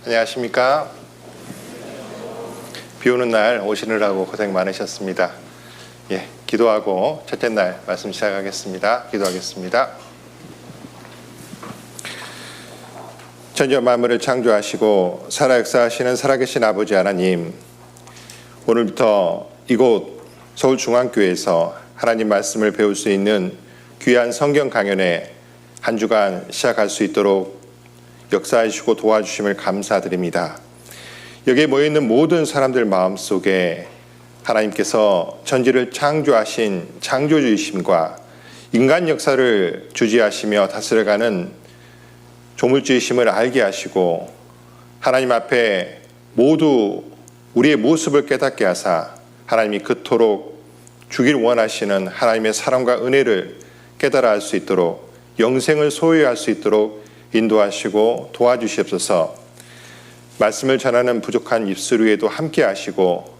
안녕하십니까. 비 오는 날 오시느라고 고생 많으셨습니다. 기도하고 첫째 날 말씀 시작하겠습니다. 기도하겠습니다. 천지와 만물을 창조하시고 살아 역사하시는 살아계신 아버지 하나님, 오늘부터 이곳 서울중앙교회에서 하나님 말씀을 배울 수 있는 귀한 성경 강연회 한 주간 시작할 수 있도록 역사하시고 도와주심을 감사드립니다. 여기에 모여있는 모든 사람들 마음속에 하나님께서 천지를 창조하신 창조주이심과 인간 역사를 주지하시며 다스려가는 조물주이심을 알게 하시고 하나님 앞에 모두 우리의 모습을 깨닫게 하사 하나님이 그토록 주길 원하시는 하나님의 사랑과 은혜를 깨달아 할 수 있도록 영생을 소유할 수 있도록 인도하시고 도와주시옵소서. 말씀을 전하는 부족한 입술 위에도 함께 하시고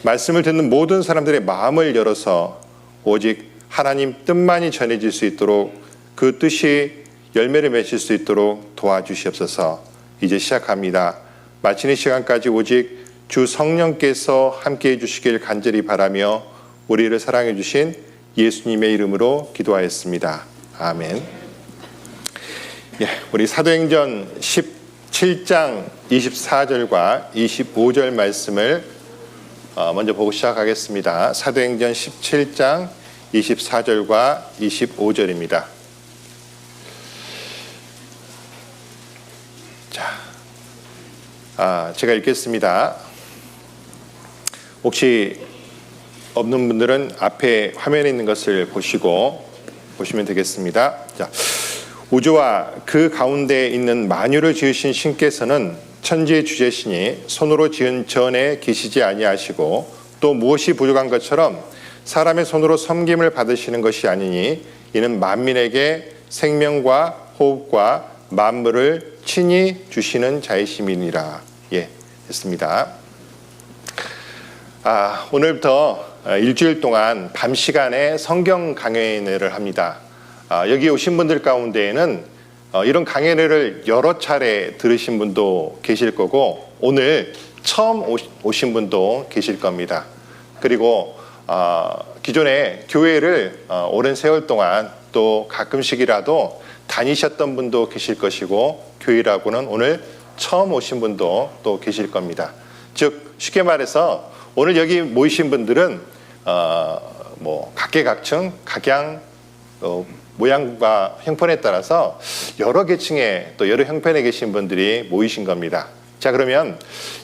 말씀을 듣는 모든 사람들의 마음을 열어서 오직 하나님 뜻만이 전해질 수 있도록 그 뜻이 열매를 맺을 수 있도록 도와주시옵소서. 이제 시작합니다. 마치는 시간까지 오직 주 성령께서 함께 해주시길 간절히 바라며 우리를 사랑해 주신 예수님의 이름으로 기도하였습니다. 아멘. 우리 사도행전 17장 24절과 25절 말씀을 먼저 보고 시작하겠습니다. 사도행전 17장 24절과 25절입니다. 제가 읽겠습니다. 혹시 없는 분들은 앞에 화면에 있는 것을 보시면 되겠습니다. 우주와 그 가운데 있는 만유를 지으신 신께서는 천지의 주제시니 손으로 지은 전에 계시지 아니하시고 또 무엇이 부족한 것처럼 사람의 손으로 섬김을 받으시는 것이 아니니 이는 만민에게 생명과 호흡과 만물을 친히 주시는 자이심이니라. 했습니다. 오늘부터 일주일 동안 밤 시간에 성경 강연회를 합니다. 여기 오신 분들 가운데에는 이런 강연회를 여러 차례 들으신 분도 계실 거고 오늘 처음 오신 분도 계실 겁니다. 그리고 기존에 교회를 오랜 세월 동안 또 가끔씩이라도 다니셨던 분도 계실 것이고 교회라고는 오늘 처음 오신 분도 또 계실 겁니다. 즉 쉽게 말해서 오늘 여기 모이신 분들은 각계각층 각양 모양과 형편에 따라서 여러 계층에 또 여러 형편에 계신 분들이 모이신 겁니다. 자, 그러면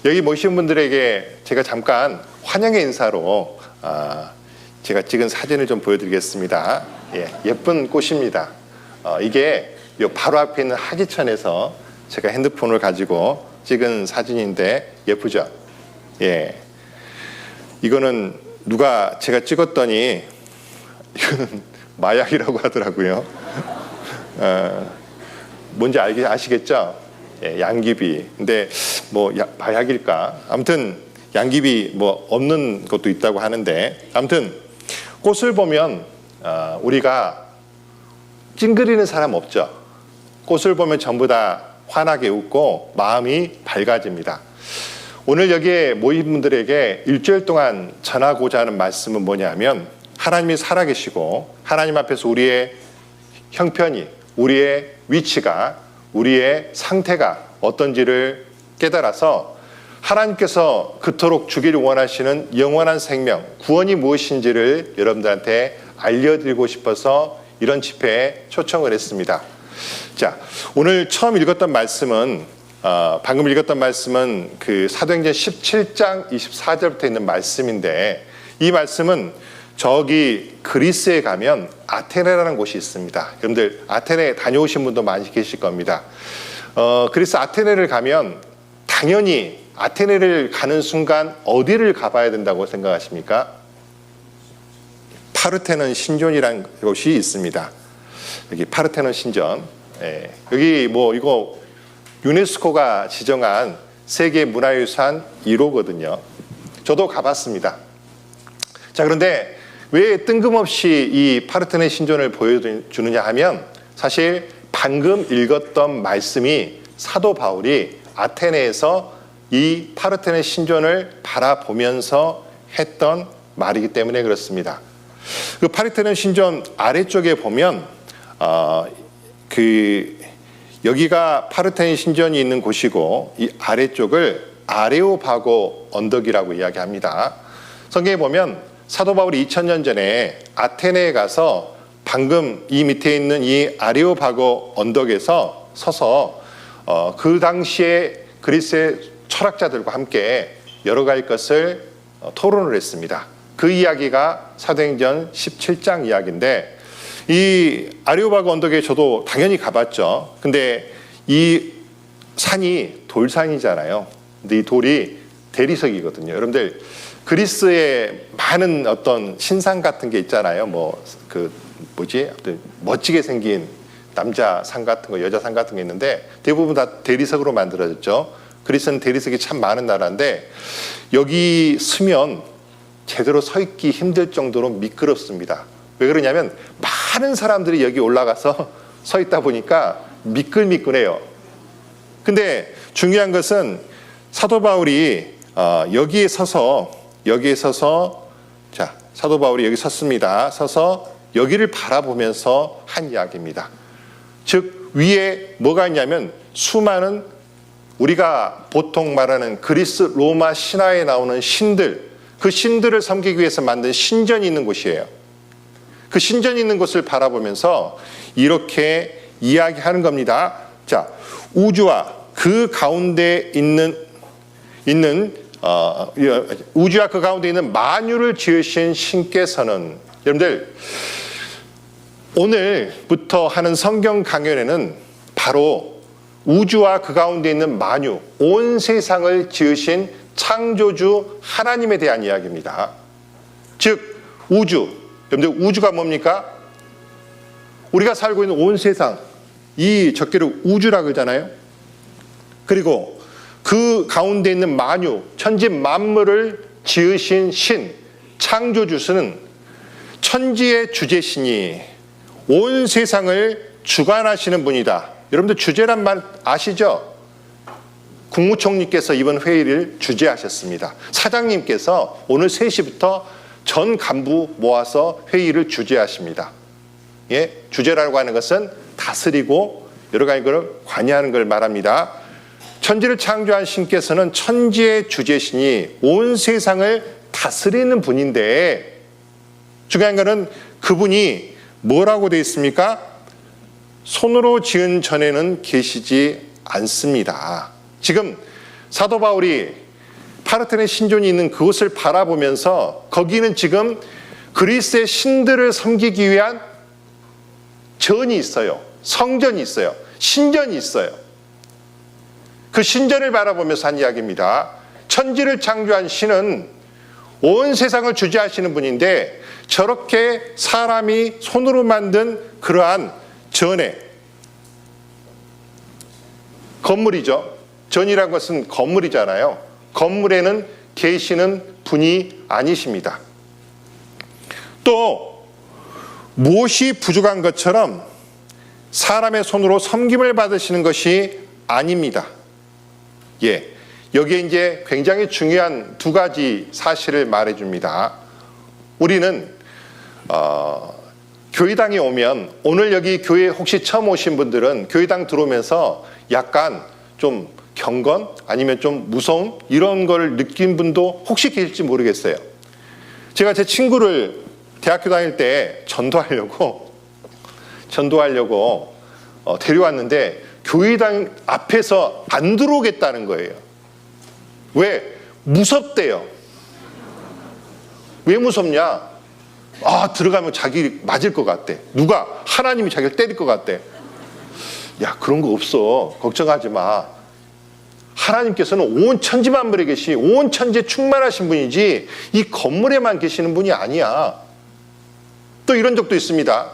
여기 모이신 분들에게 제가 잠깐 환영의 인사로 제가 찍은 사진을 좀 보여드리겠습니다. 예쁜 꽃입니다. 이게 요 바로 앞에 있는 하기천에서 제가 핸드폰을 가지고 찍은 사진인데 예쁘죠? 이거는 누가 제가 찍었더니 이거는 마약이라고 하더라고요. 뭔지 아시겠죠? 양귀비. 근데 마약일까? 아무튼 양귀비 없는 것도 있다고 하는데 아무튼 꽃을 보면 우리가 찡그리는 사람 없죠? 꽃을 보면 전부 다 환하게 웃고 마음이 밝아집니다. 오늘 여기에 모인 분들에게 일주일 동안 전하고자 하는 말씀은 뭐냐면 하나님이 살아계시고 하나님 앞에서 우리의 형편이, 우리의 위치가, 우리의 상태가 어떤지를 깨달아서 하나님께서 그토록 주기를 원하시는 영원한 생명, 구원이 무엇인지를 여러분들한테 알려드리고 싶어서 이런 집회에 초청을 했습니다. 자, 오늘 처음 읽었던 말씀은 방금 읽었던 말씀은 그 사도행전 17장 24절부터 있는 말씀인데 이 말씀은 저기 그리스에 가면 아테네라는 곳이 있습니다. 여러분들 아테네 다녀오신 분도 많이 계실 겁니다. 그리스 아테네를 가면 당연히 아테네를 가는 순간 어디를 가봐야 된다고 생각하십니까? 파르테논 신전이라는 곳이 있습니다. 여기 파르테논 신전. 여기 이거 유네스코가 지정한 세계 문화유산 1호거든요. 저도 가봤습니다. 자, 그런데 왜 뜬금없이 이 파르테논 신전을 보여주느냐 하면 사실 방금 읽었던 말씀이 사도 바울이 아테네에서 이 파르테논 신전을 바라보면서 했던 말이기 때문에 그렇습니다. 그 파르테논 신전 아래쪽에 보면 여기가 파르테논 신전이 있는 곳이고 이 아래쪽을 아레오바고 언덕이라고 이야기합니다. 성경에 보면 사도 바울이 2000년 전에 아테네에 가서 방금 이 밑에 있는 이 아레오바고 언덕에서 서서 그 당시에 그리스의 철학자들과 함께 여러 가지 것을 토론을 했습니다. 그 이야기가 사도행전 17장 이야기인데, 이 아레오바고 언덕에 저도 당연히 가봤죠. 근데 이 산이 돌산이잖아요. 근데 이 돌이 대리석이거든요. 여러분들 그리스의 많은 어떤 신상 같은 게 있잖아요. 멋지게 생긴 남자 상 같은 거, 여자 상 같은 게 있는데 대부분 다 대리석으로 만들어졌죠. 그리스는 대리석이 참 많은 나라인데 여기 서면 제대로 서 있기 힘들 정도로 미끄럽습니다. 왜 그러냐면 많은 사람들이 여기 올라가서 서 있다 보니까 미끌미끌해요. 근데 중요한 것은 사도 바울이 여기에 서서 자, 사도 바울이 여기 섰습니다. 서서 여기를 바라보면서 한 이야기입니다. 즉 위에 뭐가 있냐면 수많은 우리가 보통 말하는 그리스 로마 신화에 나오는 신들, 그 신들을 섬기기 위해서 만든 신전이 있는 곳이에요. 그 신전이 있는 곳을 바라보면서 이렇게 이야기하는 겁니다. 자, 우주와 그 가운데 있는 우주와 그 가운데 있는 만유를 지으신 신께서는, 여러분들 오늘부터 하는 성경 강연에는 바로 우주와 그 가운데 있는 만유, 온 세상을 지으신 창조주 하나님에 대한 이야기입니다. 즉 우주, 여러분들 우주가 뭡니까? 우리가 살고 있는 온 세상, 이 적게를 우주라 그러잖아요. 그리고 그 가운데 있는 만유, 천지 만물을 지으신 신, 창조주는 천지의 주제신이 온 세상을 주관하시는 분이다. 여러분들 주제란 말 아시죠? 국무총리께서 이번 회의를 주재하셨습니다. 사장님께서 오늘 3시부터 전 간부 모아서 회의를 주재하십니다. 예, 주재라고 하는 것은 다스리고 여러 가지 걸 관여하는 걸 말합니다. 천지를 창조한 신께서는 천지의 주제신이 온 세상을 다스리는 분인데, 중요한 것은 그분이 뭐라고 되어 있습니까? 손으로 지은 전에는 계시지 않습니다. 지금 사도 바울이 파르테논 신전이 있는 그곳을 바라보면서 거기는 지금 그리스의 신들을 섬기기 위한 전이 있어요. 성전이 있어요. 신전이 있어요. 그 신전을 바라보면서 한 이야기입니다. 천지를 창조한 신은 온 세상을 주재하시는 분인데 저렇게 사람이 손으로 만든 그러한 전에, 건물이죠. 전이라는 것은 건물이잖아요. 건물에는 계시는 분이 아니십니다. 또 무엇이 부족한 것처럼 사람의 손으로 섬김을 받으시는 것이 아닙니다. 예, 여기에 이제 굉장히 중요한 두 가지 사실을 말해줍니다. 우리는 교회당에 오면, 오늘 여기 교회 혹시 처음 오신 분들은 교회당 들어오면서 약간 좀 경건 아니면 좀 무서움 이런 걸 느낀 분도 혹시 계실지 모르겠어요. 제가 제 친구를 대학교 다닐 때 전도하려고 데려왔는데 교회당 앞에서 안 들어오겠다는 거예요. 왜? 무섭대요. 왜 무섭냐? 들어가면 자기 맞을 것 같대. 누가? 하나님이 자기를 때릴 것 같대. 야, 그런 거 없어. 걱정하지 마. 하나님께서는 온 천지 만물에 계시, 온 천지에 충만하신 분이지 이 건물에만 계시는 분이 아니야. 또 이런 적도 있습니다.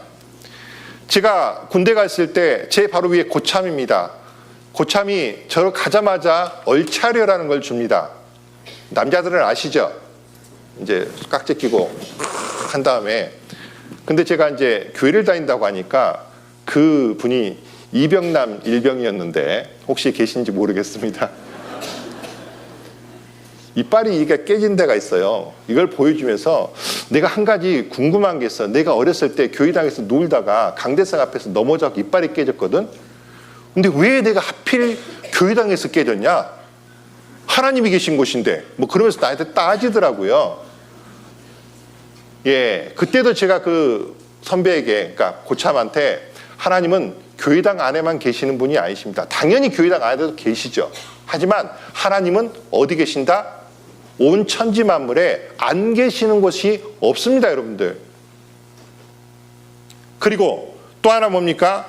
제가 군대 갔을 때 제 바로 위에 고참입니다. 고참이 저를 가자마자 얼차려라는 걸 줍니다. 남자들은 아시죠? 이제 깍지 끼고 한 다음에, 근데 제가 이제 교회를 다닌다고 하니까 그 분이 이병남 일병이었는데 혹시 계신지 모르겠습니다. 이빨이 이게 깨진 데가 있어요. 이걸 보여주면서 내가 한 가지 궁금한 게 있어. 내가 어렸을 때 교회당에서 놀다가 강대상 앞에서 넘어져 이빨이 깨졌거든. 근데 왜 내가 하필 교회당에서 깨졌냐? 하나님이 계신 곳인데 뭐 그러면서 나한테 따지더라고요. 예, 그때도 제가 그 선배에게, 그러니까 고참한테, 하나님은 교회당 안에만 계시는 분이 아니십니다. 당연히 교회당 안에도 계시죠. 하지만 하나님은 어디 계신다? 온 천지 만물에 안 계시는 곳이 없습니다, 여러분들. 그리고 또 하나 뭡니까?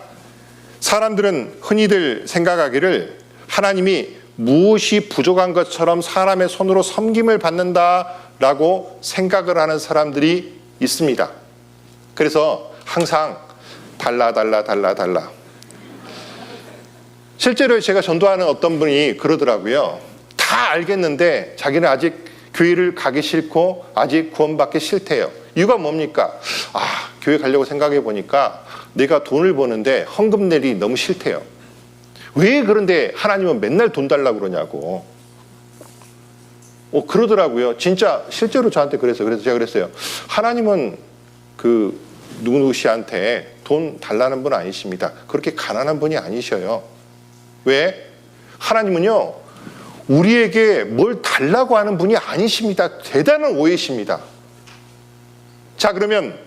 사람들은 흔히들 생각하기를 하나님이 무엇이 부족한 것처럼 사람의 손으로 섬김을 받는다라고 생각을 하는 사람들이 있습니다. 그래서 항상 달라. 실제로 제가 전도하는 어떤 분이 그러더라고요. 다 알겠는데 자기는 아직 교회를 가기 싫고 아직 구원받기 싫대요. 이유가 뭡니까? 교회 가려고 생각해 보니까 내가 돈을 버는데 헌금 내리 너무 싫대요. 왜 그런데 하나님은 맨날 돈 달라고 그러냐고. 그러더라고요. 진짜 실제로 저한테 그래서 제가 그랬어요. 하나님은 그 누구 씨한테 돈 달라는 분 아니십니다. 그렇게 가난한 분이 아니셔요. 왜? 하나님은요, 우리에게 뭘 달라고 하는 분이 아니십니다. 대단한 오해십니다. 자, 그러면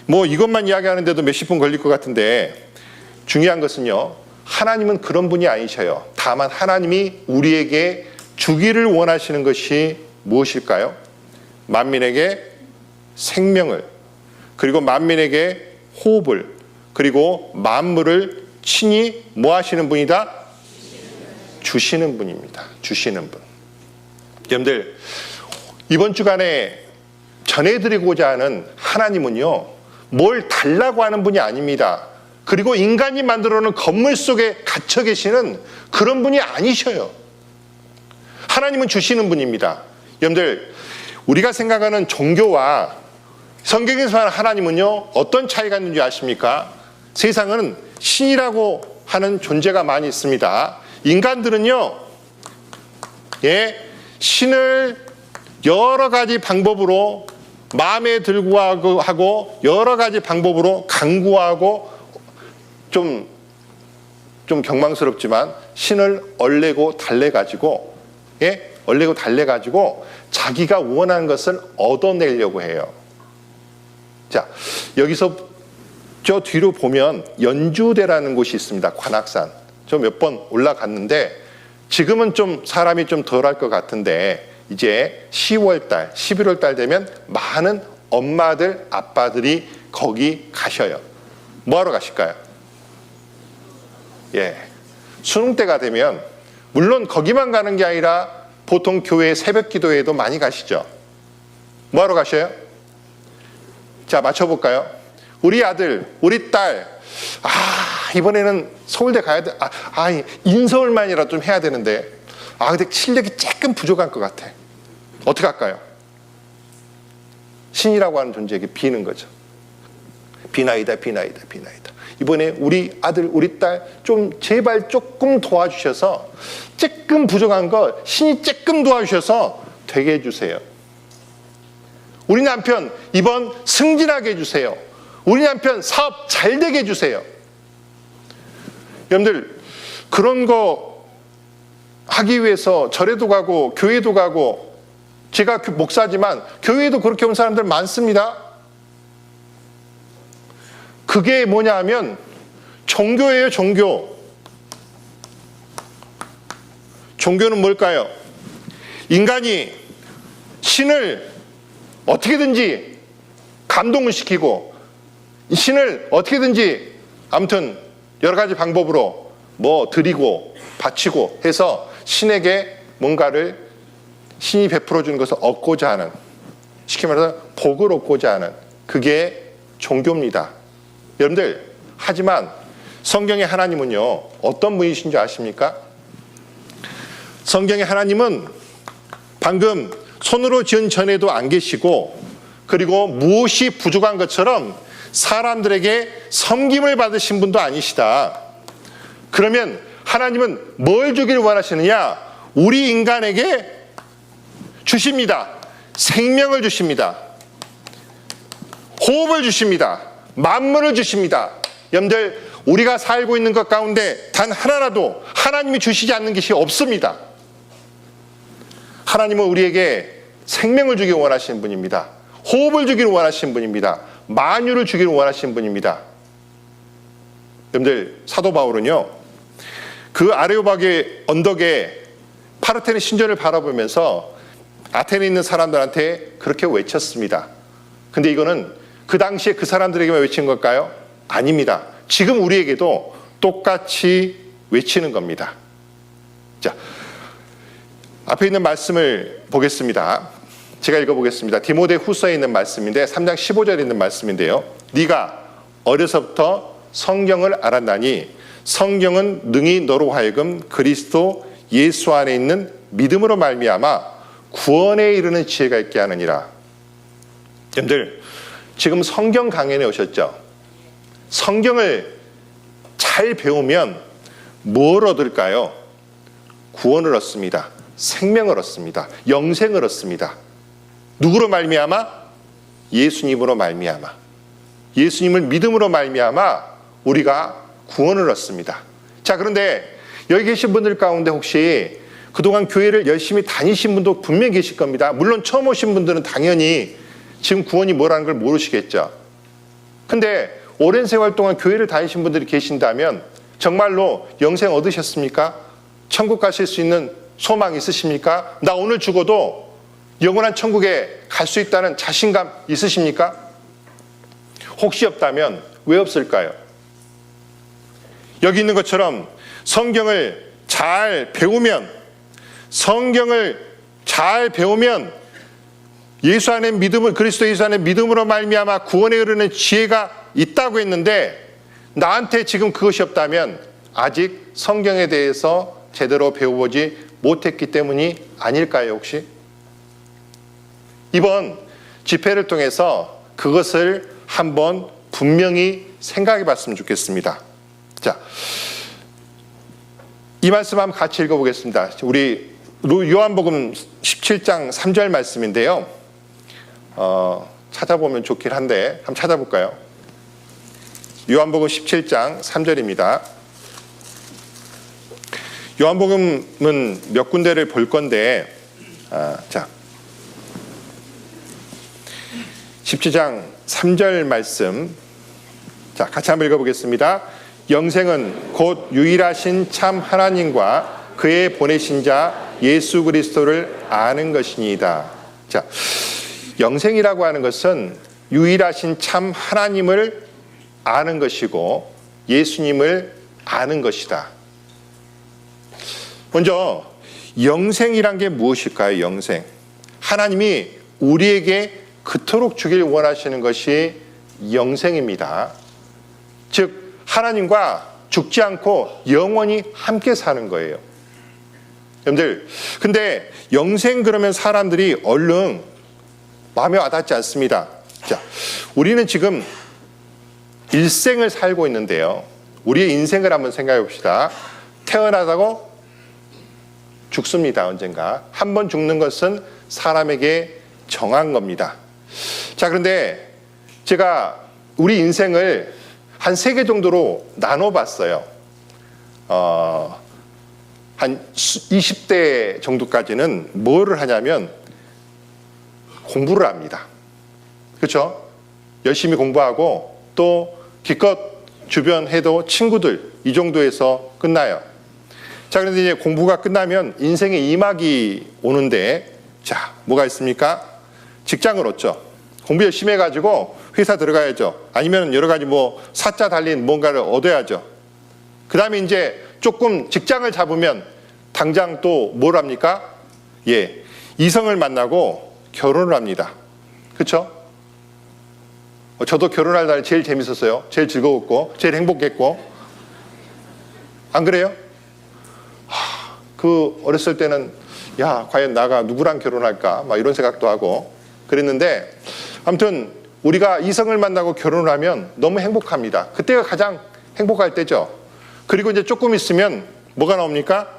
뭐 이것만 이야기하는데도 몇십 분 걸릴 것 같은데 중요한 것은요, 하나님은 그런 분이 아니셔요. 다만 하나님이 우리에게 주기를 원하시는 것이 무엇일까요? 만민에게 생명을, 그리고 만민에게 호흡을, 그리고 만물을 친히 뭐 하시는 분이다? 주시는 분입니다. 주시는 분. 여러분들, 이번 주간에 전해드리고자 하는 하나님은요, 뭘 달라고 하는 분이 아닙니다. 그리고 인간이 만들어 놓은 건물 속에 갇혀 계시는 그런 분이 아니셔요. 하나님은 주시는 분입니다. 여러분들, 우리가 생각하는 종교와 성경에서 말하는 하나님은요, 어떤 차이가 있는지 아십니까? 세상은 신이라고 하는 존재가 많이 있습니다. 인간들은요, 신을 여러 가지 방법으로 마음에 들고 하고 여러 가지 방법으로 강구하고 좀 경망스럽지만 신을 얼레고 달래가지고 자기가 원하는 것을 얻어내려고 해요. 자, 여기서 저 뒤로 보면 연주대라는 곳이 있습니다. 관악산. 저 몇 번 올라갔는데 지금은 좀 사람이 좀 덜할 것 같은데 이제 10월달, 11월달 되면 많은 엄마들, 아빠들이 거기 가셔요. 뭐하러 가실까요? 수능 때가 되면 물론 거기만 가는 게 아니라 보통 교회 새벽 기도회도 많이 가시죠. 뭐하러 가셔요? 자, 맞춰볼까요? 우리 아들, 우리 딸, 이번에는 서울대 가야 돼. 인서울만이라도 좀 해야 되는데, 근데 실력이 조금 부족한 것 같아. 어떻게 할까요? 신이라고 하는 존재에게 비는 거죠. 비나이다. 이번에 우리 아들, 우리 딸 좀 제발 조금 도와주셔서 조금 부족한 거 신이 조금 도와주셔서 되게 해주세요. 우리 남편 이번 승진하게 해주세요. 우리 남편 사업 잘 되게 해주세요. 여러분들, 그런 거 하기 위해서 절에도 가고 교회도 가고, 제가 목사지만 교회에도 그렇게 온 사람들 많습니다. 그게 뭐냐 하면 종교예요, 종교. 종교는 뭘까요? 인간이 신을 어떻게든지 감동을 시키고 신을 어떻게든지 아무튼 여러 가지 방법으로 뭐 드리고 바치고 해서 신에게 뭔가를 신이 베풀어 주는 것을 얻고자 하는, 쉽게 말해서 복을 얻고자 하는, 그게 종교입니다. 여러분들, 하지만 성경의 하나님은요, 어떤 분이신 줄 아십니까? 성경의 하나님은 방금 손으로 지은 전에도 안 계시고, 그리고 무엇이 부족한 것처럼 사람들에게 섬김을 받으신 분도 아니시다. 그러면 하나님은 뭘 주기를 원하시느냐? 우리 인간에게 주십니다. 생명을 주십니다. 호흡을 주십니다. 만물을 주십니다. 여러분들, 우리가 살고 있는 것 가운데 단 하나라도 하나님이 주시지 않는 것이 없습니다. 하나님은 우리에게 생명을 주기를 원하시는 분입니다. 호흡을 주기를 원하시는 분입니다. 만유를 주기를 원하시는 분입니다. 여러분들, 사도 바울은요, 그 아레오바게 언덕에 파르테네 신전을 바라보면서 아테네에 있는 사람들한테 그렇게 외쳤습니다. 근데 이거는 그 당시에 그 사람들에게만 외친 걸까요? 아닙니다. 지금 우리에게도 똑같이 외치는 겁니다. 자, 앞에 있는 말씀을 보겠습니다. 제가 읽어보겠습니다. 디모데 후서에 있는 말씀인데 3장 15절에 있는 말씀인데요. 네가 어려서부터 성경을 알았나니 성경은 능히 너로 하여금 그리스도 예수 안에 있는 믿음으로 말미암아 구원에 이르는 지혜가 있게 하느니라. 여러분들, 지금 성경 강연에 오셨죠? 성경을 잘 배우면 뭘 얻을까요? 구원을 얻습니다. 생명을 얻습니다. 영생을 얻습니다. 누구로 말미암아? 예수님으로 말미암아. 예수님을 믿음으로 말미암아 우리가 구원을 얻습니다. 자, 그런데 여기 계신 분들 가운데 혹시 그동안 교회를 열심히 다니신 분도 분명히 계실 겁니다. 물론 처음 오신 분들은 당연히 지금 구원이 뭐라는 걸 모르시겠죠. 근데 오랜 세월 동안 교회를 다니신 분들이 계신다면 정말로 영생 얻으셨습니까? 천국 가실 수 있는 소망 있으십니까? 나 오늘 죽어도 영원한 천국에 갈 수 있다는 자신감 있으십니까? 혹시 없다면 왜 없을까요? 여기 있는 것처럼 성경을 잘 배우면 예수 안에 믿음을, 그리스도 예수 안에 믿음으로 말미암아 구원에 이르는 지혜가 있다고 했는데 나한테 지금 그것이 없다면 아직 성경에 대해서 제대로 배워보지 못했기 때문이 아닐까요, 혹시? 이번 집회를 통해서 그것을 한번 분명히 생각해 봤으면 좋겠습니다. 자, 이 말씀 한번 같이 읽어보겠습니다. 우리 요한복음 17장 3절 말씀인데요. 찾아보면 좋긴 한데 한번 찾아볼까요? 요한복음 17장 3절입니다. 요한복음은 몇 군데를 볼 건데, 자, 17장 3절 말씀, 자, 같이 한번 읽어보겠습니다. 영생은 곧 유일하신 참 하나님과 그의 보내신 자 예수 그리스도를 아는 것이니이다. 자, 영생이라고 하는 것은 유일하신 참 하나님을 아는 것이고 예수님을 아는 것이다. 먼저 영생이란 게 무엇일까요? 영생. 하나님이 우리에게 그토록 주길 원하시는 것이 영생입니다. 즉 하나님과 죽지 않고 영원히 함께 사는 거예요. 여러분들, 근데 영생 그러면 사람들이 얼른 마음에 와닿지 않습니다. 자, 우리는 지금 일생을 살고 있는데요. 우리의 인생을 한번 생각해 봅시다. 태어나다고 죽습니다. 언젠가. 한 번 죽는 것은 사람에게 정한 겁니다. 자, 그런데 제가 우리 인생을 한 3개 정도로 나눠봤어요. 한 20대 정도까지는 뭐를 하냐면 공부를 합니다. 그렇죠? 열심히 공부하고 또 기껏 주변 해도 친구들 이 정도에서 끝나요. 자, 그런데 이제 공부가 끝나면 인생의 2막이 오는데, 자, 뭐가 있습니까? 직장을 얻죠. 공부 열심히 해가지고 회사 들어가야죠. 아니면 여러 가지 뭐 사자 달린 뭔가를 얻어야죠. 그 다음에 이제 조금 직장을 잡으면 당장 또 뭘 합니까? 예, 이성을 만나고 결혼을 합니다. 그렇죠? 저도 결혼할 날 제일 재밌었어요. 제일 즐거웠고 제일 행복했고. 안 그래요? 그 어렸을 때는 야, 과연 나가 누구랑 결혼할까? 막 이런 생각도 하고 그랬는데, 아무튼 우리가 이성을 만나고 결혼을 하면 너무 행복합니다. 그때가 가장 행복할 때죠. 그리고 이제 조금 있으면 뭐가 나옵니까?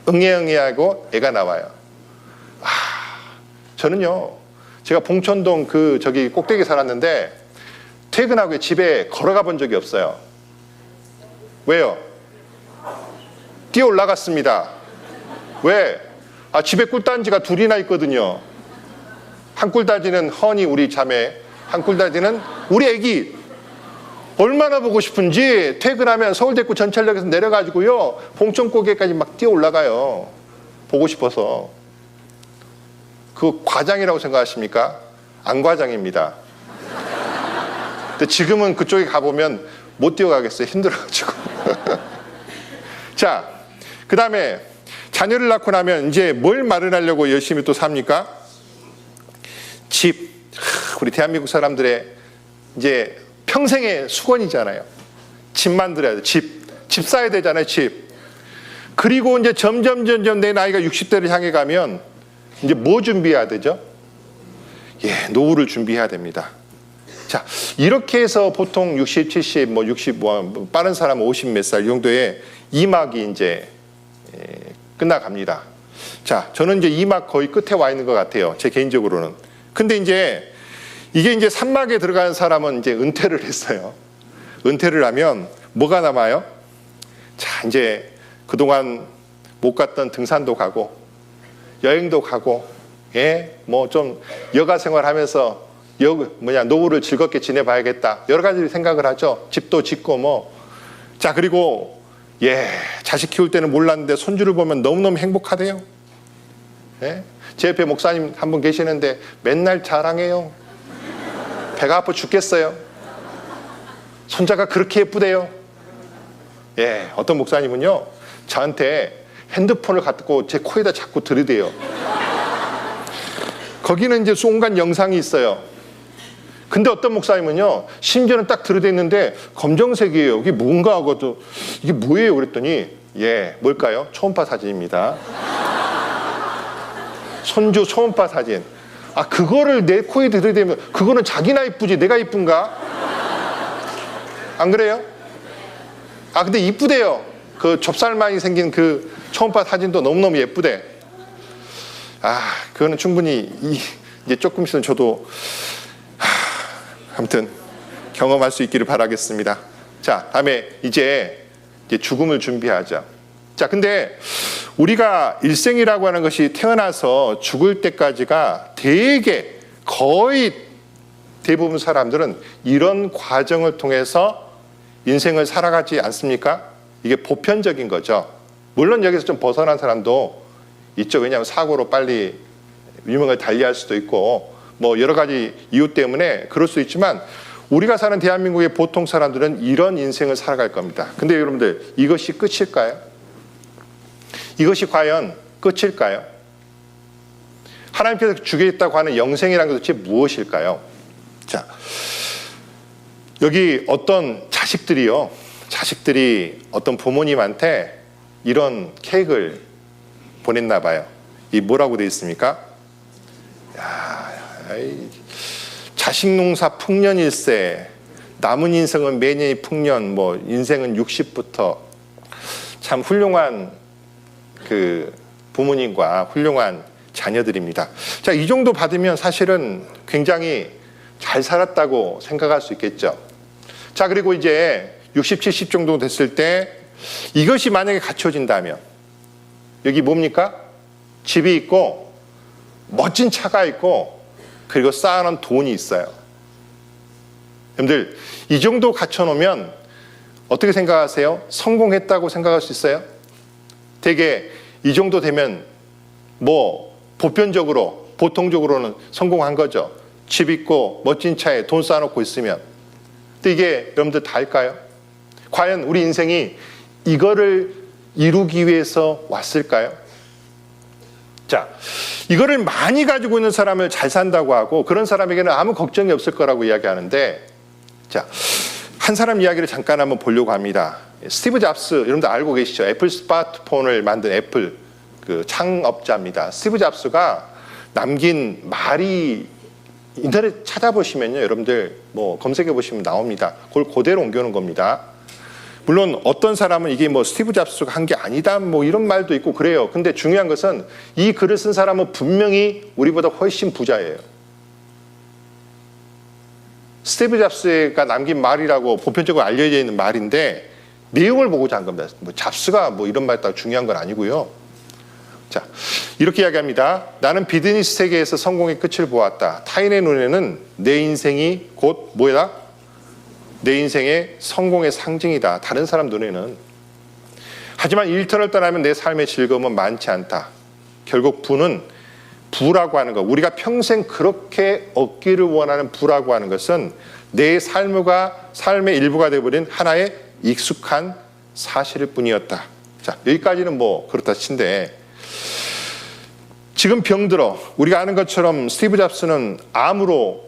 응애응애하고 애가 나와요. 저는요, 제가 봉천동 저기 꼭대기 살았는데 퇴근하고 집에 걸어가 본 적이 없어요. 왜요? 뛰어 올라갔습니다. 왜? 집에 꿀단지가 둘이나 있거든요. 한 꿀단지는 허니 우리 자매, 한 꿀단지는 우리 애기. 얼마나 보고 싶은지 퇴근하면 서울대구 전철역에서 내려가지고요, 봉천고개까지 막 뛰어 올라가요. 보고 싶어서. 그거 과장이라고 생각하십니까? 안 과장입니다. 근데 지금은 그쪽에 가보면 못 뛰어가겠어요. 힘들어가지고. 자, 그 다음에 자녀를 낳고 나면 이제 뭘 마련하려고 열심히 또 삽니까? 집. 우리 대한민국 사람들의 이제 평생의 수건이잖아요. 집 만들어야 돼. 집 사야 되잖아요. 집. 그리고 이제 점점 내 나이가 60대를 향해 가면 이제 뭐 준비해야 되죠? 노후를 준비해야 됩니다. 자, 이렇게 해서 보통 60, 70, 60, 빠른 사람은 50 몇 살 이 정도의 2막이 이제 끝나갑니다. 자, 저는 이제 2막 거의 끝에 와 있는 것 같아요. 제 개인적으로는. 근데 이제 이게 이제 3막에 들어가는 사람은 이제 은퇴를 했어요. 은퇴를 하면 뭐가 남아요? 자, 이제 그동안 못 갔던 등산도 가고, 여행도 가고, 뭐 좀 여가 생활하면서 노후를 즐겁게 지내봐야겠다. 여러 가지 생각을 하죠. 집도 짓고 뭐. 자, 그리고 자식 키울 때는 몰랐는데 손주를 보면 너무너무 행복하대요. 제 옆에 목사님 한 분 계시는데 맨날 자랑해요. 배가 아파 죽겠어요. 손자가 그렇게 예쁘대요. 어떤 목사님은요, 저한테 핸드폰을 갖고 제 코에다 자꾸 들이대요. 거기는 이제 온갖 영상이 있어요. 근데 어떤 목사님은요, 심지어는 딱 들이댔는데 검정색이에요. 이게 뭔가 하고도 이게 뭐예요? 그랬더니 뭘까요? 초음파 사진입니다. 손주 초음파 사진. 그거를 내 코에 들이대면 그거는 자기나 이쁘지 내가 이쁜가? 안 그래요? 근데 이쁘대요. 그 좁쌀만이 생긴 그 초음파 사진도 너무너무 예쁘대. 그거는 충분히 이제 조금 있으면 저도 아무튼 경험할 수 있기를 바라겠습니다. 자, 다음에 이제 죽음을 준비하자. 자, 근데 우리가 일생이라고 하는 것이 태어나서 죽을 때까지가 거의 대부분 사람들은 이런 과정을 통해서 인생을 살아가지 않습니까? 이게 보편적인 거죠. 물론 여기서 좀 벗어난 사람도 있죠. 왜냐하면 사고로 빨리 유명을 달리할 수도 있고 뭐 여러 가지 이유 때문에 그럴 수 있지만 우리가 사는 대한민국의 보통 사람들은 이런 인생을 살아갈 겁니다. 근데 여러분들, 이것이 끝일까요? 이것이 과연 끝일까요? 하나님께서 주겠다고 하는 영생이라는 것이 무엇일까요? 자, 여기 어떤 자식들이 어떤 부모님한테 이런 케이크를 보냈나 봐요. 이 뭐라고 되어 있습니까? 자식 농사 풍년일세, 남은 인생은 매년이 풍년, 뭐 인생은 60부터. 참 훌륭한 그 부모님과 훌륭한 자녀들입니다. 자, 이 정도 받으면 사실은 굉장히 잘 살았다고 생각할 수 있겠죠. 자, 그리고 이제 60, 70 정도 됐을 때 이것이 만약에 갖춰진다면 여기 뭡니까? 집이 있고 멋진 차가 있고 그리고 쌓아놓은 돈이 있어요. 여러분들, 이 정도 갖춰놓으면 어떻게 생각하세요? 성공했다고 생각할 수 있어요? 되게 이 정도 되면 뭐 보통적으로는 성공한 거죠. 집 있고 멋진 차에 돈 쌓아놓고 있으면. 근데 이게 여러분들 다일까요? 과연 우리 인생이 이거를 이루기 위해서 왔을까요? 자, 이거를 많이 가지고 있는 사람을 잘 산다고 하고 그런 사람에게는 아무 걱정이 없을 거라고 이야기하는데, 자, 한 사람 이야기를 잠깐 한번 보려고 합니다. 스티브 잡스, 여러분들 알고 계시죠? 애플 스마트폰을 만든 애플 그 창업자입니다. 스티브 잡스가 남긴 말이 인터넷 찾아보시면요, 여러분들 뭐 검색해 보시면 나옵니다. 그걸 그대로 옮겨놓은 겁니다. 물론 어떤 사람은 이게 뭐 스티브 잡스가 한 게 아니다 뭐 이런 말도 있고 그래요. 근데 중요한 것은 이 글을 쓴 사람은 분명히 우리보다 훨씬 부자예요. 스티브 잡스가 남긴 말이라고 보편적으로 알려져 있는 말인데 내용을 보고자 한 겁니다. 뭐 잡스가 뭐 이런 말 따로 중요한 건 아니고요. 자, 이렇게 이야기합니다. 나는 비즈니스 세계에서 성공의 끝을 보았다. 타인의 눈에는 내 인생이 곧 뭐다? 내 인생의 성공의 상징이다. 다른 사람 눈에는. 하지만 일터를 떠나면 내 삶의 즐거움은 많지 않다. 결국 부라고 하는 것, 우리가 평생 그렇게 얻기를 원하는 부라고 하는 것은 내 삶의 일부가 되어버린 하나의 익숙한 사실일 뿐이었다. 자, 여기까지는 뭐 그렇다 친데 지금 병들어 우리가 아는 것처럼 스티브 잡스는 암으로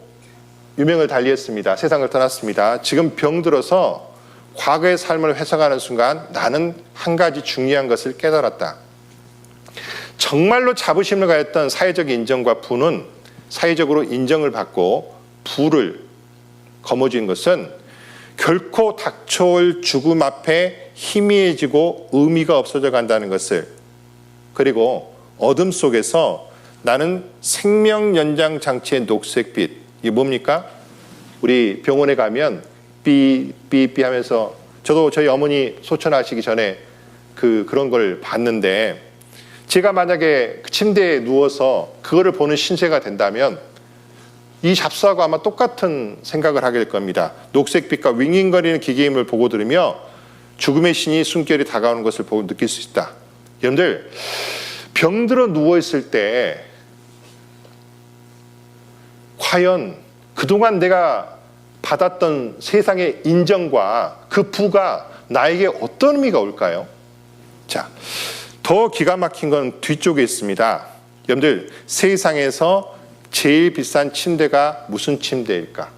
유명을 달리했습니다. 세상을 떠났습니다. 지금 병들어서 과거의 삶을 회상하는 순간 나는 한 가지 중요한 것을 깨달았다. 정말로 자부심을 가졌던 사회적 인정과 부는 사회적으로 인정을 받고 부를 거머쥔 것은 결코 닥쳐올 죽음 앞에 희미해지고 의미가 없어져 간다는 것을, 그리고 어둠 속에서 나는 생명 연장 장치의 녹색빛, 이게 뭡니까? 우리 병원에 가면 삐삐삐 하면서, 저도 저희 어머니 소천하시기 전에 그런 걸 봤는데, 제가 만약에 침대에 누워서 그거를 보는 신세가 된다면 이 잡스하고 아마 똑같은 생각을 하게 될 겁니다. 녹색빛과 윙윙거리는 기계음을 보고 들으며 죽음의 신이 숨결이 다가오는 것을 보고 느낄 수 있다. 여러분들, 병들어 누워있을 때 과연 그동안 내가 받았던 세상의 인정과 그 부가 나에게 어떤 의미가 올까요? 자, 더 기가 막힌 건 뒤쪽에 있습니다. 여러분들, 세상에서 제일 비싼 침대가 무슨 침대일까?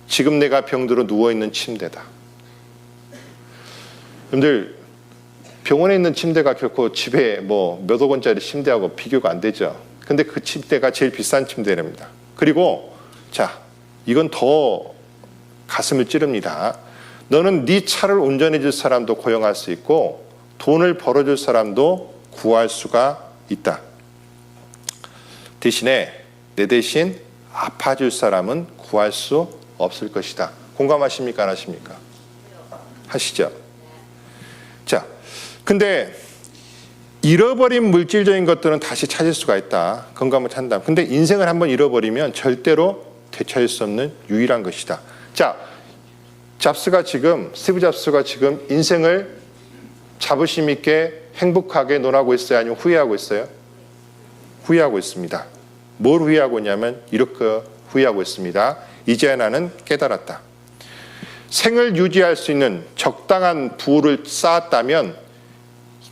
지금 내가 병들어 누워있는 침대다. 여러분들, 병원에 있는 침대가 결코 집에 뭐 몇억 원짜리 침대하고 비교가 안 되죠. 근데 그 침대가 제일 비싼 침대랍니다. 그리고 자, 이건 더 가슴을 찌릅니다. 너는 네 차를 운전해 줄 사람도 고용할 수 있고 돈을 벌어줄 사람도 구할 수가 있다. 대신에 내 대신 아파줄 사람은 구할 수 없을 것이다. 공감하십니까? 안 하십니까? 하시죠. 자, 근데 잃어버린 물질적인 것들은 다시 찾을 수가 있다. 건강을 찾는다. 근데 인생을 한번 잃어버리면 절대로 되찾을 수 없는 유일한 것이다. 자, 스티브 잡스가 지금 인생을 자부심 있게 행복하게 논하고 있어요? 아니면 후회하고 있어요? 후회하고 있습니다. 뭘 후회하고 있냐면 이렇게 후회하고 있습니다. 이제야 나는 깨달았다. 생을 유지할 수 있는 적당한 부를 쌓았다면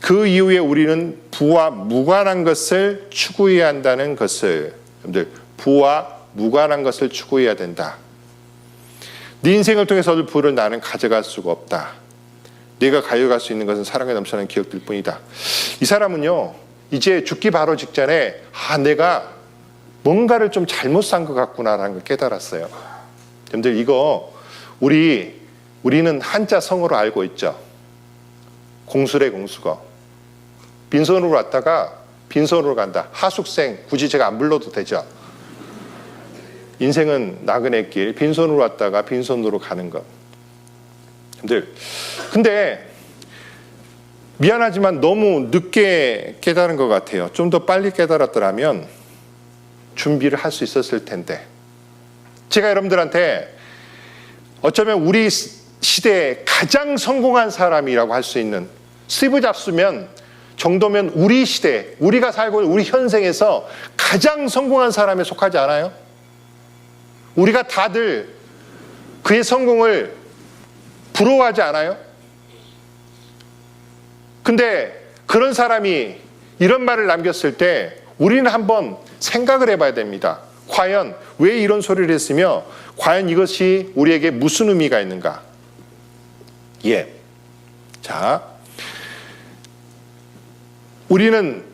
그 이후에 우리는 부와 무관한 것을 추구해야 한다는 것을, 여러분들, 부와 무관한 것을 추구해야 된다. 네 인생을 통해서 얻을 부를 나는 가져갈 수가 없다. 내가 가져갈 수 있는 것은 사랑에 넘치는 기억들 뿐이다. 이 사람은요, 이제 죽기 바로 직전에 내가 뭔가를 좀 잘못 산 것 같구나라는 걸 깨달았어요. 여러분들, 이거 우리는 한자 성어로 알고 있죠. 공수래 공수거. 빈손으로 왔다가 빈손으로 간다. 하숙생, 굳이 제가 안 불러도 되죠. 인생은 나그네 길, 빈손으로 왔다가 빈손으로 가는 것. 근데 미안하지만 너무 늦게 깨달은 것 같아요. 좀 더 빨리 깨달았더라면 준비를 할 수 있었을 텐데. 제가 여러분들한테 어쩌면 우리 시대에 가장 성공한 사람이라고 할 수 있는 스티브 잡스면 정도면 우리 시대, 우리가 살고 있는 우리 현생에서 가장 성공한 사람에 속하지 않아요? 우리가 다들 그의 성공을 부러워하지 않아요? 근데 그런 사람이 이런 말을 남겼을 때 우리는 한번 생각을 해봐야 됩니다. 과연 왜 이런 소리를 했으며 과연 이것이 우리에게 무슨 의미가 있는가? 예. 자, 우리는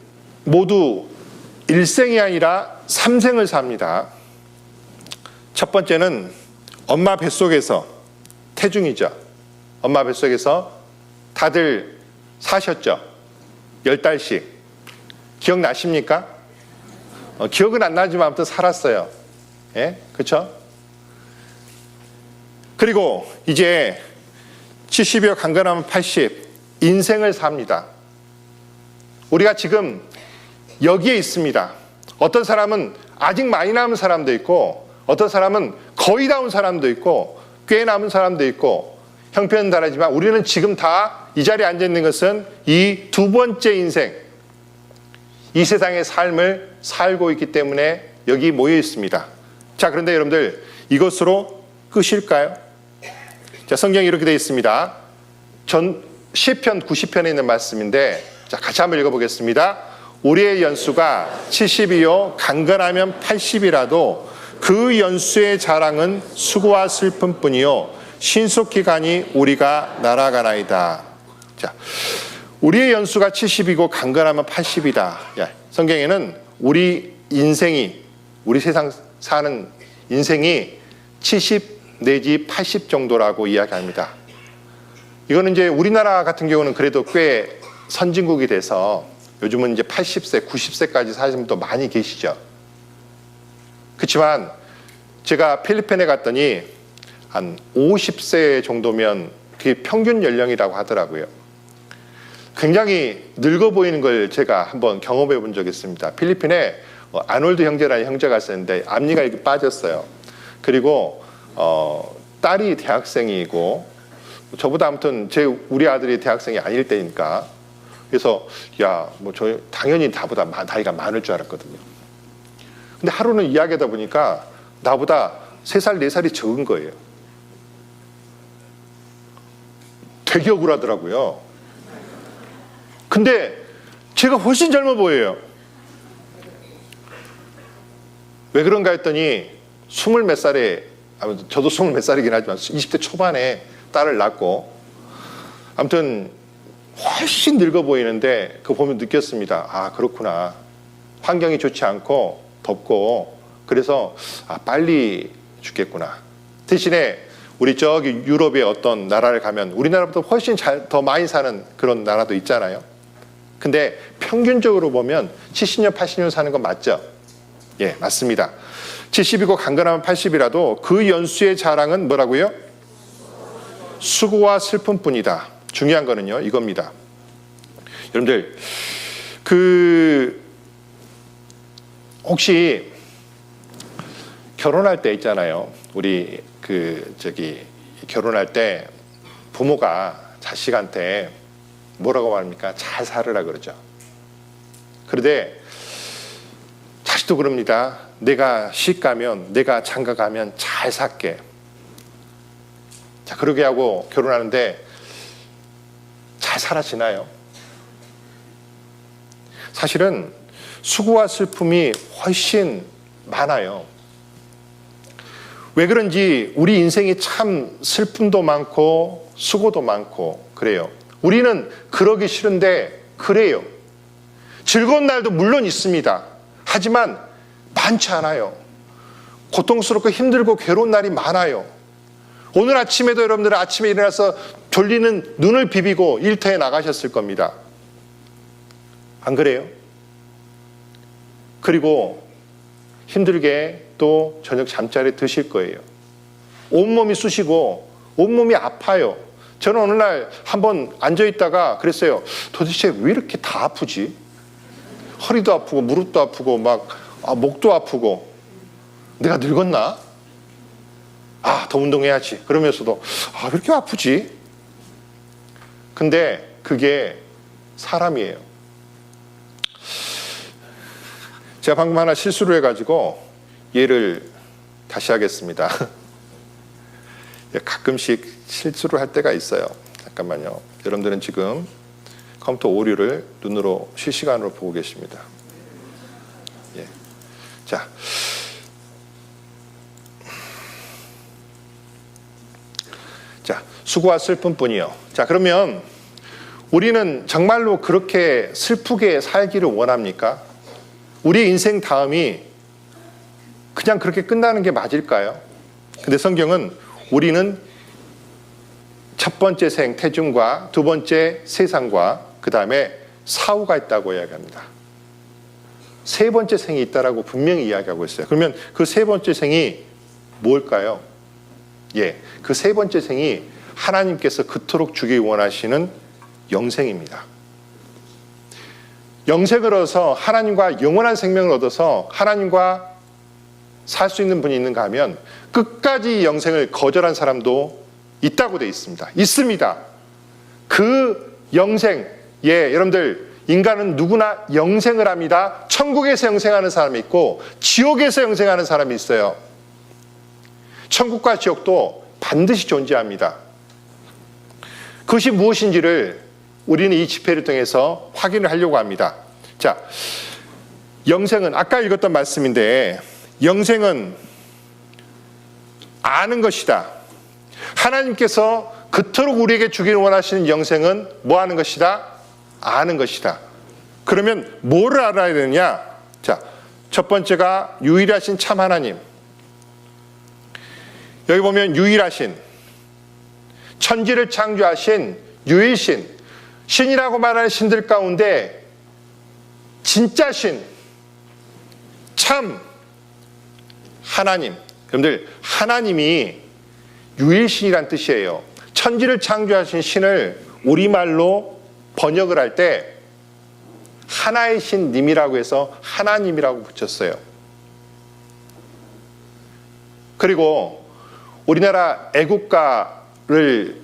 모두 일생이 아니라 삼생을 삽니다. 첫 번째는 엄마 뱃속에서 태중이죠. 엄마 뱃속에서 다들 사셨죠? 10달씩. 기억나십니까? 기억은 안 나지만 아무튼 살았어요. 예? 그렇죠? 그리고 이제 70이요 강건하면 80 인생을 삽니다. 우리가 지금 여기에 있습니다. 어떤 사람은 아직 많이 남은 사람도 있고 어떤 사람은 거의 다 온 사람도 있고 꽤 남은 사람도 있고 형편은 다르지만 우리는 지금 다 이 자리에 앉아 있는 것은 이 두 번째 인생, 이 세상의 삶을 살고 있기 때문에 여기 모여 있습니다. 자, 그런데 여러분들 이것으로 끝일까요? 자, 성경이 이렇게 되어 있습니다. 시편 90편에 있는 말씀인데, 자, 같이 한번 읽어보겠습니다. 우리의 연수가 70이요 강건하면 80이라도 그 연수의 자랑은 수고와 슬픔뿐이요 신속히 가니 우리가 날아가나이다. 자, 우리의 연수가 70이고 강건하면 80이다. 성경에는 우리 인생이, 우리 세상 사는 인생이 70 내지 80 정도라고 이야기합니다. 이거는 이제 우리나라 같은 경우는 그래도 꽤 선진국이 돼서 요즘은 이제 80세, 90세까지 사시는 분도 많이 계시죠. 그렇지만 제가 필리핀에 갔더니 한 50세 정도면 그게 평균 연령이라고 하더라고요. 굉장히 늙어 보이는 걸 제가 한번 경험해 본 적이 있습니다. 필리핀에 아놀드 형제라는 형제가 있었는데 앞니가 이렇게 빠졌어요. 그리고 딸이 대학생이고 저보다 아무튼 우리 아들이 대학생이 아닐 때니까 그래서 저 당연히 나보다 나이가 많을 줄 알았거든요. 근데 하루는 이야기하다 보니까 나보다 3살, 4살이 적은 거예요. 되게 억울하더라고요. 근데 제가 훨씬 젊어 보여요. 왜 그런가 했더니 20몇 살에, 저도 20몇 살이긴 하지만 20대 초반에 딸을 낳고 아무튼 훨씬 늙어 보이는데 그거 보면 느꼈습니다. 아, 그렇구나. 환경이 좋지 않고 덥고 그래서 빨리 죽겠구나. 대신에 우리 저기 유럽의 어떤 나라를 가면 우리나라보다 훨씬 더 많이 사는 그런 나라도 있잖아요. 근데 평균적으로 보면 70년, 80년 사는 건 맞죠? 예, 맞습니다. 70이고 강건하면 80이라도 그 연수의 자랑은 뭐라고요? 수고와 슬픔뿐이다. 중요한 거는요, 이겁니다. 여러분들, 혹시 결혼할 때 있잖아요. 우리 결혼할 때 부모가 자식한테 뭐라고 말합니까? 잘 살으라 그러죠. 그런데 자식도 그럽니다. 내가 시집 가면, 내가 장가 가면 잘 살게. 자, 그러게 하고 결혼하는데 잘 살아지나요? 사실은 수고와 슬픔이 훨씬 많아요. 왜 그런지 우리 인생이 참 슬픔도 많고 수고도 많고 그래요. 우리는 그러기 싫은데 그래요. 즐거운 날도 물론 있습니다. 하지만 많지 않아요. 고통스럽고 힘들고 괴로운 날이 많아요. 오늘 아침에도 여러분들은 아침에 일어나서 졸리는 눈을 비비고 일터에 나가셨을 겁니다. 안 그래요? 그리고 힘들게 또 저녁 잠자리 드실 거예요. 온몸이 쑤시고 온몸이 아파요. 저는 어느 날 한번 앉아있다가 그랬어요. 도대체 왜 이렇게 다 아프지? 허리도 아프고 무릎도 아프고 목도 아프고 내가 늙었나? 더 운동해야지. 그러면서도 왜 이렇게 아프지? 근데 그게 사람이에요. 제가 방금 하나 실수를 해가지고 얘를 다시 하겠습니다. 가끔씩 실수를 할 때가 있어요. 잠깐만요. 여러분들은 지금 컴퓨터 오류를 눈으로 실시간으로 보고 계십니다. 예. 자, 수고와 슬픔뿐이요. 자, 그러면 우리는 정말로 그렇게 슬프게 살기를 원합니까? 우리 인생 다음이 그냥 그렇게 끝나는 게 맞을까요? 근데 성경은 우리는 첫 번째 생 태중과 두 번째 세상과 그 다음에 사후가 있다고 이야기합니다. 세 번째 생이 있다라고 분명히 이야기하고 있어요. 그러면 그 세 번째 생이 뭘까요? 그 세 번째 생이 하나님께서 그토록 주기 원하시는 영생입니다. 영생을 얻어서 하나님과 영원한 생명을 얻어서 하나님과 살 수 있는 분이 있는가 하면 끝까지 영생을 거절한 사람도 있다고 되어 있습니다. 있습니다. 그 영생, 여러분들 인간은 누구나 영생을 합니다. 천국에서 영생하는 사람이 있고 지옥에서 영생하는 사람이 있어요. 천국과 지옥도 반드시 존재합니다. 그것이 무엇인지를 우리는 이 집회를 통해서 확인을 하려고 합니다. 자, 영생은 아까 읽었던 말씀인데 영생은 아는 것이다. 하나님께서 그토록 우리에게 주기를 원하시는 영생은 뭐 하는 것이다? 아는 것이다. 그러면 뭐를 알아야 되느냐? 자, 첫 번째가 유일하신 참 하나님. 여기 보면 유일하신, 천지를 창조하신 유일신, 신이라고 말하는 신들 가운데 진짜 신, 참 하나님. 여러분들, 하나님이 유일신이란 뜻이에요. 천지를 창조하신 신을 우리말로 번역을 할 때 하나의 신님이라고 해서 하나님이라고 붙였어요. 그리고 우리나라 애국가를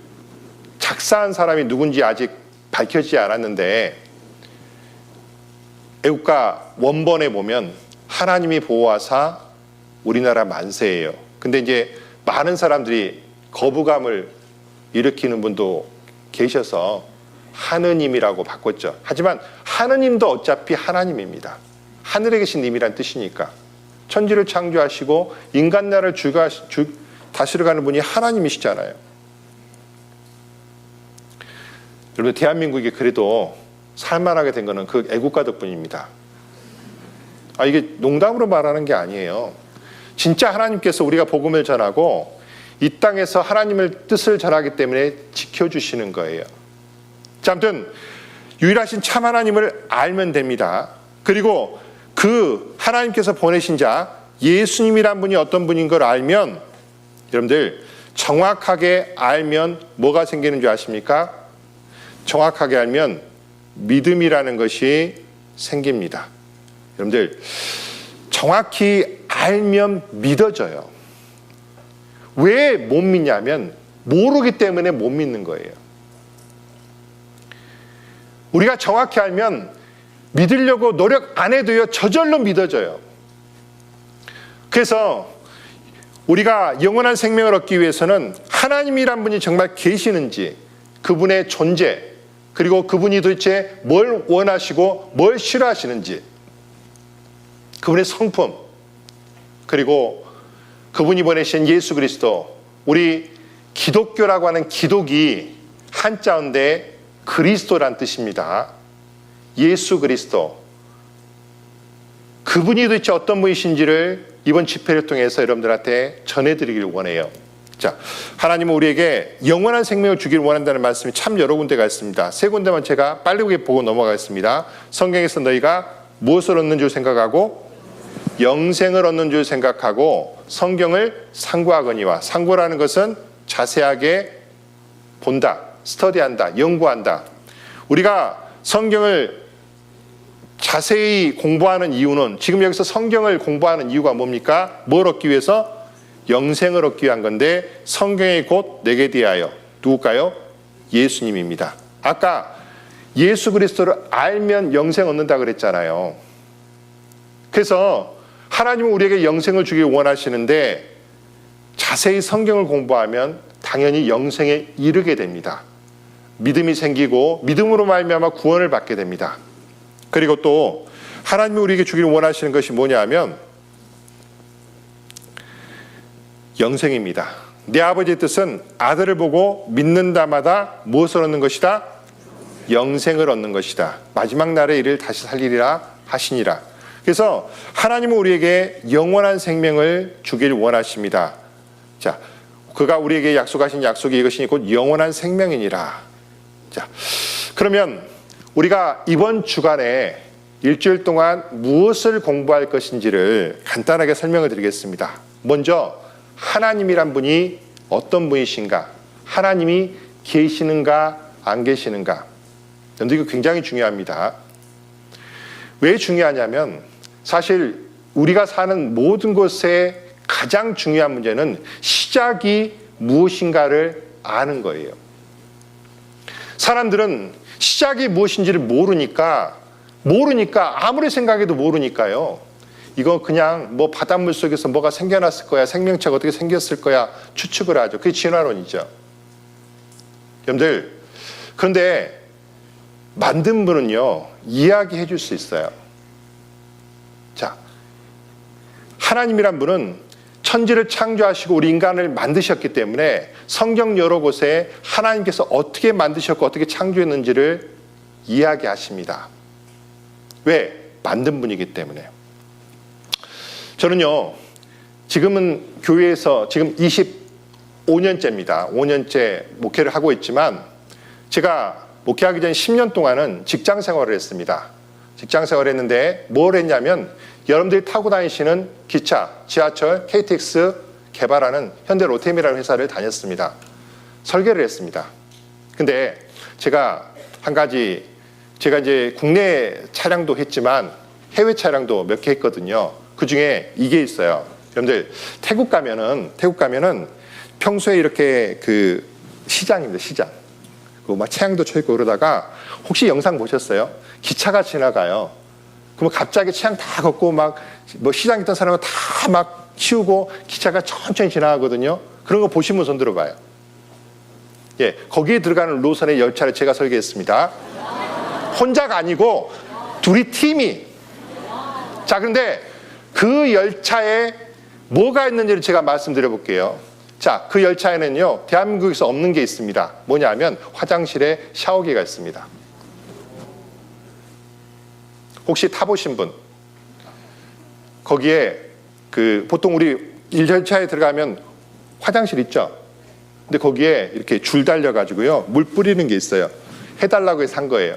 작사한 사람이 누군지 아직 밝혀지지 않았는데 애국가 원본에 보면 하나님이 보호하사 우리나라 만세예요. 근데 이제 많은 사람들이 거부감을 일으키는 분도 계셔서 하느님이라고 바꿨죠. 하지만 하느님도 어차피 하나님입니다. 하늘에 계신 님이란 뜻이니까. 천지를 창조하시고 인간 나라를 다스려가는 분이 하나님이시잖아요. 여러분, 대한민국이 그래도 살만하게 된 거는 그 애국가 덕분입니다. 이게 농담으로 말하는 게 아니에요. 진짜 하나님께서 우리가 복음을 전하고 이 땅에서 하나님의 뜻을 전하기 때문에 지켜주시는 거예요. 자, 아무튼 유일하신 참 하나님을 알면 됩니다. 그리고 그 하나님께서 보내신 자 예수님이란 분이 어떤 분인 걸 알면, 여러분들 정확하게 알면 뭐가 생기는 줄 아십니까? 정확하게 알면 믿음이라는 것이 생깁니다. 여러분들 정확히 알면 믿어져요. 왜 못 믿냐면 모르기 때문에 못 믿는 거예요. 우리가 정확히 알면 믿으려고 노력 안 해도요, 저절로 믿어져요. 그래서 우리가 영원한 생명을 얻기 위해서는 하나님이란 분이 정말 계시는지, 그분의 존재, 그리고 그분이 도대체 뭘 원하시고 뭘 싫어하시는지, 그분의 성품, 그리고 그분이 보내신 예수 그리스도, 우리 기독교라고 하는 기독이 한자인데 그리스도란 뜻입니다. 예수 그리스도, 그분이 도대체 어떤 분이신지를 이번 집회를 통해서 여러분들한테 전해드리길 원해요. 자, 하나님은 우리에게 영원한 생명을 주기를 원한다는 말씀이 참 여러 군데가 있습니다. 세 군데만 제가 빨리 보고 넘어가겠습니다. 성경에서 너희가 무엇을 얻는 줄 생각하고 영생을 얻는 줄 생각하고 성경을 상고하거니와, 상고라는 것은 자세하게 본다, 스터디한다, 연구한다. 우리가 성경을 자세히 공부하는 이유는, 지금 여기서 성경을 공부하는 이유가 뭡니까? 뭘 얻기 위해서? 영생을 얻기 위한 건데, 성경이 곧 내게 대하여, 누굴까요? 예수님입니다. 아까 예수 그리스도를 알면 영생 얻는다 그랬잖아요. 그래서 하나님은 우리에게 영생을 주길 원하시는데 자세히 성경을 공부하면 당연히 영생에 이르게 됩니다. 믿음이 생기고 믿음으로 말미암아 구원을 받게 됩니다. 그리고 또 하나님이 우리에게 주기를 원하시는 것이 뭐냐 하면 영생입니다. 내 아버지의 뜻은 아들을 보고 믿는다마다 무엇을 얻는 것이다? 영생을 얻는 것이다. 마지막 날에 이를 다시 살리리라 하시니라. 그래서 하나님은 우리에게 영원한 생명을 주길 원하십니다. 자, 그가 우리에게 약속하신 약속이 이것이니 곧 영원한 생명이니라. 자, 그러면 우리가 이번 주간에 일주일 동안 무엇을 공부할 것인지를 간단하게 설명을 드리겠습니다. 먼저 하나님이란 분이 어떤 분이신가? 하나님이 계시는가 안 계시는가? 그런데 이거 굉장히 중요합니다. 왜 중요하냐면 사실 우리가 사는 모든 것의 가장 중요한 문제는 시작이 무엇인가를 아는 거예요. 사람들은 시작이 무엇인지를 모르니까 아무리 생각해도 모르니까요. 이거 그냥 뭐 바닷물 속에서 뭐가 생겨났을 거야, 생명체가 어떻게 생겼을 거야 추측을 하죠. 그게 진화론이죠. 여러분들, 그런데 만든 분은요 이야기해 줄 수 있어요. 자, 하나님이란 분은 천지를 창조하시고 우리 인간을 만드셨기 때문에 성경 여러 곳에 하나님께서 어떻게 만드셨고 어떻게 창조했는지를 이야기하십니다. 왜? 만든 분이기 때문에. 저는요 지금은 교회에서 지금 25년째입니다. 5년째 목회를 하고 있지만 제가 목회하기 전 10년 동안은 직장 생활을 했습니다. 직장 생활을 했는데 뭘 했냐면 여러분들이 타고 다니시는 기차, 지하철, KTX 개발하는 현대 로템이라는 회사를 다녔습니다. 설계를 했습니다. 근데 제가 한 가지, 제가 이제 국내 차량도 했지만 해외 차량도 몇 개 했거든요. 그 중에 이게 있어요. 여러분들 태국 가면은 평소에 이렇게 그 시장입니다. 시장. 그 막 채양도 쳐 있고 그러다가 혹시 영상 보셨어요? 기차가 지나가요. 그러면 갑자기 채양 다 걷고 막 뭐 시장 있던 사람은 다 막 치우고 기차가 천천히 지나가거든요. 그런 거 보시면 손 들어봐요. 예, 거기에 들어가는 노선의 열차를 제가 설계했습니다. 혼자가 아니고 둘이 팀이. 자, 그런데 그 열차에 뭐가 있는지를 제가 말씀드려 볼게요. 자, 그 열차에는요 대한민국에서 없는 게 있습니다. 뭐냐면 화장실에 샤워기가 있습니다. 혹시 타보신 분? 거기에 그 보통 우리 열차에 들어가면 화장실 있죠? 근데 거기에 이렇게 줄 달려가지고요 물 뿌리는 게 있어요. 해달라고 해서 산 거예요.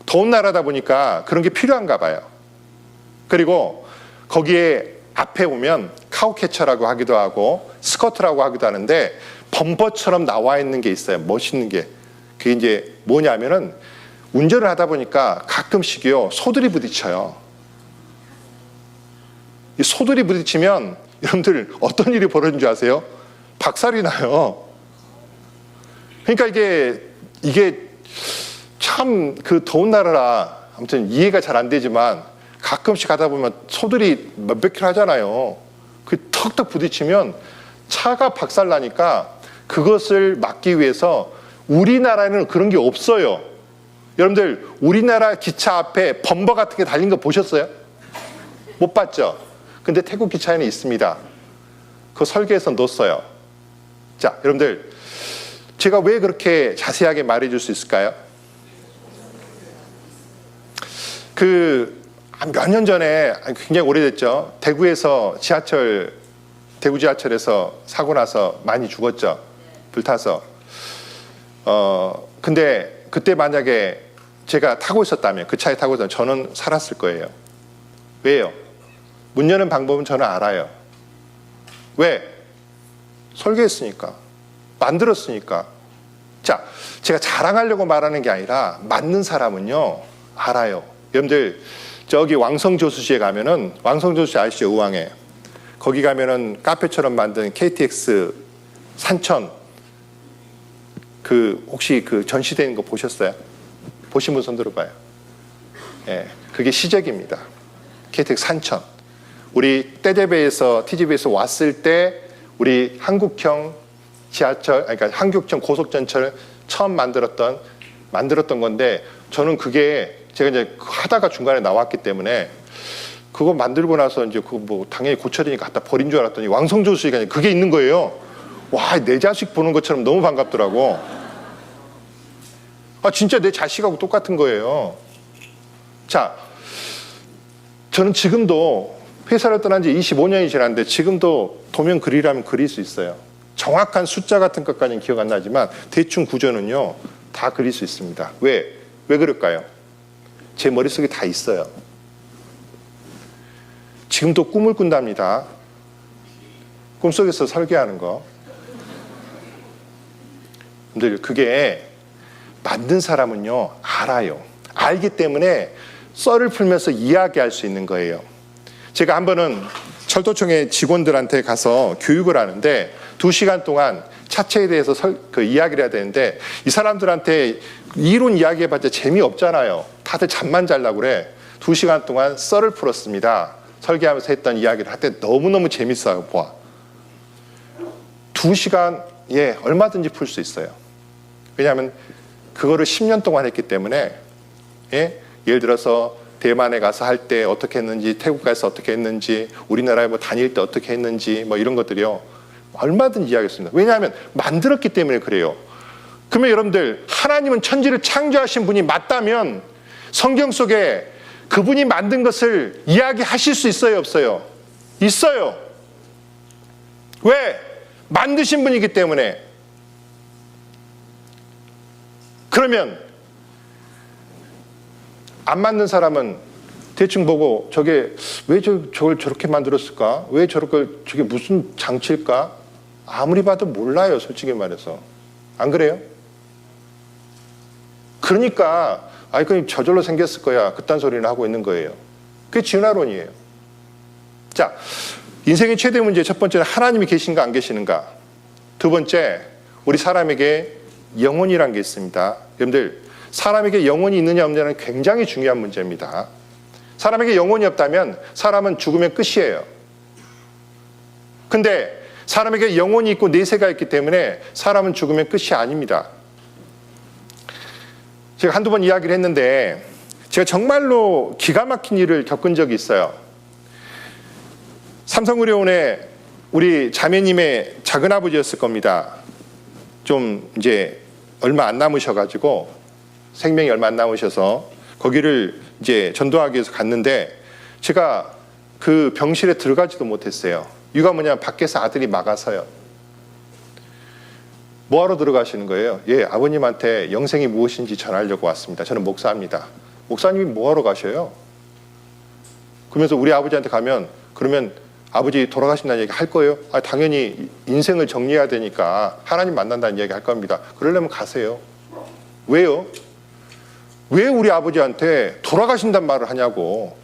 더운 나라다 보니까 그런 게 필요한가 봐요. 그리고 거기에 앞에 보면 카우캐쳐라고 하기도 하고 스커트라고 하기도 하는데 범퍼처럼 나와 있는 게 있어요. 멋있는 게. 그게 이제 뭐냐면은 운전을 하다 보니까 가끔씩요 소들이 부딪혀요. 이 소들이 부딪히면 여러분들 어떤 일이 벌어진 줄 아세요? 박살이 나요. 그러니까 이게 참 그 더운 나라라 아무튼 이해가 잘 안 되지만 가끔씩 가다 보면 소들이 몇백 킬로 하잖아요. 그 턱턱 부딪히면 차가 박살 나니까 그것을 막기 위해서 우리나라에는 그런 게 없어요. 여러분들 우리나라 기차 앞에 범버 같은 게 달린 거 보셨어요? 못 봤죠? 근데 태국 기차에는 있습니다. 그거 설계해서 넣었어요. 자, 여러분들 제가 왜 그렇게 자세하게 말해줄 수 있을까요? 몇 년 전에 굉장히 오래됐죠. 대구 지하철에서 사고 나서 많이 죽었죠. 불타서. 근데 그때 만약에 제가 타고 있었다면, 그 차에 타고 있었다면 저는 살았을 거예요. 왜요? 문 여는 방법은 저는 알아요. 왜? 설계했으니까. 만들었으니까. 자, 제가 자랑하려고 말하는 게 아니라 맞는 사람은요, 알아요. 여러분들, 저기 왕성조수시에 가면은, 왕성조수시 아시죠? 의왕에. 거기 가면은 카페처럼 만든 KTX 산천, 혹시 전시되는 거 보셨어요? 보신 분 손 들어봐요. 예, 그게 시작입니다. KTX 산천. 우리 TGV에서 왔을 때 우리 한국형 지하철, 그러니까 한국형 고속전철을 처음 만들었던 건데, 저는 그게 제가 이제 하다가 중간에 나왔기 때문에 그거 만들고 나서 이제 그거 뭐 당연히 고쳐지니까 갖다 버린 줄 알았더니 왕성조수시가 그게 있는 거예요. 와, 내 자식 보는 것처럼 너무 반갑더라고. 아, 진짜 내 자식하고 똑같은 거예요. 자, 저는 지금도 회사를 떠난 지 25년이 지났는데 지금도 도면 그리라면 그릴 수 있어요. 정확한 숫자 같은 것까지는 기억 안 나지만 대충 구조는요 다 그릴 수 있습니다. 왜 그럴까요? 제 머릿속에 다 있어요. 지금도 꿈을 꾼답니다. 꿈속에서 설계하는 거. 근데 그게 만든 사람은요 알아요. 알기 때문에 썰을 풀면서 이야기할 수 있는 거예요. 제가 한 번은 철도청의 직원들한테 가서 교육을 하는데 2시간 동안 차체에 대해서 이야기를 해야 되는데 이 사람들한테 이론 이야기해봤자 재미없잖아요. 다들 잠만 자려고 그래. 2시간 동안 썰을 풀었습니다. 설계하면서 했던 이야기를 할 때 너무너무 재밌어요. 봐. 2시간에 얼마든지 풀 수 있어요. 왜냐하면 그거를 10년 동안 했기 때문에 예를 들어서 대만에 가서 할 때 어떻게 했는지, 태국 가서 어떻게 했는지, 우리나라에 뭐 다닐 때 어떻게 했는지 뭐 이런 것들이요 얼마든지 이야기했습니다. 왜냐하면 만들었기 때문에 그래요. 그러면 여러분들 하나님은 천지를 창조하신 분이 맞다면 성경 속에 그분이 만든 것을 이야기하실 수 있어요, 없어요? 있어요. 왜? 만드신 분이기 때문에. 그러면 안 만든 사람은 대충 보고 저게 왜 저걸 저렇게 만들었을까? 왜 저게 무슨 장치일까? 아무리 봐도 몰라요, 솔직히 말해서. 안 그래요? 그러니까 그냥 저절로 생겼을 거야. 그딴 소리를 하고 있는 거예요. 그게 진화론이에요. 자, 인생의 최대 문제 첫 번째는 하나님이 계신가 안 계시는가. 두 번째, 우리 사람에게 영혼이란 게 있습니다. 여러분들, 사람에게 영혼이 있느냐 없느냐는 굉장히 중요한 문제입니다. 사람에게 영혼이 없다면 사람은 죽으면 끝이에요. 근데 사람에게 영혼이 있고 내세가 있기 때문에 사람은 죽으면 끝이 아닙니다. 제가 한두 번 이야기를 했는데 제가 정말로 기가 막힌 일을 겪은 적이 있어요. 삼성의료원에 우리 자매님의 작은아버지였을 겁니다. 좀 이제 얼마 안 남으셔가지고 생명이 얼마 안 남으셔서 거기를 이제 전도하기 위해서 갔는데 제가 그 병실에 들어가지도 못했어요. 이유가 뭐냐면 밖에서 아들이 막아서요. 뭐하러 들어가시는 거예요? 예, 아버님한테 영생이 무엇인지 전하려고 왔습니다. 저는 목사입니다. 목사님이 뭐하러 가셔요? 그러면서 우리 아버지한테 가면 그러면 아버지 돌아가신다는 얘기 할 거예요? 당연히 인생을 정리해야 되니까 하나님 만난다는 얘기 할 겁니다. 그러려면 가세요. 왜요? 왜 우리 아버지한테 돌아가신단 말을 하냐고.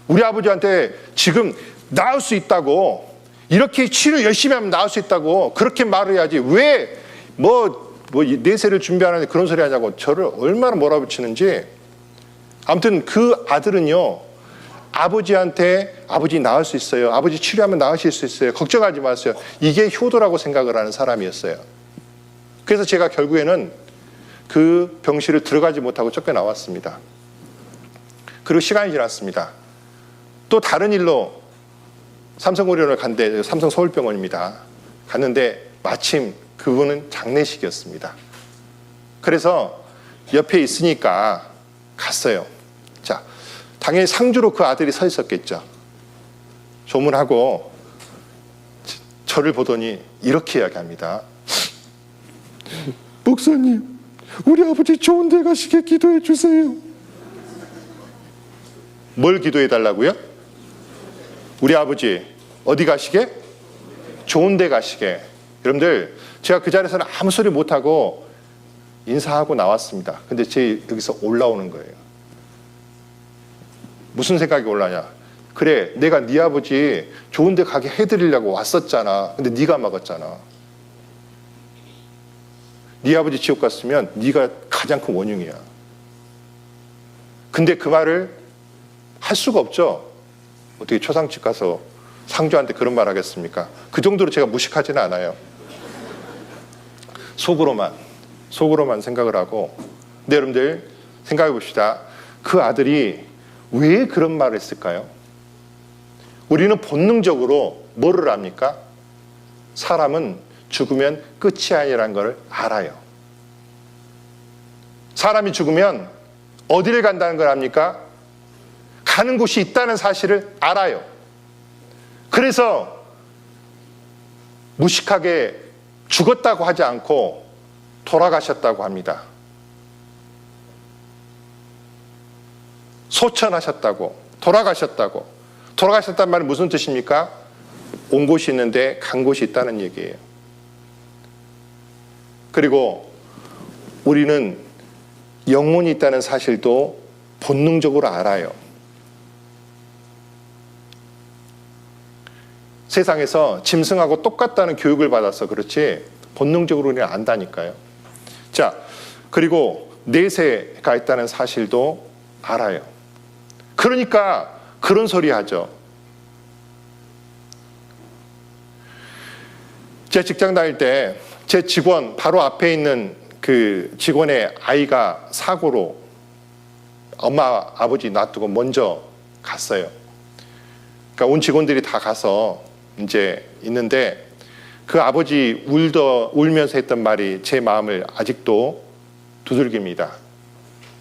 우리 아버지한테 지금 나을 수 있다고, 이렇게 치료 열심히 하면 나을 수 있다고 그렇게 말을 해야지 왜 내세를 준비하는데 그런 소리 하냐고 저를 얼마나 몰아붙이는지. 아무튼 그 아들은요, 아버지한테 아버지 나을 수 있어요, 아버지 치료하면 나으실 수 있어요, 걱정하지 마세요, 이게 효도라고 생각을 하는 사람이었어요. 그래서 제가 결국에는 그 병실을 들어가지 못하고 쫓겨나왔습니다. 그리고 시간이 지났습니다. 또 다른 일로 삼성의료원을 갔는데, 삼성 서울병원입니다. 갔는데 마침 그분은 장례식이었습니다. 그래서 옆에 있으니까 갔어요. 자, 당연히 상주로 그 아들이 서 있었겠죠. 조문하고 저를 보더니 이렇게 이야기합니다. 목사님, 우리 아버지 좋은 데 가시게 기도해 주세요. 뭘 기도해 달라고요? 우리 아버지 어디 가시게? 좋은 데 가시게. 여러분들, 제가 그 자리에서는 아무 소리 못하고 인사하고 나왔습니다. 근데 제 여기서 올라오는 거예요. 무슨 생각이 올라냐? 그래, 내가 네 아버지 좋은 데 가게 해드리려고 왔었잖아. 근데 네가 막았잖아. 네 아버지 지옥 갔으면 네가 가장 큰 원흉이야. 근데 그 말을 할 수가 없죠. 어떻게 초상집 가서 상주한테 그런 말 하겠습니까? 그 정도로 제가 무식하지는 않아요. 속으로만 생각을 하고. 근데 여러분들 생각해 봅시다. 그 아들이 왜 그런 말을 했을까요? 우리는 본능적으로 뭐를 압니까? 사람은 죽으면 끝이 아니라는 걸 알아요. 사람이 죽으면 어디를 간다는 걸 압니까? 가는 곳이 있다는 사실을 알아요. 그래서 무식하게 죽었다고 하지 않고 돌아가셨다고 합니다. 소천하셨다고, 돌아가셨다고. 돌아가셨다는 말은 무슨 뜻입니까? 온 곳이 있는데 간 곳이 있다는 얘기예요. 그리고 우리는 영혼이 있다는 사실도 본능적으로 알아요. 세상에서 짐승하고 똑같다는 교육을 받아서 그렇지 본능적으로 우리는 안다니까요. 자, 그리고 내세가 있다는 사실도 알아요. 그러니까 그런 소리 하죠. 제 직장 다닐 때 제 직원 바로 앞에 있는 그 직원의 아이가 사고로 엄마 아버지 놔두고 먼저 갔어요. 그러니까 온 직원들이 다 가서 이제 있는데 그 아버지 울면서 했던 말이 제 마음을 아직도 두들깁니다.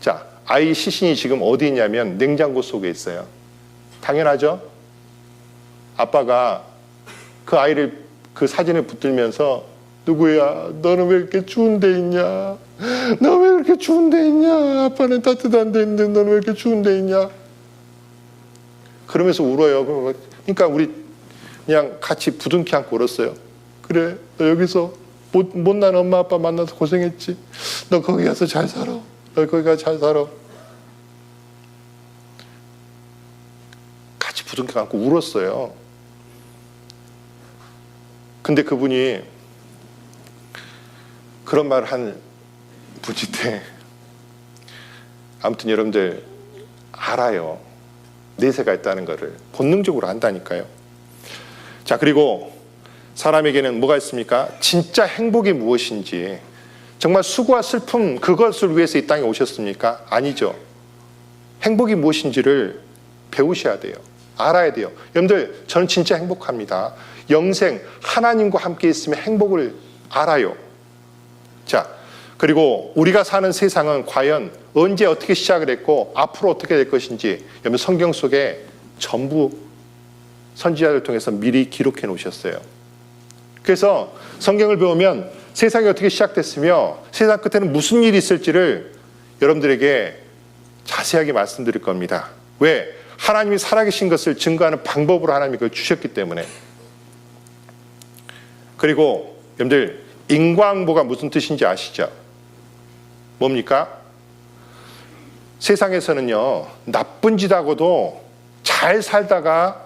자, 아이 시신이 지금 어디 있냐면 냉장고 속에 있어요. 당연하죠? 아빠가 그 아이를 그 사진을 붙들면서 누구야? 너는 왜 이렇게 추운 데 있냐? 너 왜 이렇게 추운 데 있냐? 아빠는 따뜻한 데 있는데 너는 왜 이렇게 추운 데 있냐? 그러면서 울어요. 그러니까 우리 그냥 같이 부둥켜 안고 울었어요. 그래, 너 여기서 못난 엄마 아빠 만나서 고생했지. 너 거기 가서 잘 살아. 너 거기 가서 잘 살아. 같이 부둥켜 안고 울었어요. 근데 그분이 그런 말을 한 분인데 아무튼 여러분들 알아요. 내세가 있다는 거를 본능적으로 안다니까요. 자, 그리고 사람에게는 뭐가 있습니까? 진짜 행복이 무엇인지, 정말 수고와 슬픔 그것을 위해서 이 땅에 오셨습니까? 아니죠. 행복이 무엇인지를 배우셔야 돼요. 알아야 돼요. 여러분들, 저는 진짜 행복합니다. 영생 하나님과 함께 있으면 행복을 알아요. 자, 그리고 우리가 사는 세상은 과연 언제 어떻게 시작을 했고 앞으로 어떻게 될 것인지 여러분 성경 속에 전부 선지자를 통해서 미리 기록해 놓으셨어요. 그래서 성경을 배우면 세상이 어떻게 시작됐으며 세상 끝에는 무슨 일이 있을지를 여러분들에게 자세하게 말씀드릴 겁니다. 왜? 하나님이 살아계신 것을 증거하는 방법으로 하나님이 그걸 주셨기 때문에. 그리고 여러분들 인과응보가 무슨 뜻인지 아시죠? 뭡니까? 세상에서는요, 나쁜 짓 하고도 잘 살다가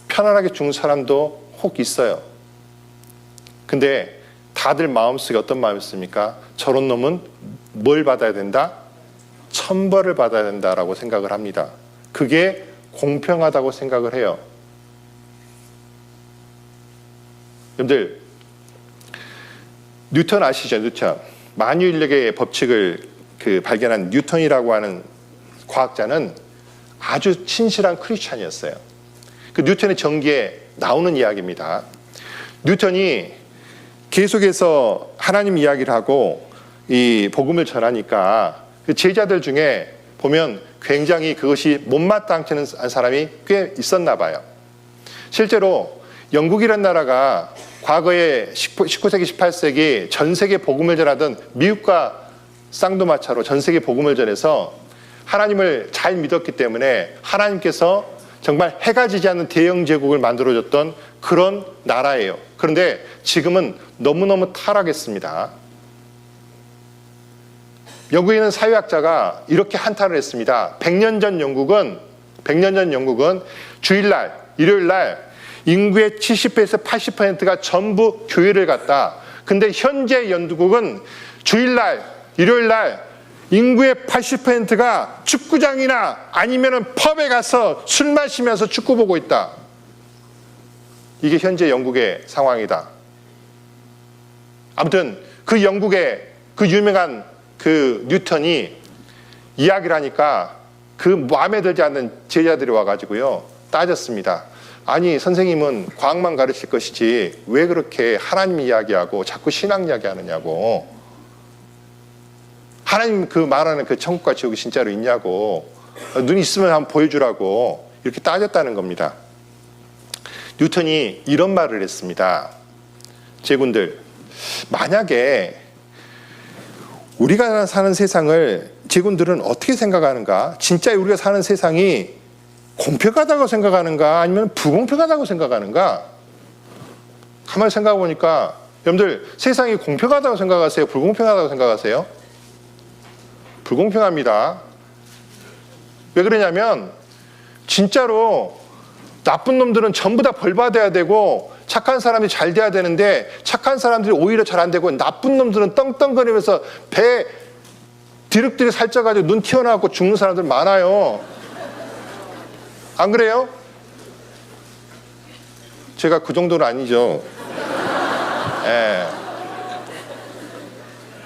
편안하게 죽는 사람도 혹 있어요. 근데 다들 마음속에 어떤 마음이 있습니까? 저런 놈은 뭘 받아야 된다? 천벌을 받아야 된다라고 생각을 합니다. 그게 공평하다고 생각을 해요. 여러분들, 뉴턴 아시죠? 뉴턴. 만유인력의 법칙을 발견한 뉴턴이라고 하는 과학자는 아주 친실한 크리스찬이었어요. 그 뉴턴의 전기에 나오는 이야기입니다. 뉴턴이 계속해서 하나님 이야기를 하고 이 복음을 전하니까 그 제자들 중에 보면 굉장히 그것이 못마땅치 않은 사람이 꽤 있었나 봐요. 실제로 영국이라는 나라가 과거에 19세기, 18세기 전 세계 복음을 전하던 미국과 쌍두마차로 전 세계 복음을 전해서 하나님을 잘 믿었기 때문에 하나님께서 정말 해가 지지 않는 대영 제국을 만들어줬던 그런 나라예요. 그런데 지금은 너무너무 타락했습니다. 영국에 있는 사회학자가 이렇게 한탄을 했습니다. 100년 전 영국은 주일날, 일요일날 인구의 70%에서 80%가 전부 교회를 갔다. 근데 현재 영국은 주일날, 일요일날 인구의 80%가 축구장이나 아니면은 펍에 가서 술 마시면서 축구 보고 있다. 이게 현재 영국의 상황이다. 아무튼 그 영국의 그 유명한 그 뉴턴이 이야기를 하니까 그 마음에 들지 않는 제자들이 와가지고요 따졌습니다. 아니 선생님은 과학만 가르칠 것이지 왜 그렇게 하나님 이야기하고 자꾸 신앙 이야기하느냐고. 하나님 그 말하는 그 천국과 지옥이 진짜로 있냐고. 눈 있으면 한번 보여주라고 이렇게 따졌다는 겁니다. 뉴턴이 이런 말을 했습니다. 제군들, 만약에 우리가 사는 세상을 제군들은 어떻게 생각하는가? 진짜 우리가 사는 세상이 공평하다고 생각하는가? 아니면 불공평하다고 생각하는가? 가만히 생각해 보니까 여러분들 세상이 공평하다고 생각하세요? 불공평하다고 생각하세요? 불공평합니다. 왜 그러냐면 진짜로 나쁜 놈들은 전부 다 벌 받아야 되고 착한 사람이 잘 돼야 되는데 착한 사람들이 오히려 잘 안 되고 나쁜 놈들은 떵떵거리면서 배 디륵디륵 살쪄가지고 눈 튀어나왔고 죽는 사람들 많아요. 안 그래요? 제가 그 정도는 아니죠. 예.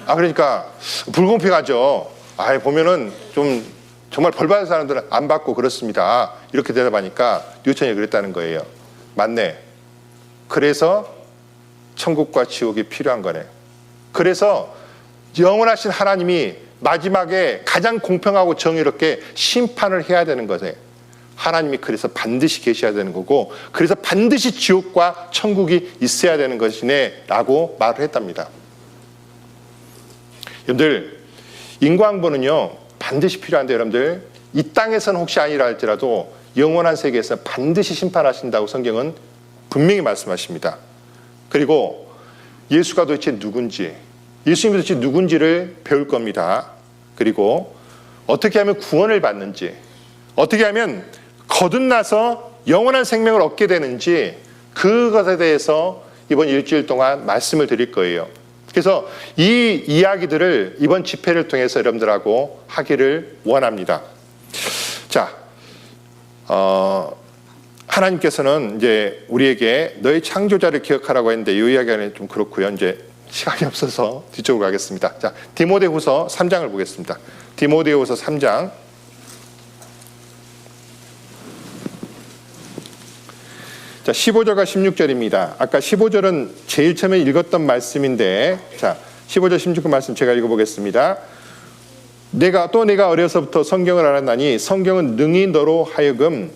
그러니까 불공평하죠. 보면은 좀 정말 벌 받은 사람들은 안 받고 그렇습니다. 이렇게 대답하니까 뉴턴이 그랬다는 거예요. 맞네. 그래서 천국과 지옥이 필요한 거네. 그래서 영원하신 하나님이 마지막에 가장 공평하고 정의롭게 심판을 해야 되는 거세요. 하나님이 그래서 반드시 계셔야 되는 거고 그래서 반드시 지옥과 천국이 있어야 되는 것이네 라고 말을 했답니다. 여러분들 인과응보는요 반드시 필요한데 여러분들 이 땅에서는 혹시 아니라 할지라도 영원한 세계에서 반드시 심판하신다고 성경은 분명히 말씀하십니다. 그리고 예수가 도대체 누군지 예수님이 도대체 누군지를 배울 겁니다. 그리고 어떻게 하면 구원을 받는지 어떻게 하면 거듭나서 영원한 생명을 얻게 되는지 그것에 대해서 이번 일주일 동안 말씀을 드릴 거예요. 그래서 이 이야기들을 이번 집회를 통해서 여러분들하고 하기를 원합니다. 자, 하나님께서는 이제 우리에게 너의 창조자를 기억하라고 했는데 이 이야기는 좀 그렇고요. 이제 시간이 없어서 뒤쪽으로 가겠습니다. 자, 디모데후서 3장을 보겠습니다. 디모데후서 3장. 자, 15절과 16절입니다. 아까 15절은 제일 처음에 읽었던 말씀인데, 자, 15절, 16절 말씀 제가 읽어보겠습니다. 내가 어려서부터 성경을 알았나니 성경은 능히 너로 하여금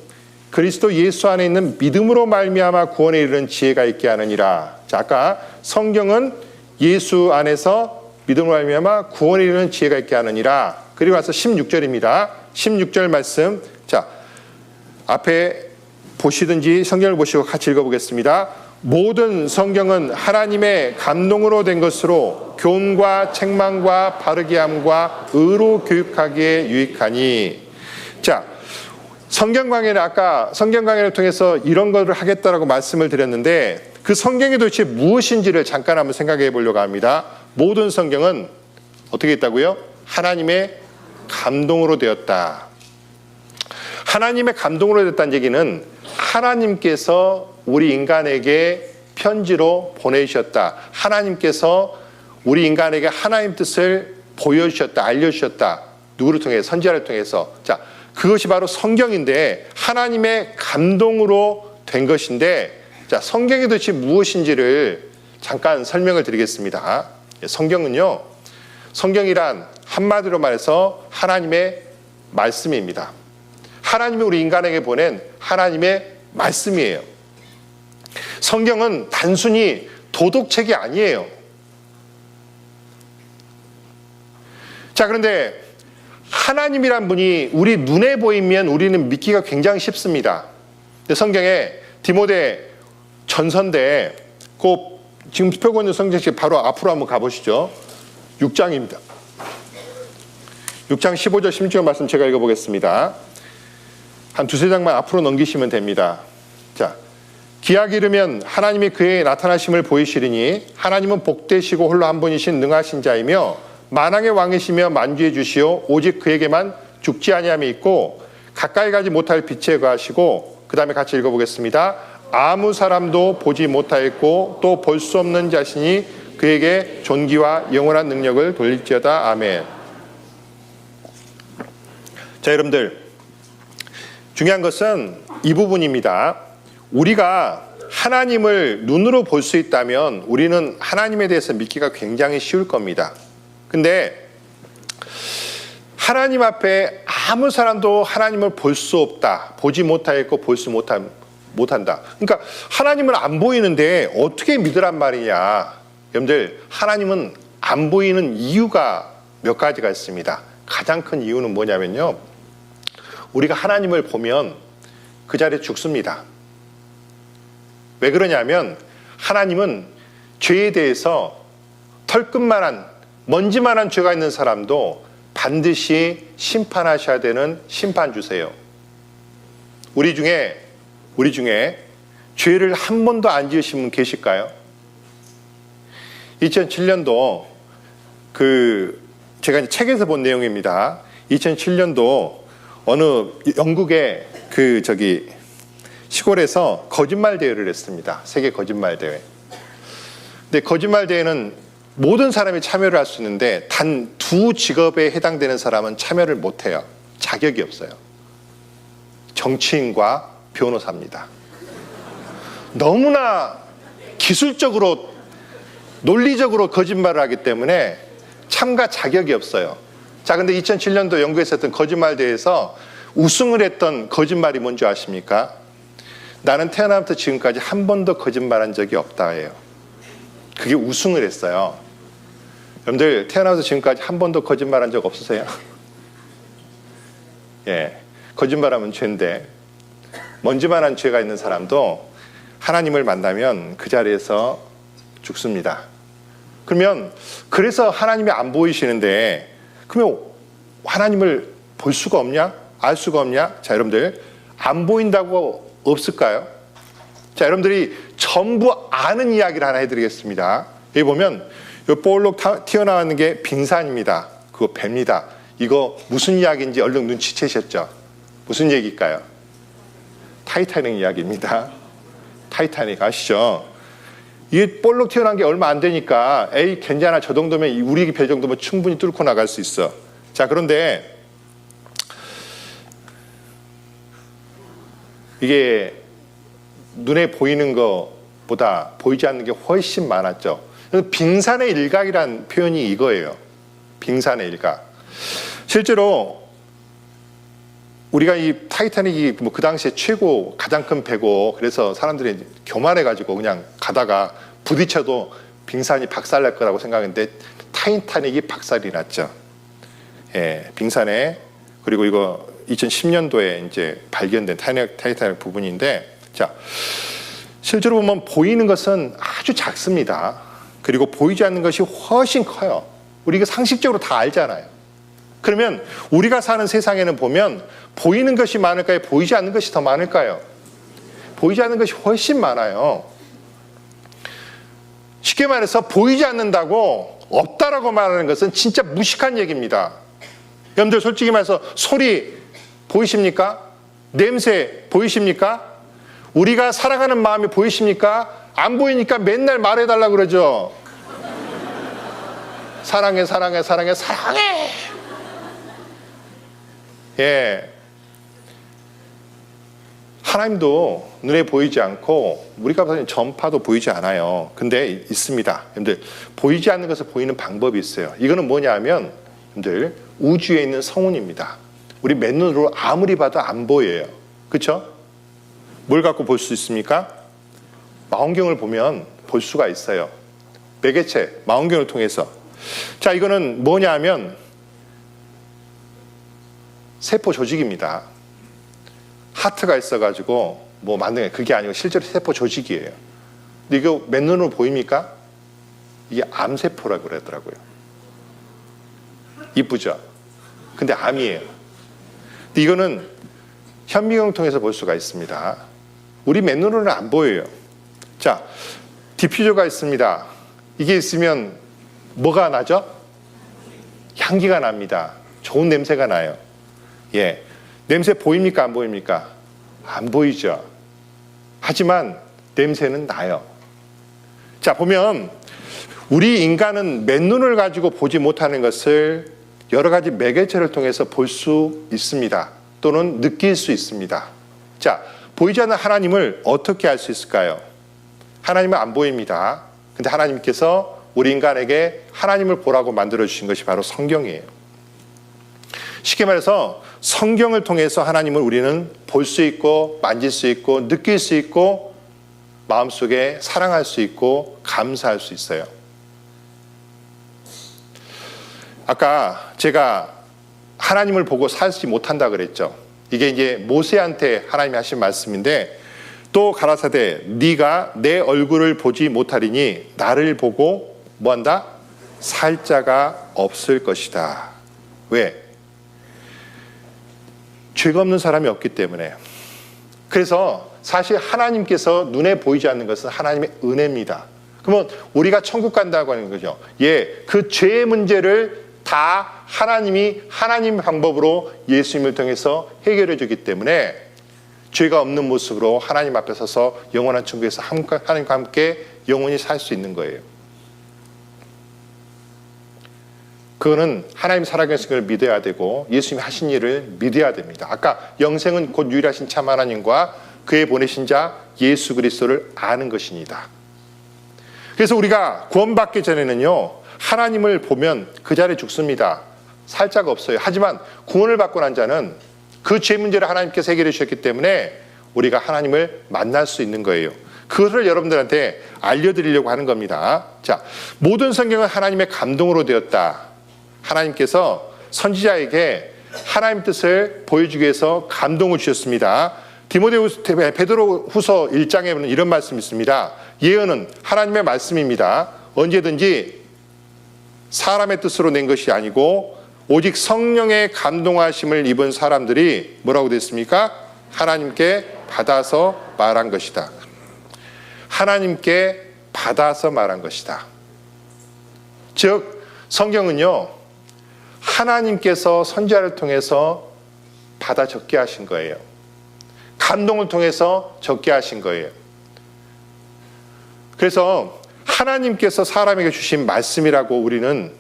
그리스도 예수 안에 있는 믿음으로 말미암아 구원에 이르는 지혜가 있게 하느니라. 자, 아까 성경은 예수 안에서 믿음으로 말미암아 구원에 이르는 지혜가 있게 하느니라. 그리고 와서 16절입니다. 16절 말씀. 자, 앞에 보시든지 성경을 보시고 같이 읽어보겠습니다. 모든 성경은 하나님의 감동으로 된 것으로 교훈과 책망과 바르게 함과 의로 교육하기에 유익하니. 자, 성경 강의는 아까 성경 강의를 통해서 이런 것을 하겠다라고 말씀을 드렸는데 그 성경이 도대체 무엇인지를 잠깐 한번 생각해 보려고 합니다. 모든 성경은 어떻게 있다고요? 하나님의 감동으로 되었다. 하나님의 감동으로 됐다는 얘기는 하나님께서 우리 인간에게 편지로 보내주셨다. 하나님께서 우리 인간에게 하나님 뜻을 보여주셨다. 알려주셨다. 누구를 통해? 선지자를 통해서. 자, 그것이 바로 성경인데 하나님의 감동으로 된 것인데 자, 성경이 도대체 무엇인지를 잠깐 설명을 드리겠습니다. 성경은요, 성경이란 한마디로 말해서 하나님의 말씀입니다. 하나님이 우리 인간에게 보낸 하나님의 말씀이에요. 성경은 단순히 도덕책이 아니에요. 자, 그런데 하나님이란 분이 우리 눈에 보이면 우리는 믿기가 굉장히 쉽습니다. 성경에 디모데 전서인데 그 지금 펴고 있는 성경책 바로 앞으로 한번 가보시죠. 6장입니다. 6장 15절 16절 말씀 제가 읽어보겠습니다. 한 두세 장만 앞으로 넘기시면 됩니다. 자, 기약 이르면 하나님이 그의 나타나심을 보이시리니 하나님은 복되시고 홀로 한 분이신 능하신 자이며 만왕의 왕이시며 만주해 주시오 오직 그에게만 죽지 아니함이 있고 가까이 가지 못할 빛에 거하시고 그 다음에 같이 읽어보겠습니다. 아무 사람도 보지 못하였고 또 볼 수 없는 자신이 그에게 존귀와 영원한 능력을 돌릴지어다. 아멘. 자, 여러분들 중요한 것은 이 부분입니다. 우리가 하나님을 눈으로 볼 수 있다면 우리는 하나님에 대해서 믿기가 굉장히 쉬울 겁니다. 근데 하나님 앞에 아무 사람도 하나님을 볼 수 없다. 보지 못하였고 볼 수 못함. 못한다. 그러니까 하나님은 안 보이는데 어떻게 믿으란 말이냐. 여러분들, 하나님은 안 보이는 이유가 몇 가지가 있습니다. 가장 큰 이유는 뭐냐면요, 우리가 하나님을 보면 그 자리에 죽습니다. 왜 그러냐면 하나님은 죄에 대해서 털끝만한, 먼지만한 죄가 있는 사람도 반드시 심판하셔야 되는 심판주세요. 우리 중에 죄를 한 번도 안 지으신 분 계실까요? 2007년도 제가 책에서 본 내용입니다. 2007년도 어느 영국의 시골에서 거짓말 대회를 했습니다. 세계 거짓말 대회. 근데 거짓말 대회는 모든 사람이 참여를 할 수 있는데 단 두 직업에 해당되는 사람은 참여를 못해요. 자격이 없어요. 정치인과 변호사입니다. 너무나 기술적으로, 논리적으로 거짓말을 하기 때문에 참가 자격이 없어요. 자, 근데 2007년도 영국에서 했던 거짓말 대회에서 우승을 했던 거짓말이 뭔지 아십니까? 나는 태어나부터 지금까지 한 번도 거짓말한 적이 없다예요. 그게 우승을 했어요. 여러분들, 태어나서 지금까지 한 번도 거짓말한 적 없으세요? 예, 거짓말하면 죄인데 먼지만한 죄가 있는 사람도 하나님을 만나면 그 자리에서 죽습니다. 그러면 그래서 하나님이 안 보이시는데 그러면 하나님을 볼 수가 없냐? 알 수가 없냐? 자, 여러분들, 안 보인다고 없을까요? 자, 여러분들이 전부 아는 이야기를 하나 해드리겠습니다. 여기 보면 이 볼록 튀어나오는 게 빙산입니다. 그거 뱀니다. 이거 무슨 이야기인지 얼른 눈치채셨죠? 무슨 얘기일까요? 타이타닉 이야기입니다. 타이타닉 아시죠? 이게 볼록 튀어나온 게 얼마 안 되니까 에이 괜찮아, 저 정도면, 우리 배 정도면 충분히 뚫고 나갈 수 있어. 자, 그런데 이게 눈에 보이는 것보다 보이지 않는 게 훨씬 많았죠. 빙산의 일각이란 표현이 이거예요. 빙산의 일각. 실제로 우리가 이 타이타닉이 그 당시에 최고 가장 큰 배고, 그래서 사람들이 교만해가지고 그냥 가다가 부딪혀도 빙산이 박살날 거라고 생각했는데 타이타닉이 박살이 났죠. 예, 빙산에. 그리고 이거 2010년도에 이제 발견된 타이타닉 부분인데, 자, 실제로 보면 보이는 것은 아주 작습니다. 그리고 보이지 않는 것이 훨씬 커요. 우리가 상식적으로 다 알잖아요. 그러면 우리가 사는 세상에는 보면 보이는 것이 많을까요? 보이지 않는 것이 더 많을까요? 보이지 않는 것이 훨씬 많아요. 쉽게 말해서 보이지 않는다고 없다라고 말하는 것은 진짜 무식한 얘기입니다. 여러분들, 솔직히 말해서 소리 보이십니까? 냄새 보이십니까? 우리가 사랑하는 마음이 보이십니까? 안 보이니까 맨날 말해달라고 그러죠. 사랑해, 사랑해, 사랑해, 사랑해. 예. 하나님도 눈에 보이지 않고 우리가 보는 전파도 보이지 않아요. 근데 있습니다. 여러분들, 보이지 않는 것을 보이는 방법이 있어요. 이거는 뭐냐 하면, 여러분들, 우주에 있는 성운입니다. 우리 맨눈으로 아무리 봐도 안 보여요. 그렇죠? 뭘 갖고 볼 수 있습니까? 망원경을 보면 볼 수가 있어요. 매개체, 망원경을 통해서. 자, 이거는 뭐냐 하면 세포 조직입니다. 하트가 있어가지고 뭐 만든 게 그게 아니고 실제로 세포 조직이에요. 근데 이거 맨눈으로 보입니까? 이게 암세포라고 그러더라고요. 이쁘죠? 근데 암이에요. 근데 이거는 현미경을 통해서 볼 수가 있습니다. 우리 맨눈으로는 안 보여요. 자, 디퓨저가 있습니다. 이게 있으면 뭐가 나죠? 향기가 납니다. 좋은 냄새가 나요. 예, 냄새 보입니까? 안 보입니까? 안 보이죠. 하지만 냄새는 나요. 자, 보면 우리 인간은 맨눈을 가지고 보지 못하는 것을 여러 가지 매개체를 통해서 볼 수 있습니다. 또는 느낄 수 있습니다. 자, 보이지 않는 하나님을 어떻게 알 수 있을까요? 하나님은 안 보입니다. 근데 하나님께서 우리 인간에게 하나님을 보라고 만들어주신 것이 바로 성경이에요. 쉽게 말해서 성경을 통해서 하나님을 우리는 볼 수 있고 만질 수 있고 느낄 수 있고 마음속에 사랑할 수 있고 감사할 수 있어요. 아까 제가 하나님을 보고 살지 못한다 그랬죠. 이게 이제 모세한테 하나님이 하신 말씀인데, 또 가라사대 네가 내 얼굴을 보지 못하리니 나를 보고 뭐한다? 살 자가 없을 것이다. 왜? 죄가 없는 사람이 없기 때문에. 그래서 사실 하나님께서 눈에 보이지 않는 것은 하나님의 은혜입니다. 그러면 우리가 천국 간다고 하는 거죠. 그 죄의 문제를 다 하나님이 하나님 방법으로 예수님을 통해서 해결해 주기 때문에 죄가 없는 모습으로 하나님 앞에 서서 영원한 천국에서 하나님과 함께 영원히 살 수 있는 거예요. 그거는 하나님 살아계신 걸 믿어야 되고 예수님이 하신 일을 믿어야 됩니다. 아까 영생은 곧 유일하신 참 하나님과 그의 보내신 자 예수 그리스도를 아는 것입니다. 그래서 우리가 구원받기 전에는요, 하나님을 보면 그 자리에 죽습니다. 살 자가 없어요. 하지만 구원을 받고 난 자는 그 죄 문제를 하나님께서 해결해 주셨기 때문에 우리가 하나님을 만날 수 있는 거예요. 그것을 여러분들한테 알려드리려고 하는 겁니다. 자, 모든 성경은 하나님의 감동으로 되었다. 하나님께서 선지자에게 하나님 뜻을 보여주기 위해서 감동을 주셨습니다. 베드로 후서 1장에 보면 이런 말씀이 있습니다. 예언은 하나님의 말씀입니다. 언제든지 사람의 뜻으로 낸 것이 아니고 오직 성령의 감동하심을 입은 사람들이 뭐라고 됐습니까? 하나님께 받아서 말한 것이다. 하나님께 받아서 말한 것이다. 즉 성경은요, 하나님께서 선지자를 통해서 받아 적게 하신 거예요. 감동을 통해서 적게 하신 거예요. 그래서 하나님께서 사람에게 주신 말씀이라고 우리는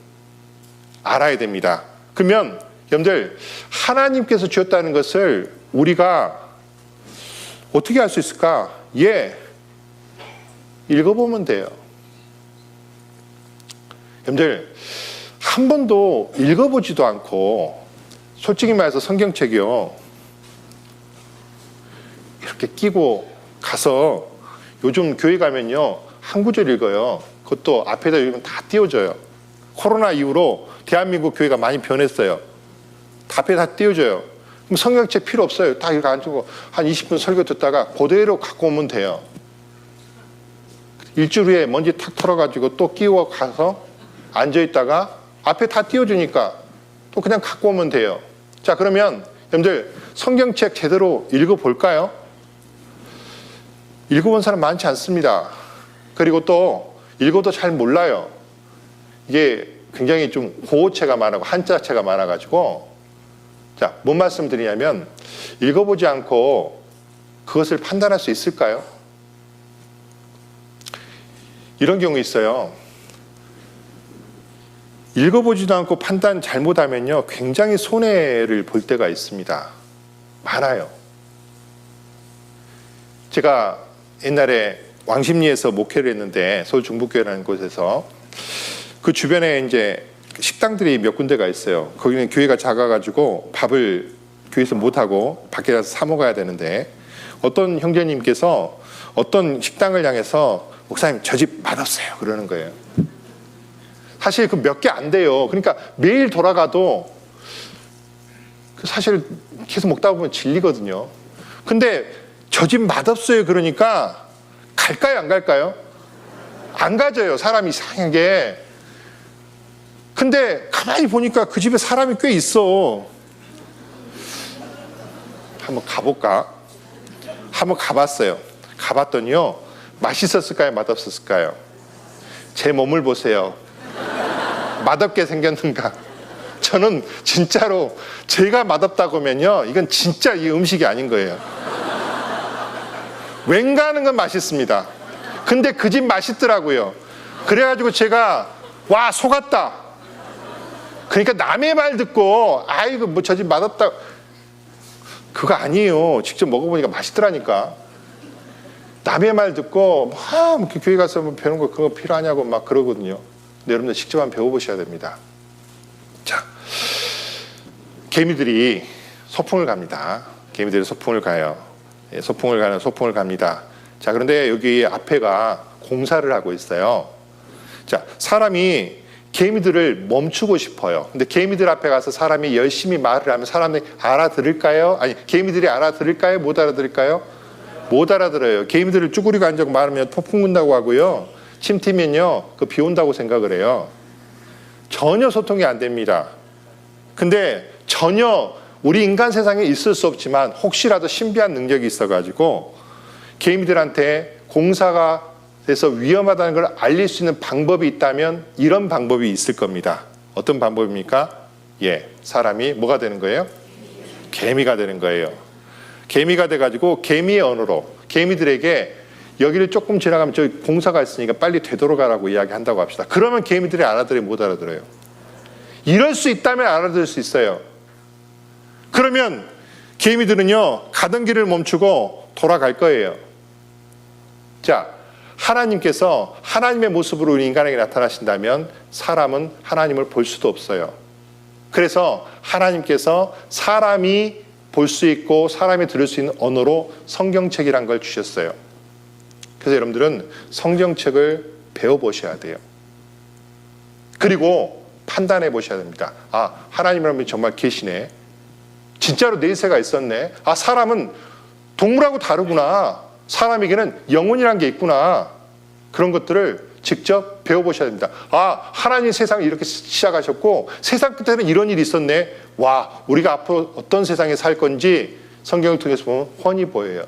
알아야 됩니다. 그러면 여러분들, 하나님께서 주셨다는 것을 우리가 어떻게 알 수 있을까? 읽어보면 돼요. 여러분들, 한 번도 읽어보지도 않고, 솔직히 말해서 성경책이요, 이렇게 끼고 가서, 요즘 교회 가면요, 한 구절 읽어요. 그것도 앞에다 읽으면 다 띄워줘요. 코로나 이후로 대한민국 교회가 많이 변했어요. 앞에 다 띄워줘요. 그럼 성경책 필요 없어요. 다 이렇게 앉고 한 20분 설교 듣다가 그대로 갖고 오면 돼요. 일주일 후에 먼지 탁 털어가지고 또 끼워 가서 앉아있다가 앞에 다 띄워주니까 또 그냥 갖고 오면 돼요. 자, 그러면 여러분들 성경책 제대로 읽어볼까요? 읽어본 사람 많지 않습니다. 그리고 또 읽어도 잘 몰라요. 이게 굉장히 좀 고어체가 많고 한자체가 많아가지고, 자, 뭔 말씀 드리냐면, 읽어보지 않고 그것을 판단할 수 있을까요? 이런 경우 있어요. 읽어보지도 않고 판단 잘못하면요, 굉장히 손해를 볼 때가 있습니다. 많아요. 제가 옛날에 왕십리에서 목회를 했는데, 서울 중북교회라는 곳에서 그 주변에 이제 식당들이 몇 군데가 있어요. 거기는 교회가 작아가지고 밥을 교회에서 못하고 밖에 가서 사 먹어야 되는데, 어떤 형제님께서 어떤 식당을 향해서 목사님, 저 집 맛없어요 그러는 거예요. 사실 그 몇 개 안 돼요. 그러니까 매일 돌아가도 사실 계속 먹다 보면 질리거든요. 근데 저 집 맛없어요 그러니까 갈까요 안 갈까요? 안 가져요. 사람이 이상하게. 근데 가만히 보니까 그 집에 사람이 꽤 있어. 한번 가볼까? 한번 가봤어요. 가봤더니요, 맛있었을까요? 맛없었을까요? 제 몸을 보세요. 맛없게 생겼는가? 저는 진짜로 제가 맛없다고 하면요, 이건 진짜 이 음식이 아닌 거예요. 왠가 하는 건 맛있습니다. 근데 그 집 맛있더라고요. 그래가지고 제가 와, 속았다. 그러니까 남의 말 듣고 아이고 뭐 저 집 맛없다, 그거 아니에요. 직접 먹어보니까 맛있더라니까. 남의 말 듣고 막 교회 가서 뭐 배우는 거 그거 필요하냐고 막 그러거든요. 근데 여러분들 직접 한번 배워보셔야 됩니다. 자, 개미들이 소풍을 갑니다. 개미들이 소풍을 가요. 소풍을 갑니다. 자, 그런데 여기 앞에가 공사를 하고 있어요. 자, 사람이 개미들을 멈추고 싶어요. 근데 개미들 앞에 가서 사람이 열심히 말을 하면 사람들이 알아들을까요? 아니, 개미들이 알아들을까요? 못 알아들을까요? 못 알아들어요. 개미들을 쭈그리고 앉아서 말하면 폭풍 분다고 하고요. 침 튀면요, 비 온다고 생각을 해요. 전혀 소통이 안 됩니다. 근데 전혀 우리 인간 세상에 있을 수 없지만 혹시라도 신비한 능력이 있어가지고 개미들한테 공사가 돼서 위험하다는 걸 알릴 수 있는 방법이 있다면 이런 방법이 있을 겁니다. 어떤 방법입니까? 사람이 뭐가 되는 거예요? 개미가 되는 거예요. 개미가 돼가지고 개미의 언어로 개미들에게 여기를 조금 지나가면 저기 공사가 있으니까 빨리 되돌아가라고 이야기한다고 합시다. 그러면 개미들이 알아들어요? 못 알아들어요? 이럴 수 있다면 알아들을 수 있어요. 그러면 개미들은요, 가던 길을 멈추고 돌아갈 거예요. 자, 하나님께서 하나님의 모습으로 우리 인간에게 나타나신다면 사람은 하나님을 볼 수도 없어요. 그래서 하나님께서 사람이 볼 수 있고 사람이 들을 수 있는 언어로 성경책이란 걸 주셨어요. 그래서 여러분들은 성경책을 배워보셔야 돼요. 그리고 판단해 보셔야 됩니다. 아, 하나님이라면 정말 계시네. 진짜로 내세가 있었네. 아, 사람은 동물하고 다르구나. 사람에게는 영혼이란 게 있구나. 그런 것들을 직접 배워보셔야 됩니다. 아, 하나님 세상을 이렇게 시작하셨고 세상 끝에는 이런 일이 있었네. 와, 우리가 앞으로 어떤 세상에 살 건지 성경을 통해서 보면 훤히 보여요.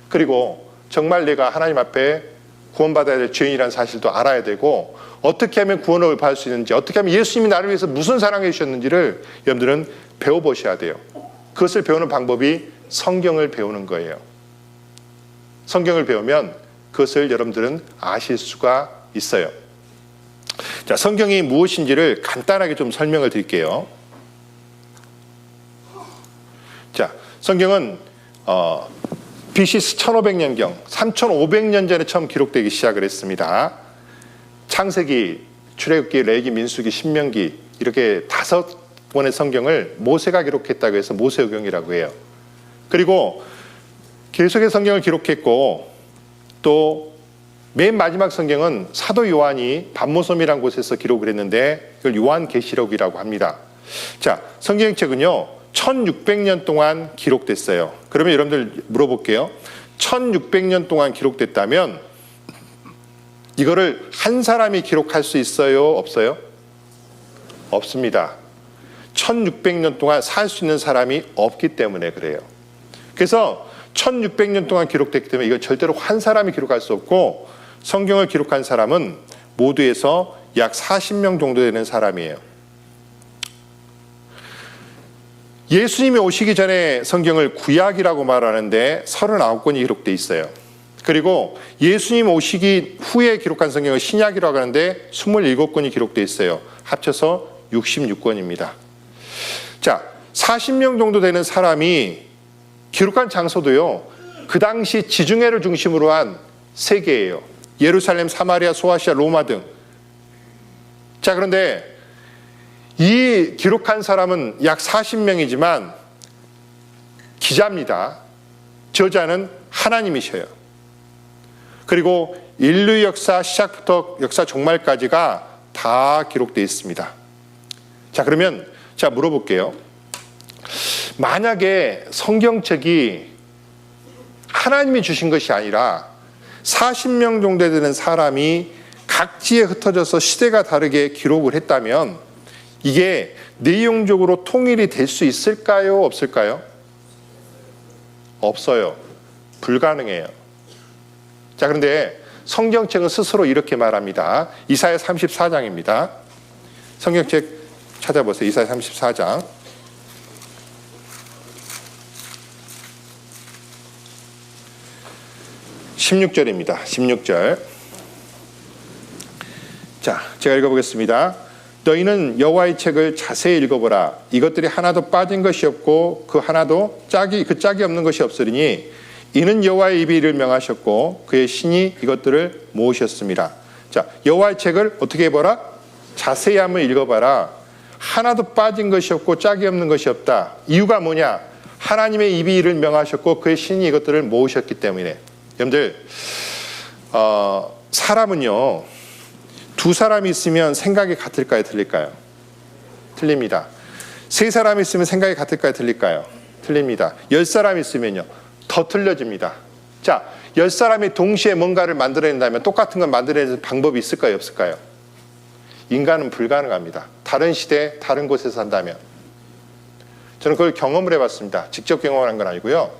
그리고 정말 내가 하나님 앞에 구원받아야 될 죄인이라는 사실도 알아야 되고 어떻게 하면 구원을 받을 수 있는지, 어떻게 하면 예수님이 나를 위해서 무슨 사랑해 주셨는지를 여러분들은 배워보셔야 돼요. 그것을 배우는 방법이 성경을 배우는 거예요. 성경을 배우면 그것을 여러분들은 아실 수가 있어요. 자, 성경이 무엇인지를 간단하게 좀 설명을 드릴게요. 자, 성경은 BC 1500년경 3500년 전에 처음 기록되기 시작을 했습니다. 창세기, 출애굽기, 레위기, 민수기, 신명기 이렇게 5권의 성경을 모세가 기록했다고 해서 모세오경이라고 해요. 그리고 계속해서 성경을 기록했고 또 맨 마지막 성경은 사도 요한이 반모섬이라는 곳에서 기록을 했는데 이걸 요한계시록이라고 합니다. 자, 성경책은요 1600년 동안 기록됐어요. 그러면 여러분들 물어볼게요. 1600년 동안 기록됐다면 이거를 한 사람이 기록할 수 있어요? 없어요? 없습니다. 1600년 동안 살 수 있는 사람이 없기 때문에 그래요. 그래서 1600년 동안 기록됐기 때문에 이건 절대로 한 사람이 기록할 수 없고 성경을 기록한 사람은 모두에서 약 40명 정도 되는 사람이에요. 예수님이 오시기 전에 성경을 구약이라고 말하는데 39권이 기록되어 있어요. 그리고 예수님 오시기 후에 기록한 성경을 신약이라고 하는데 27권이 기록되어 있어요. 합쳐서 66권입니다. 자, 40명 정도 되는 사람이 기록한 장소도요, 그 당시 지중해를 중심으로 한 세계예요. 예루살렘, 사마리아, 소아시아, 로마 등. 자, 그런데 이 기록한 사람은 약 40명이지만 기자입니다. 저자는 하나님이셔요. 그리고 인류 역사 시작부터 역사 종말까지가 다 기록되어 있습니다. 자, 그러면 제가 물어볼게요. 만약에 성경책이 하나님이 주신 것이 아니라 40명 정도 되는 사람이 각지에 흩어져서 시대가 다르게 기록을 했다면 이게 내용적으로 통일이 될 수 있을까요? 없을까요? 없어요. 불가능해요. 자, 그런데 성경책은 스스로 이렇게 말합니다. 이사야 34장입니다. 성경책 찾아보세요. 이사야 34장. 16절입니다. 16절. 자, 제가 읽어보겠습니다. 너희는 여호와의 책을 자세히 읽어보라. 이것들이 하나도 빠진 것이 없고 그 짝이 없는 것이 없으리니 이는 여호와의 입이 이를 명하셨고 그의 신이 이것들을 모으셨습니다. 자, 여호와의 책을 어떻게 해보라? 자세히 한번 읽어봐라. 하나도 빠진 것이 없고 짝이 없는 것이 없다. 이유가 뭐냐? 하나님의 입이 이를 명하셨고 그의 신이 이것들을 모으셨기 때문에. 여러분들 사람은요, 두 사람이 있으면 생각이 같을까요, 틀릴까요? 틀립니다. 세 사람이 있으면 생각이 같을까요, 틀릴까요? 틀립니다. 10사람이 있으면요, 더 틀려집니다. 자, 10사람이 동시에 뭔가를 만들어낸다면 똑같은 걸 만들어내는 방법이 있을까요, 없을까요? 인간은 불가능합니다. 다른 시대, 다른 곳에서 산다면. 저는 그걸 경험을 해봤습니다. 직접 경험한 건 아니고요.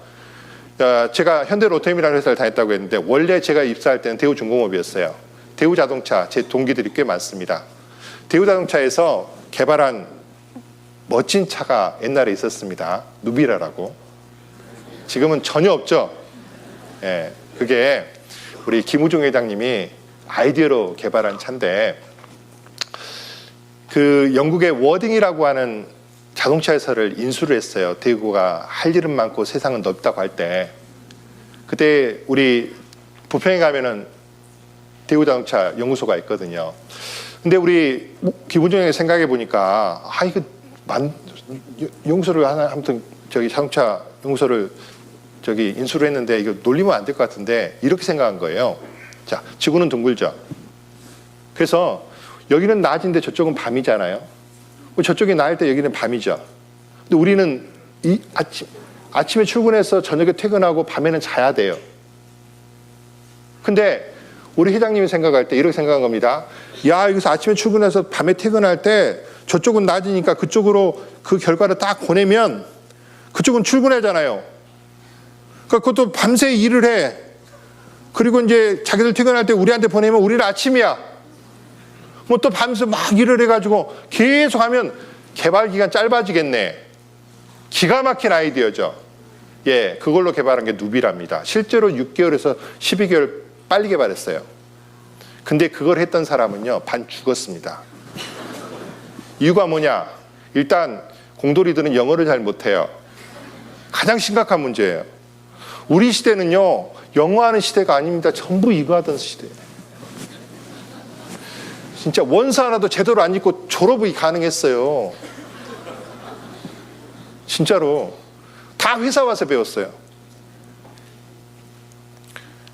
제가 현대로템이라는 회사를 다녔다고 했는데 원래 제가 입사할 때는 대우중공업이었어요. 대우자동차, 제 동기들이 꽤 많습니다. 대우자동차에서 개발한 멋진 차가 옛날에 있었습니다. 누비라라고. 지금은 전혀 없죠. 예, 그게 우리 김우중 회장님이 아이디어로 개발한 차인데 그 영국의 워딩이라고 하는 자동차 회사를 인수를 했어요. 대구가 할 일은 많고 세상은 넓다고 할 때. 그때 우리 부평에 가면은 대우자동차 연구소가 있거든요. 근데 우리 김우중이 생각해 보니까 이거 연구소를 하나 아무튼 저기 자동차 연구소를 저기 인수를 했는데 이거 놀리면 안 될 것 같은데 이렇게 생각한 거예요. 자, 지구는 둥글죠. 그래서 여기는 낮인데 저쪽은 밤이잖아요. 저쪽이 낮일 때 여기는 밤이죠. 근데 우리는 이 아침에 출근해서 저녁에 퇴근하고 밤에는 자야 돼요. 근데 우리 회장님이 생각할 때 이렇게 생각한 겁니다. 야, 여기서 아침에 출근해서 밤에 퇴근할 때 저쪽은 낮이니까 그쪽으로 그 결과를 딱 보내면 그쪽은 출근하잖아요. 그러니까 그것도 밤새 일을 해. 그리고 이제 자기들 퇴근할 때 우리한테 보내면 우리는 아침이야. 뭐 또 밤새 막 일을 해가지고 계속 하면 개발 기간 짧아지겠네. 기가 막힌 아이디어죠. 예, 그걸로 개발한 게 누비랍니다. 실제로 6개월에서 12개월 빨리 개발했어요. 근데 그걸 했던 사람은요, 반 죽었습니다. 이유가 뭐냐? 일단 공돌이들은 영어를 잘 못해요. 가장 심각한 문제예요. 우리 시대는요, 영어하는 시대가 아닙니다. 전부 이거 하던 시대예요. 진짜 원서 하나도 제대로 안 읽고 졸업이 가능했어요. 진짜로. 다 회사 와서 배웠어요.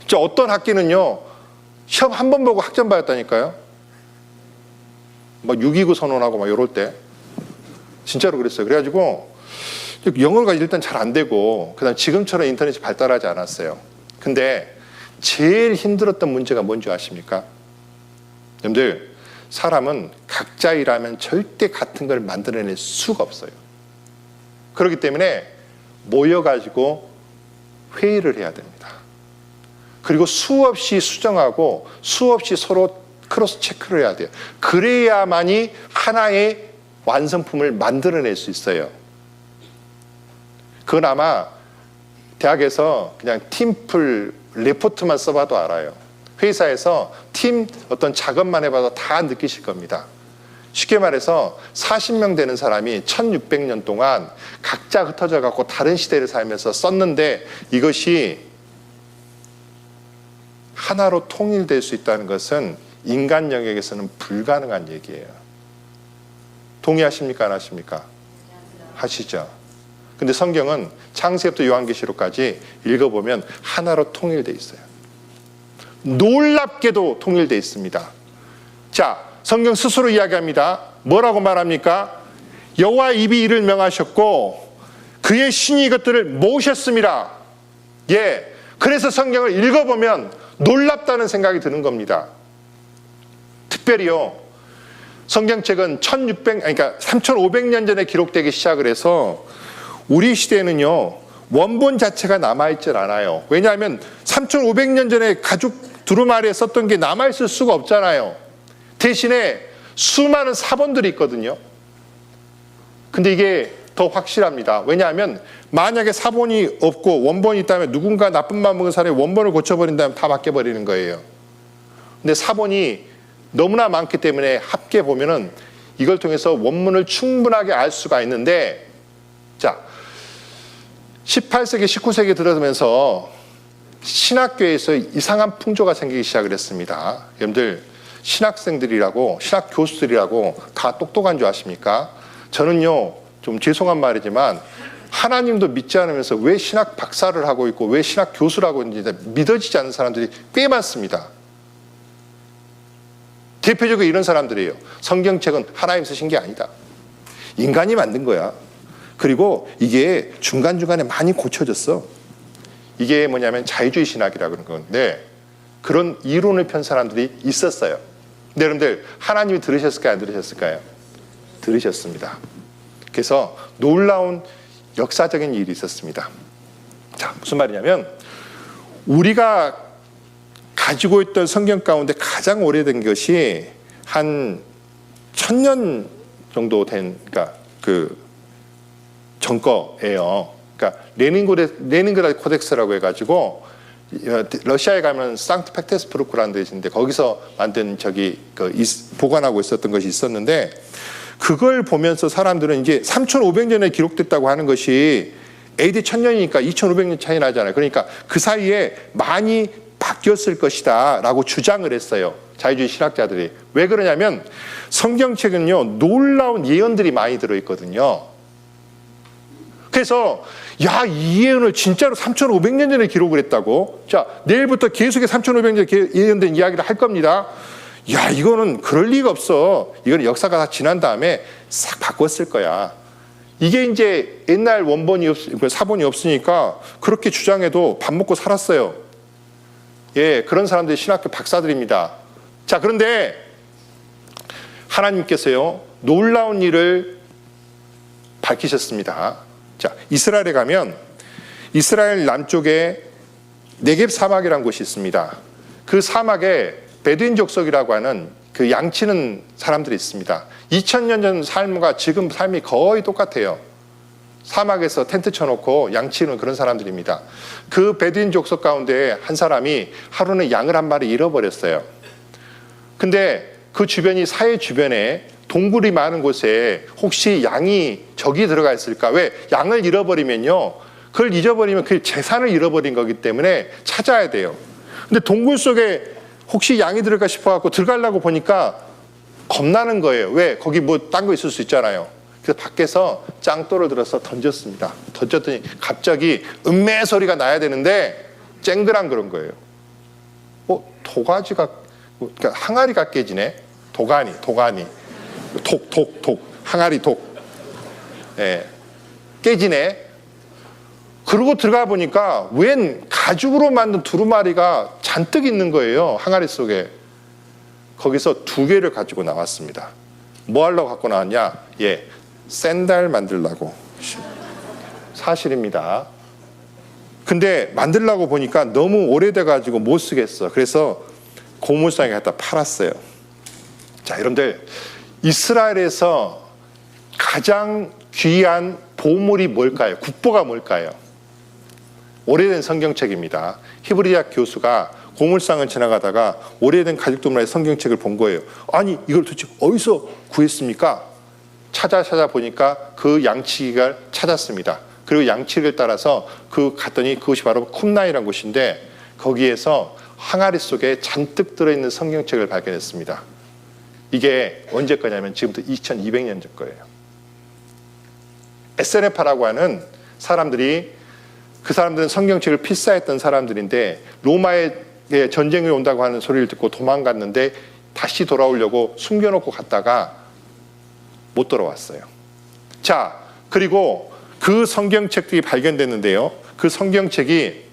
진짜 어떤 학기는요, 시험 한 번 보고 학점 받았다니까요. 막 629 선언하고 막 이럴 때. 진짜로 그랬어요. 그래가지고 영어가 일단 잘 안 되고, 그 다음 지금처럼 인터넷이 발달하지 않았어요. 근데 제일 힘들었던 문제가 뭔지 아십니까? 여러분들, 사람은 각자 일하면 절대 같은 걸 만들어낼 수가 없어요. 그렇기 때문에 모여가지고 회의를 해야 됩니다. 그리고 수없이 수정하고 수없이 서로 크로스 체크를 해야 돼요. 그래야만이 하나의 완성품을 만들어낼 수 있어요. 그건 아마 대학에서 그냥 팀플 레포트만 써봐도 알아요. 회사에서 팀 어떤 작업만 해봐도 다 느끼실 겁니다. 쉽게 말해서 40명 되는 사람이 1600년 동안 각자 흩어져 갖고 다른 시대를 살면서 썼는데 이것이 하나로 통일될 수 있다는 것은 인간 영역에서는 불가능한 얘기예요. 동의하십니까? 안 하십니까? 하시죠. 근데 성경은 창세기부터 요한계시록까지 읽어보면 하나로 통일되어 있어요. 놀랍게도 통일되어 있습니다. 자, 성경 스스로 이야기합니다. 뭐라고 말합니까? 여호와의 입이 이를 명하셨고 그의 신이 이것들을 모으셨습니다. 예, 그래서 성경을 읽어보면 놀랍다는 생각이 드는 겁니다. 특별히요, 성경책은 3,500년 전에 기록되기 시작을 해서 우리 시대에는요, 원본 자체가 남아있질 않아요. 왜냐하면 3,500년 전에 가죽 두루마리에 썼던 게 남아있을 수가 없잖아요. 대신에 수많은 사본들이 있거든요. 근데 이게 더 확실합니다. 왜냐하면 만약에 사본이 없고 원본이 있다면 누군가 나쁜 마음 먹은 사람이 원본을 고쳐버린다면 다 바뀌어버리는 거예요. 근데 사본이 너무나 많기 때문에 합계 보면은 이걸 통해서 원문을 충분하게 알 수가 있는데, 자, 18세기, 19세기 들어서면서 신학교에서 이상한 풍조가 생기기 시작을 했습니다. 여러분들, 신학생들이라고, 신학 교수들이라고 다 똑똑한 줄 아십니까? 저는요, 좀 죄송한 말이지만 하나님도 믿지 않으면서 왜 신학 박사를 하고 있고 왜 신학 교수를 하고 있는지 믿어지지 않는 사람들이 꽤 많습니다. 대표적으로 이런 사람들이에요. 성경책은 하나님 쓰신 게 아니다. 인간이 만든 거야. 그리고 이게 중간중간에 많이 고쳐졌어. 이게 뭐냐면 자유주의 신학이라고 그러는 건데 그런 이론을 편 사람들이 있었어요. 근데 여러분들 하나님이 들으셨을까요? 안 들으셨을까요? 들으셨습니다. 그래서 놀라운 역사적인 일이 있었습니다. 자, 무슨 말이냐면 우리가 가지고 있던 성경 가운데 가장 오래된 것이 한 1000년 정도 된, 그러니까 그 전거예요. 그러니까 레닌그라드 코덱스라고 해가지고 러시아에 가면 상트페테르부르크라는 데 있는데 거기서 만든 보관하고 있었던 것이 있었는데 그걸 보면서 사람들은 이제 3500년에 기록됐다고 하는 것이 AD 1000년이니까 2500년 차이 나잖아요. 그러니까 그 사이에 많이 바뀌었을 것이다 라고 주장을 했어요. 자유주의 신학자들이. 왜 그러냐면 성경책은요 놀라운 예언들이 많이 들어있거든요. 그래서 야, 이 예언을 진짜로 3500년 전에 기록을 했다고? 자, 내일부터 계속해 3500년 전에 예언된 이야기를 할 겁니다. 야, 이거는 그럴 리가 없어. 이거는 역사가 다 지난 다음에 싹 바꿨을 거야. 이게 이제 옛날 사본이 없으니까 그렇게 주장해도 밥 먹고 살았어요. 예, 그런 사람들이 신학교 박사들입니다. 자, 그런데 하나님께서요 놀라운 일을 밝히셨습니다. 자, 이스라엘에 가면 이스라엘 남쪽에 네겝 사막이라는 곳이 있습니다. 그 사막에 베두인 족속이라고 하는 그 양치는 사람들이 있습니다. 2000년 전 삶과 지금 삶이 거의 똑같아요. 사막에서 텐트 쳐놓고 양치는 그런 사람들입니다. 그 베두인 족속 가운데 한 사람이 하루는 양을 한 마리 잃어버렸어요. 근데 그 주변이 사해 주변에 동굴이 많은 곳에 혹시 양이 저기 들어가 있을까? 왜? 양을 잃어버리면요. 그걸 잊어버리면 그 재산을 잃어버린 거기 때문에 찾아야 돼요. 근데 동굴 속에 혹시 양이 들어가 싶어갖고 들어가려고 보니까 겁나는 거예요. 왜? 거기 뭐 딴 거 있을 수 있잖아요. 그래서 밖에서 짱돌을 들어서 던졌습니다. 던졌더니 갑자기 음매 소리가 나야 되는데 쨍그랑 그런 거예요. 도가지가, 그러니까 항아리가 깨지네. 도가니. 항아리 독. 예. 깨지네. 그러고 들어가 보니까 웬 가죽으로 만든 두루마리가 잔뜩 있는 거예요. 항아리 속에. 거기서 2개를 가지고 나왔습니다. 뭐 하려고 갖고 나왔냐? 예. 샌들 만들려고. 사실입니다. 근데 만들려고 보니까 너무 오래돼가지고 못 쓰겠어. 그래서 고물상에 갖다 팔았어요. 자, 여러분들, 이스라엘에서 가장 귀한 보물이 뭘까요? 국보가 뭘까요? 오래된 성경책입니다. 히브리 대학 교수가 고물상을 지나가다가 오래된 가죽도마의 성경책을 본 거예요. 아니, 이걸 도대체 어디서 구했습니까? 찾아보니까 그 양치기를 찾았습니다. 그리고 양치기를 따라서 갔더니 그것이 바로 쿰나이라는 곳인데 거기에서 항아리 속에 잔뜩 들어있는 성경책을 발견했습니다. 이게 언제 거냐면 지금부터 2200년 전 거예요. 에세네파라고 하는 사람들이, 그 사람들은 성경책을 필사했던 사람들인데 로마에 전쟁이 온다고 하는 소리를 듣고 도망갔는데 다시 돌아오려고 숨겨놓고 갔다가 못 돌아왔어요. 자, 그리고 그 성경책들이 발견됐는데요. 그 성경책이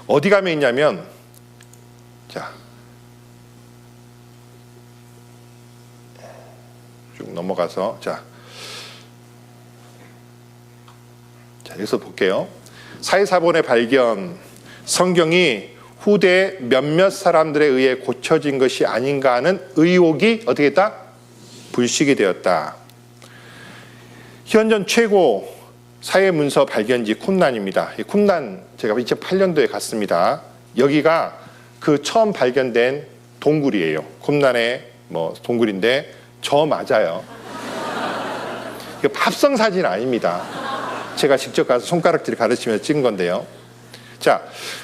어디 가면 있냐면, 자, 쭉 넘어가서, 자, 여기서 볼게요. 사회사본의 발견, 성경이 후대 몇몇 사람들에 의해 고쳐진 것이 아닌가 하는 의혹이 어떻게 했다? 불식이 되었다. 현존 최고 사회문서 발견지 쿰난입니다. 이 쿰난 제가 2008년도에 갔습니다. 여기가 그 처음 발견된 동굴이에요. 쿰난의 동굴인데 저 맞아요. 이거 합성 사진 아닙니다. 제가 직접 가서 손가락질 가르치면서 찍은 건데요. 자,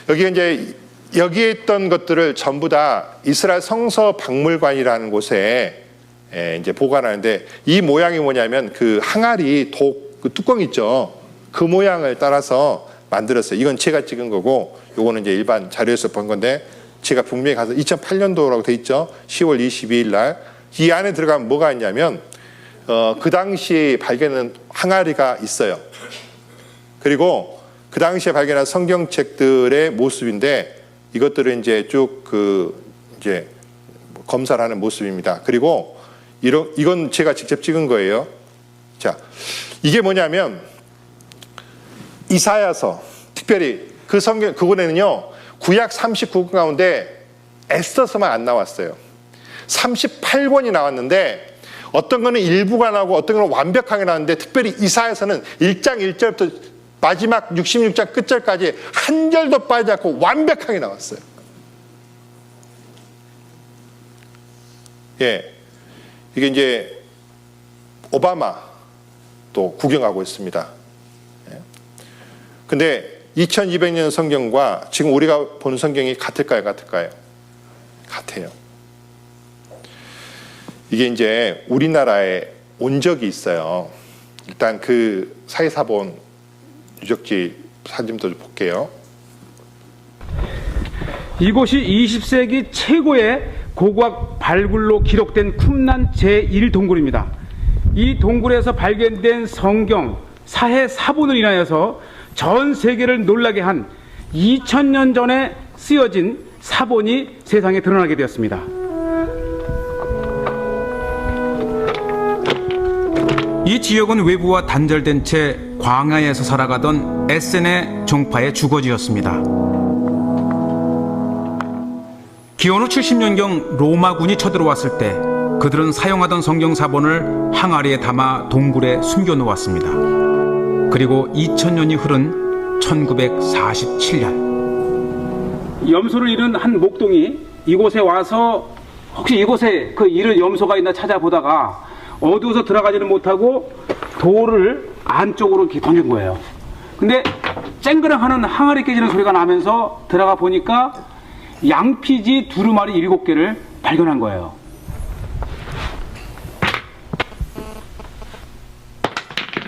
여기 이제 여기에 있던 것들을 전부 다 이스라엘 성서 박물관이라는 곳에 이제 보관하는데, 이 모양이 뭐냐면 그 항아리 그 뚜껑 있죠. 그 모양을 따라서 만들었어요. 이건 제가 찍은 거고, 요거는 이제 일반 자료에서 본 건데, 제가 북미에 가서 2008년도라고 돼 있죠. 10월 22일 날. 이 안에 들어가면 뭐가 있냐면, 그 당시에 발견한 항아리가 있어요. 그리고 그 당시에 발견한 성경책들의 모습인데, 이것들을 이제 쭉 이제 검사를 하는 모습입니다. 그리고 이건 제가 직접 찍은 거예요. 자, 이게 뭐냐면 이사야서, 특별히 그 성경, 그곳에는요, 구약 39권 가운데 에스더서만 안 나왔어요. 38권이 나왔는데, 어떤 거는 일부가 나오고 어떤 거는 완벽하게 나왔는데, 특별히 이사야서는 1장 1절부터 마지막 66장 끝절까지 한 절도 빠지지 않고 완벽하게 나왔어요. 예. 이게 이제 오바마 또 구경하고 있습니다. 예. 근데 2200년 성경과 지금 우리가 본 성경이 같을까요? 같아요. 이게 이제 우리나라에 온 적이 있어요. 일단 그 사이사본 유적지 사진도 좀 볼게요. 이곳이 20세기 최고의 고고학 발굴로 기록된 쿰란 제1동굴입니다. 이 동굴에서 발견된 성경 사해 사본을 인하여서 전 세계를 놀라게 한 2000년 전에 쓰여진 사본이 세상에 드러나게 되었습니다. 이 지역은 외부와 단절된 채 광야에서 살아가던 에센의 종파의 주거지였습니다. 기원 후 70년경 로마군이 쳐들어왔을 때 그들은 사용하던 성경사본을 항아리에 담아 동굴에 숨겨놓았습니다. 그리고 2000년이 흐른 1947년, 염소를 잃은 한 목동이 이곳에 와서 혹시 이곳에 그 잃은 염소가 있나 찾아보다가 어두워서 들어가지는 못하고 돌을 안쪽으로 이렇게 던진 거예요. 근데 쨍그랑하는 항아리 깨지는 소리가 나면서 들어가 보니까 양피지 두루마리 7개를 발견한 거예요.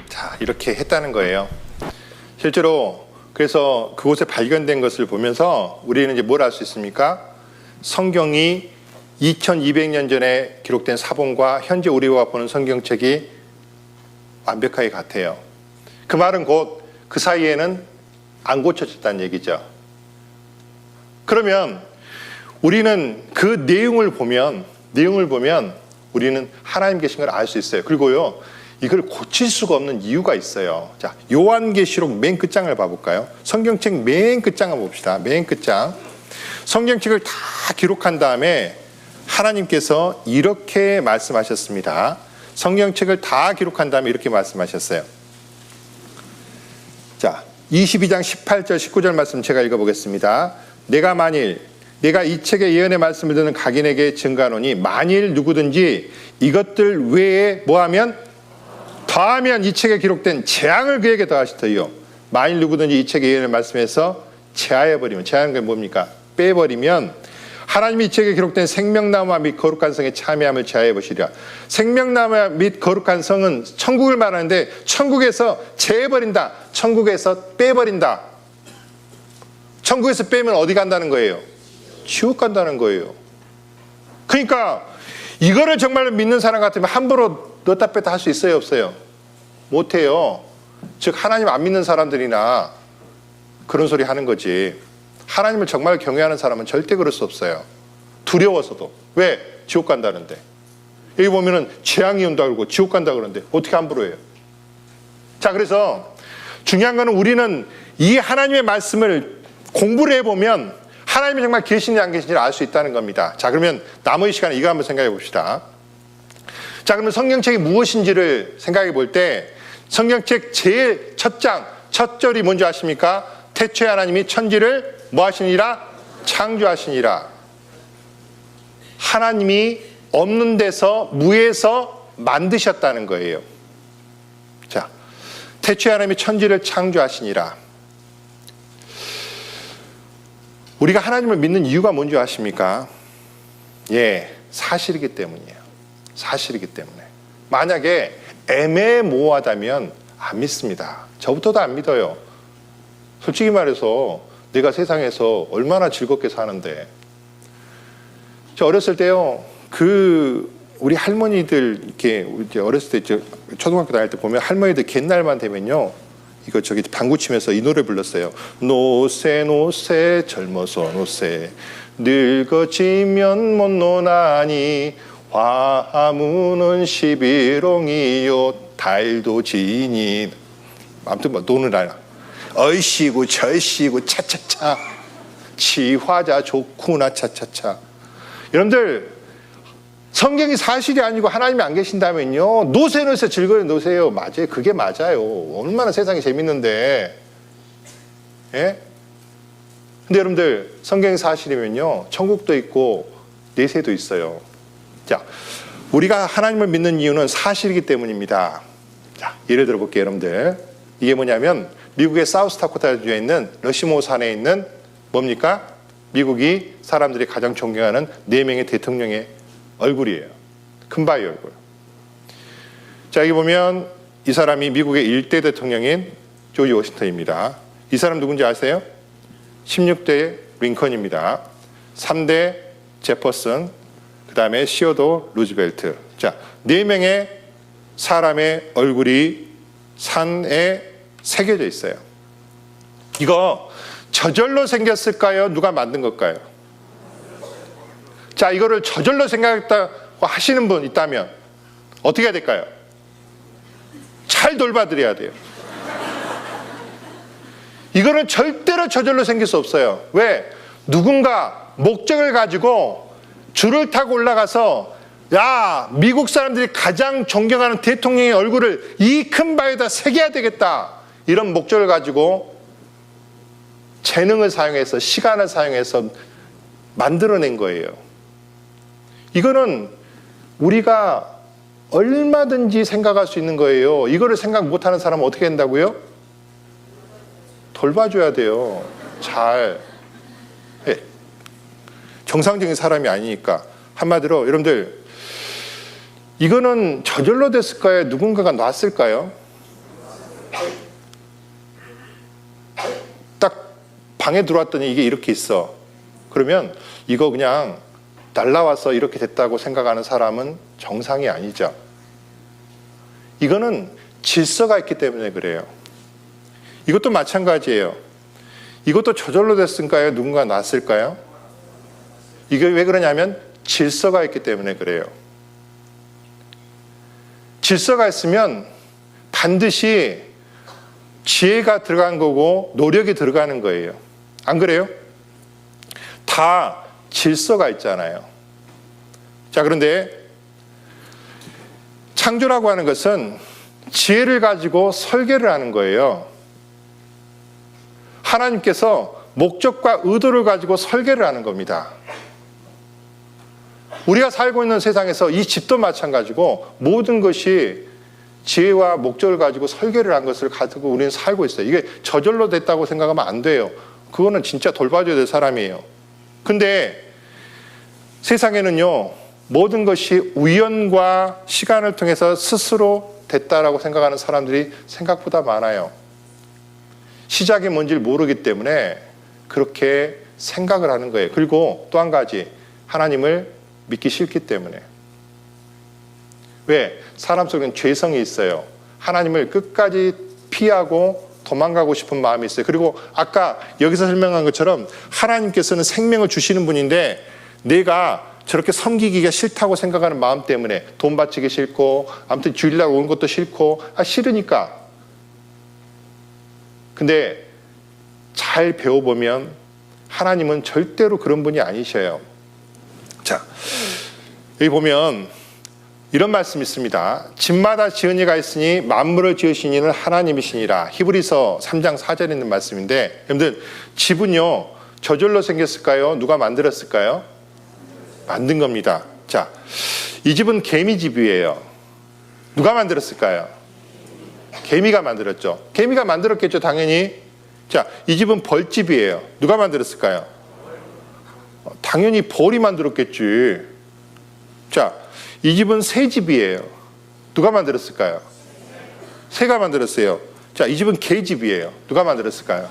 자, 이렇게 했다는 거예요. 실제로 그래서 그곳에 발견된 것을 보면서 우리는 이제 뭘 알 수 있습니까? 성경이 2200년 전에 기록된 사본과 현재 우리가 보는 성경책이 완벽하게 같아요. 그 말은 곧 그 사이에는 안 고쳐졌다는 얘기죠. 그러면 우리는 그 내용을 보면 우리는 하나님 계신 걸 알 수 있어요. 그리고요, 이걸 고칠 수가 없는 이유가 있어요. 자, 요한계시록 맨 끝장을 봐볼까요? 성경책 맨 끝장을 봅시다. 맨 끝장. 성경책을 다 기록한 다음에 하나님께서 이렇게 말씀하셨습니다. 성경책을 다 기록한 다음에 이렇게 말씀하셨어요. 자, 22장 18절 19절 말씀 제가 읽어보겠습니다. 내가 이 책의 예언의 말씀을 듣는 각인에게 증가하노니 만일 누구든지 이것들 외에 더하면 이 책에 기록된 재앙을 그에게 더하시더이요. 만일 누구든지 이 책의 예언의 말씀에서 제하여버리면, 제하는 게 뭡니까? 빼버리면 하나님이 이 책에 기록된 생명나무와 및 거룩한 성의 참여함을 제하여 보시리라. 생명나무와 및 거룩한 성은 천국을 말하는데, 천국에서 제해버린다, 천국에서 빼버린다. 천국에서 빼면 어디 간다는 거예요? 지옥 간다는 거예요. 그러니까 이거를 정말로 믿는 사람 같으면 함부로 넣었다 뺐다 할 수 있어요, 없어요? 못해요. 즉 하나님 안 믿는 사람들이나 그런 소리 하는 거지. 하나님을 정말 경외하는 사람은 절대 그럴 수 없어요. 두려워서도. 왜? 지옥 간다는데. 여기 보면은 재앙이 온다 그러고 지옥 간다 그러는데 어떻게 함부로 해요? 자, 그래서 중요한 거는 우리는 이 하나님의 말씀을 공부를 해보면 하나님이 정말 계신지 안 계신지를 알 수 있다는 겁니다. 자, 그러면 남은 시간에 이거 한번 생각해 봅시다. 자, 그러면 성경책이 무엇인지를 생각해 볼 때 성경책 제일 첫 장, 첫 절이 뭔지 아십니까? 태초에 하나님이 천지를 뭐 하시니라? 창조하시니라. 하나님이 없는 데서, 무에서 만드셨다는 거예요. 자, 태초에 하나님이 천지를 창조하시니라. 우리가 하나님을 믿는 이유가 뭔지 아십니까? 예, 사실이기 때문이에요. 사실이기 때문에. 만약에 애매모호하다면 안 믿습니다. 저부터도 안 믿어요. 솔직히 말해서 내가 세상에서 얼마나 즐겁게 사는데. 저 어렸을 때요, 우리 할머니들, 이렇게 어렸을 때, 초등학교 다닐 때 보면 할머니들 갯날만 되면요, 이거 방구 치면서 이 노래 불렀어요. 노세 노세 젊어서 노세 늙어지면 못 노나니 화무는 11옹이요 달도 지니. 아무튼 뭐 노느라 얼씨구 절씨구 차차차 치화자 좋구나 차차차. 여러분들, 성경이 사실이 아니고 하나님이 안 계신다면요, 노세 노세 즐거워 노세요. 맞아요. 그게 맞아요. 얼마나 세상이 재밌는데. 예? 근데 여러분들, 성경이 사실이면요, 천국도 있고 내세도 있어요. 자, 우리가 하나님을 믿는 이유는 사실이기 때문입니다. 자, 예를 들어 볼게요, 여러분들. 이게 뭐냐면 미국의 사우스다코타주에 있는 러시모 산에 있는 뭡니까? 미국이 사람들이 가장 존경하는 4명의 대통령의 얼굴이에요. 큰바위 얼굴. 자, 여기 보면 이 사람이 미국의 1대 대통령인 조지 워싱턴입니다. 이 사람 누군지 아세요? 16대 링컨입니다. 3대 제퍼슨, 그 다음에 시어도 루즈벨트. 자, 4명의 사람의 얼굴이 산에 새겨져 있어요. 이거 저절로 생겼을까요? 누가 만든 걸까요? 자, 이거를 저절로 생각했다고 하시는 분 있다면 어떻게 해야 될까요? 잘 돌봐드려야 돼요. 이거는 절대로 저절로 생길 수 없어요. 왜? 누군가 목적을 가지고 줄을 타고 올라가서, 야, 미국 사람들이 가장 존경하는 대통령의 얼굴을 이 큰 바위에다 새겨야 되겠다, 이런 목적을 가지고 재능을 사용해서, 시간을 사용해서 만들어낸 거예요. 이거는 우리가 얼마든지 생각할 수 있는 거예요. 이거를 생각 못하는 사람은 어떻게 한다고요? 돌봐줘야 돼요. 잘. 예. 정상적인 사람이 아니니까. 한마디로 여러분들, 이거는 저절로 됐을까요? 누군가가 놨을까요? 딱 방에 들어왔더니 이게 이렇게 있어. 그러면 이거 그냥 날라와서 이렇게 됐다고 생각하는 사람은 정상이 아니죠. 이거는 질서가 있기 때문에 그래요. 이것도 마찬가지예요. 이것도 저절로 됐을까요? 누군가 놨을까요? 이게 왜 그러냐면 질서가 있기 때문에 그래요. 질서가 있으면 반드시 지혜가 들어간 거고 노력이 들어가는 거예요. 안 그래요? 다 질서가 있잖아요. 자, 그런데 창조라고 하는 것은 지혜를 가지고 설계를 하는 거예요. 하나님께서 목적과 의도를 가지고 설계를 하는 겁니다. 우리가 살고 있는 세상에서 이 집도 마찬가지고 모든 것이 지혜와 목적을 가지고 설계를 한 것을 가지고 우리는 살고 있어요. 이게 저절로 됐다고 생각하면 안 돼요. 그거는 진짜 돌봐줘야 될 사람이에요. 근데 세상에는요, 모든 것이 우연과 시간을 통해서 스스로 됐다라고 생각하는 사람들이 생각보다 많아요. 시작이 뭔지를 모르기 때문에 그렇게 생각을 하는 거예요. 그리고 또 한 가지, 하나님을 믿기 싫기 때문에. 왜? 사람 속에는 죄성이 있어요. 하나님을 끝까지 피하고 도망가고 싶은 마음이 있어요. 그리고 아까 여기서 설명한 것처럼 하나님께서는 생명을 주시는 분인데 내가 저렇게 섬기기가 싫다고 생각하는 마음 때문에 돈 바치기 싫고 아무튼 주일날 온 것도 싫고 싫으니까. 근데 잘 배워보면 하나님은 절대로 그런 분이 아니셔요. 자, 여기 보면 이런 말씀이 있습니다. 집마다 지은 이가 있으니 만물을 지으신 이는 하나님이시니라. 히브리서 3장 4절에 있는 말씀인데, 여러분들, 집은요 저절로 생겼을까요? 누가 만들었을까요? 만든 겁니다. 자, 이 집은 개미집이에요. 누가 만들었을까요? 개미가 만들었죠. 개미가 만들었겠죠, 당연히. 자, 이 집은 벌집이에요. 누가 만들었을까요? 당연히 벌이 만들었겠지. 자, 이 집은 새 집이에요. 누가 만들었을까요? 새가 만들었어요. 자, 이 집은 개 집이에요. 누가 만들었을까요?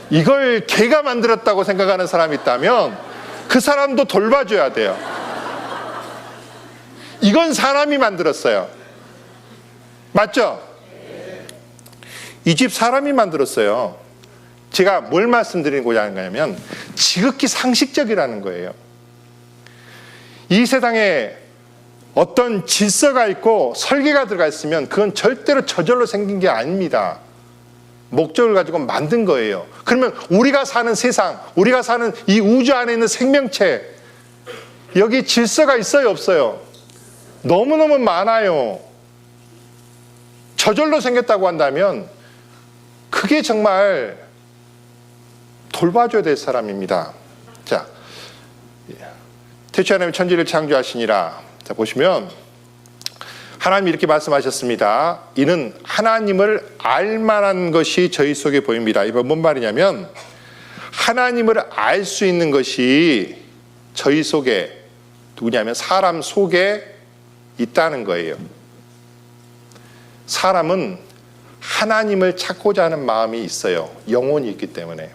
이걸 개가 만들었다고 생각하는 사람이 있다면 그 사람도 돌봐줘야 돼요. 이건 사람이 만들었어요. 맞죠? 이 집 사람이 만들었어요. 제가 뭘 말씀드리고자 하는 거냐면 지극히 상식적이라는 거예요. 이 세상에 어떤 질서가 있고 설계가 들어가 있으면 그건 절대로 저절로 생긴 게 아닙니다. 목적을 가지고 만든 거예요. 그러면 우리가 사는 세상, 우리가 사는 이 우주 안에 있는 생명체, 여기 질서가 있어요, 없어요? 너무너무 많아요. 저절로 생겼다고 한다면 그게 정말 돌봐줘야 될 사람입니다. 자, 태초에 하나님이 천지를 창조하시니라. 자, 보시면 하나님이 이렇게 말씀하셨습니다. 이는 하나님을 알만한 것이 저희 속에 보입니다. 이건 뭔 말이냐면 하나님을 알 수 있는 것이 저희 속에, 누구냐면 사람 속에 있다는 거예요. 사람은 하나님을 찾고자 하는 마음이 있어요. 영혼이 있기 때문에.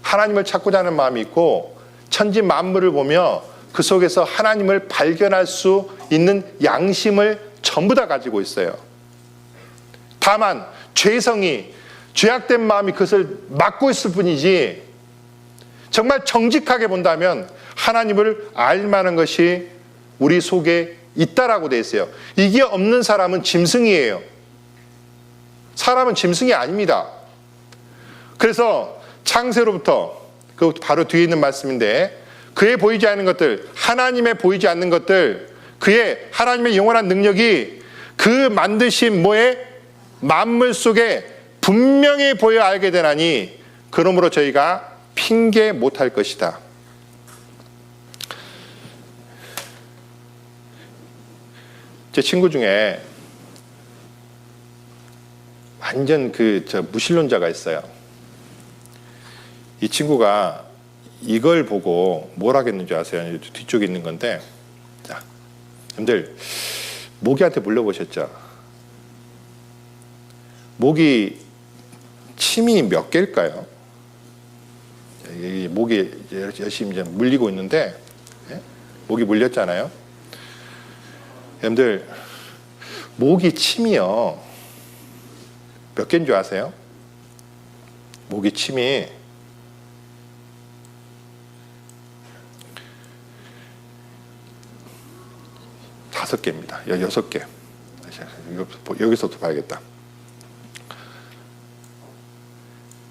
하나님을 찾고자 하는 마음이 있고 천지 만물을 보며 그 속에서 하나님을 발견할 수 있는 양심을 전부 다 가지고 있어요. 다만 죄성이, 죄악된 마음이 그것을 막고 있을 뿐이지 정말 정직하게 본다면 하나님을 알 만한 것이 우리 속에 있다라고 되어 있어요. 이게 없는 사람은 짐승이에요. 사람은 짐승이 아닙니다. 그래서 창세로부터, 그 바로 뒤에 있는 말씀인데, 그의 보이지 않는 것들, 하나님의 보이지 않는 것들, 그의 하나님의 영원한 능력이 그 만드신 뭐에 만물 속에 분명히 보여 알게 되나니 그러므로 저희가 핑계 못할 것이다. 제 친구 중에 완전 무신론자가 있어요. 이 친구가 이걸 보고 뭘 하겠는지 아세요? 뒤쪽에 있는 건데, 자, 여러분들 모기한테 물려보셨죠? 모기 침이 몇 개일까요? 모기 열심히 이제 물리고 있는데, 모기 물렸잖아요. 여러분들 모기 침이요 몇 개인 줄 아세요? 모기 침이 5개입니다. 6개. 여기서도 봐야겠다.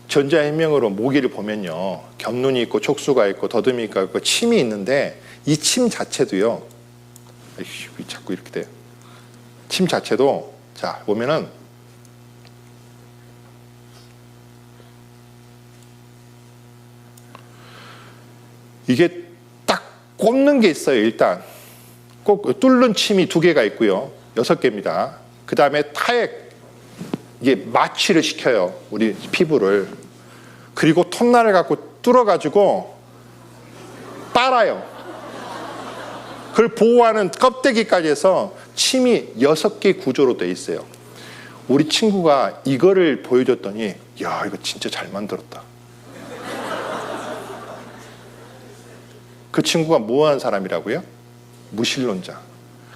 전자해명으로 모기를 보면요, 겹눈이 있고 촉수가 있고 더듬이가 있고 침이 있는데 이 침 자체도요, 자꾸 이렇게 돼요. 침 자체도, 자 보면은 이게 딱 꼽는 게 있어요. 일단 꼭 뚫는 침이 2개가 있고요, 6개입니다. 그 다음에 타액, 이게 마취를 시켜요, 우리 피부를. 그리고 톱날을 갖고 뚫어가지고 빨아요. 그걸 보호하는 껍데기까지 해서 침이 6개 구조로 돼 있어요. 우리 친구가 이거를 보여줬더니, 야, 이거 진짜 잘 만들었다. 그 친구가 뭐 하는 사람이라고요? 무신론자.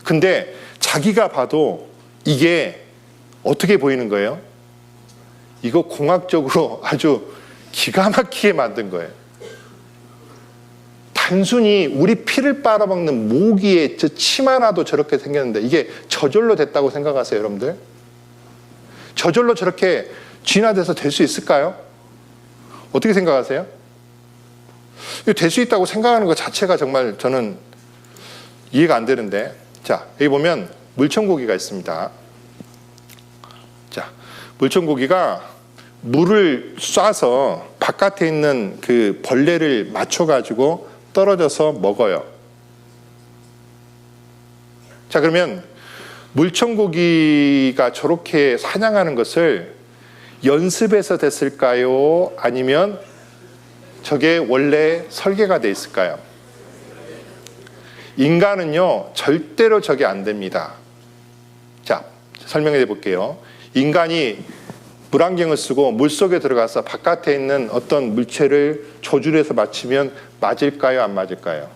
근데 자기가 봐도 이게 어떻게 보이는 거예요? 이거 공학적으로 아주 기가 막히게 만든 거예요. 단순히 우리 피를 빨아먹는 모기의 저 침 하나도 저렇게 생겼는데 이게 저절로 됐다고 생각하세요, 여러분들? 저절로 저렇게 진화돼서 될 수 있을까요? 어떻게 생각하세요? 될 수 있다고 생각하는 것 자체가 정말 저는 이해가 안 되는데, 자, 여기 보면 물총고기가 있습니다. 자, 물총고기가 물을 쏴서 바깥에 있는 그 벌레를 맞춰가지고 떨어져서 먹어요. 자, 그러면 물총고기가 저렇게 사냥하는 것을 연습해서 됐을까요? 아니면 저게 원래 설계가 돼 있을까요? 인간은요, 절대로 저게 안 됩니다. 자, 설명해 볼게요. 인간이 물안경을 쓰고 물속에 들어가서 바깥에 있는 어떤 물체를 조준해서 맞추면 맞을까요? 안 맞을까요?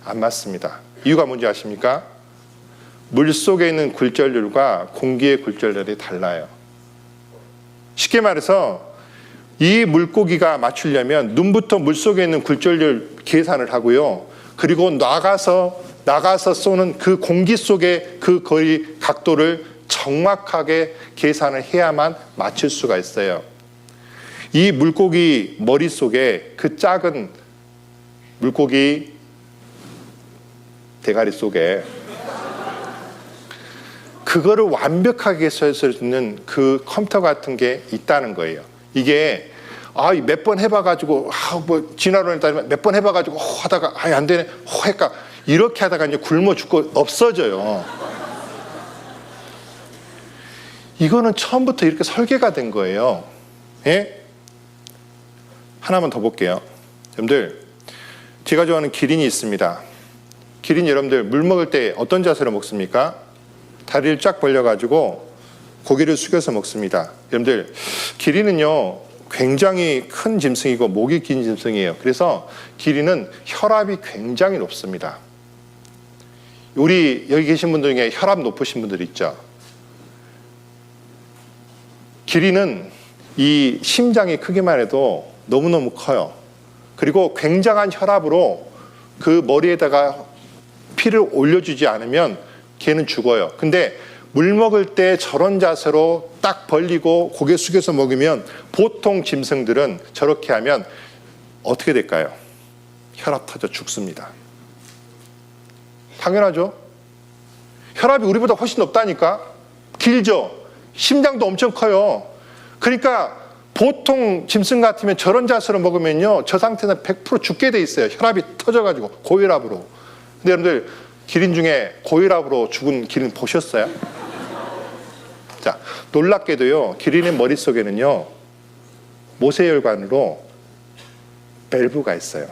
안 맞습니다. 이유가 뭔지 아십니까? 물속에 있는 굴절률과 공기의 굴절률이 달라요. 쉽게 말해서 이 물고기가 맞추려면 눈부터 물속에 있는 굴절률 계산을 하고요. 그리고 나가서 쏘는 그 공기 속의 그 거리 각도를 정확하게 계산을 해야만 맞출 수가 있어요. 이 물고기 머릿속에 그 작은 물고기 대가리 속에 그거를 완벽하게 설 수 있는 그 컴퓨터 같은 게 있다는 거예요. 이게 몇 번 해봐가지고 뭐 진화론에 따르면 몇 번 해봐가지고 하다가 안 되네 할까 이렇게 하다가 이제 굶어 죽고 없어져요. 이거는 처음부터 이렇게 설계가 된 거예요. 예? 하나만 더 볼게요. 여러분들, 제가 좋아하는 기린이 있습니다. 기린 여러분들 물 먹을 때 어떤 자세로 먹습니까? 다리를 쫙 벌려가지고 고개를 숙여서 먹습니다. 여러분들, 기린은요 굉장히 큰 짐승이고 목이 긴 짐승이에요. 그래서 기린은 혈압이 굉장히 높습니다. 우리 여기 계신 분들 중에 혈압 높으신 분들 있죠? 기린은 이 심장이 크기만 해도 너무너무 커요. 그리고 굉장한 혈압으로 그 머리에다가 피를 올려주지 않으면 걔는 죽어요. 근데 물 먹을 때 저런 자세로 딱 벌리고 고개 숙여서 먹으면 보통 짐승들은 저렇게 하면 어떻게 될까요? 혈압 터져 죽습니다. 당연하죠. 혈압이 우리보다 훨씬 높다니까. 길죠. 심장도 엄청 커요. 그러니까 보통 짐승 같으면 저런 자세로 먹으면요, 저 상태는 100% 죽게 돼 있어요. 혈압이 터져가지고 고혈압으로. 근데 여러분들 기린 중에 고혈압으로 죽은 기린 보셨어요? 자, 놀랍게도요, 기린의 머릿속에는요 모세혈관으로 밸브가 있어요.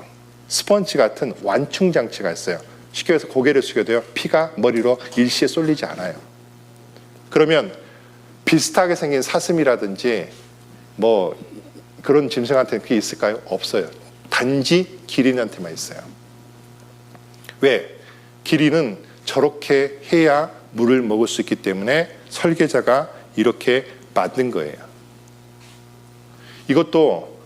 스펀지 같은 완충 장치가 있어요. 쉽게 해서 고개를 숙여도요 피가 머리로 일시에 쏠리지 않아요. 그러면 비슷하게 생긴 사슴이라든지 뭐 그런 짐승한테는 그게 있을까요? 없어요. 단지 기린한테만 있어요. 왜? 기린은 저렇게 해야 물을 먹을 수 있기 때문에 설계자가 이렇게 만든 거예요. 이것도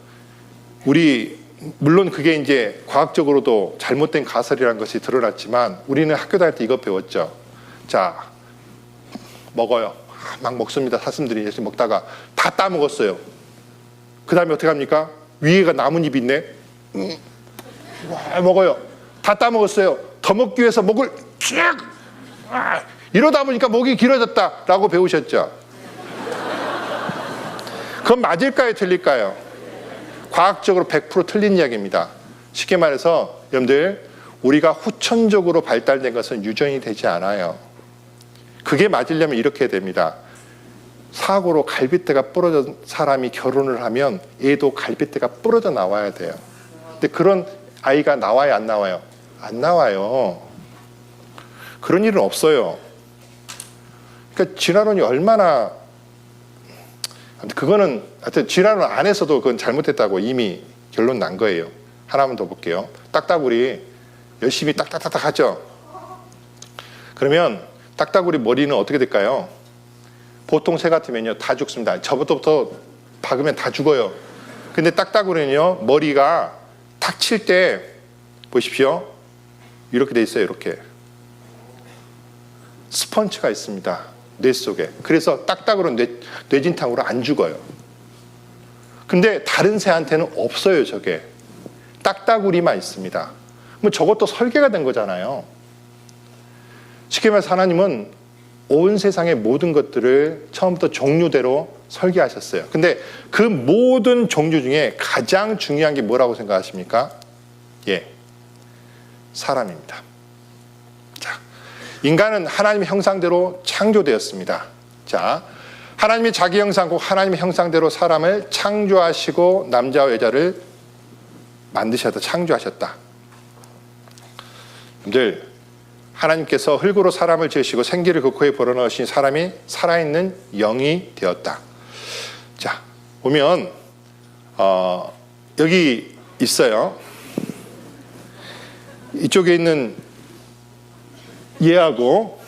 우리 물론 그게 이제 과학적으로도 잘못된 가설이라는 것이 드러났지만 우리는 학교 다닐 때 이거 배웠죠. 자, 먹어요. 막 먹습니다. 사슴들이 이제 먹다가 다 따먹었어요. 그 다음에 어떻게 합니까? 위에가 나뭇잎이 있네. 와, 먹어요. 다 따먹었어요. 더 먹기 위해서 목을 쭉 이러다 보니까 목이 길어졌다라고 배우셨죠? 그건 맞을까요? 틀릴까요? 과학적으로 100% 틀린 이야기입니다. 쉽게 말해서 여러분들, 우리가 후천적으로 발달된 것은 유전이 되지 않아요. 그게 맞으려면 이렇게 됩니다. 사고로 갈비뼈가 부러진 사람이 결혼을 하면 얘도 갈비뼈가 부러져 나와야 돼요. 근데 그런 아이가 나와요, 안 나와요? 안 나와요. 그런 일은 없어요. 그러니까 진화론이 얼마나, 그거는 하여튼 진화론 안에서도 그건 잘못했다고 이미 결론 난 거예요. 하나만 더 볼게요. 딱따구리 열심히 딱딱딱딱 하죠. 그러면 딱따구리 머리는 어떻게 될까요? 보통 새 같으면요 다 죽습니다. 저부터 박으면 다 죽어요. 근데 딱따구리는요 머리가 탁 칠 때 보십시오. 이렇게 돼 있어요. 이렇게 스펀지가 있습니다. 뇌 속에. 그래서 딱따구로 뇌진탕으로 안 죽어요. 근데 다른 새한테는 없어요. 저게 딱따구리만 있습니다. 그럼 저것도 설계가 된 거잖아요. 쉽게 말해서 하나님은 온 세상의 모든 것들을 처음부터 종류대로 설계하셨어요. 근데 그 모든 종류 중에 가장 중요한 게 뭐라고 생각하십니까? 예, 사람입니다. 자, 인간은 하나님의 형상대로 창조되었습니다. 자, 하나님이 자기 형상, 곧 하나님의 형상대로 사람을 창조하시고 남자와 여자를 만드셨다, 창조하셨다. 여러분들, 하나님께서 흙으로 사람을 지으시고 생기를 그 코에 불어넣으신 사람이 살아있는 영이 되었다. 자, 보면 여기 있어요. 이쪽에 있는 얘하고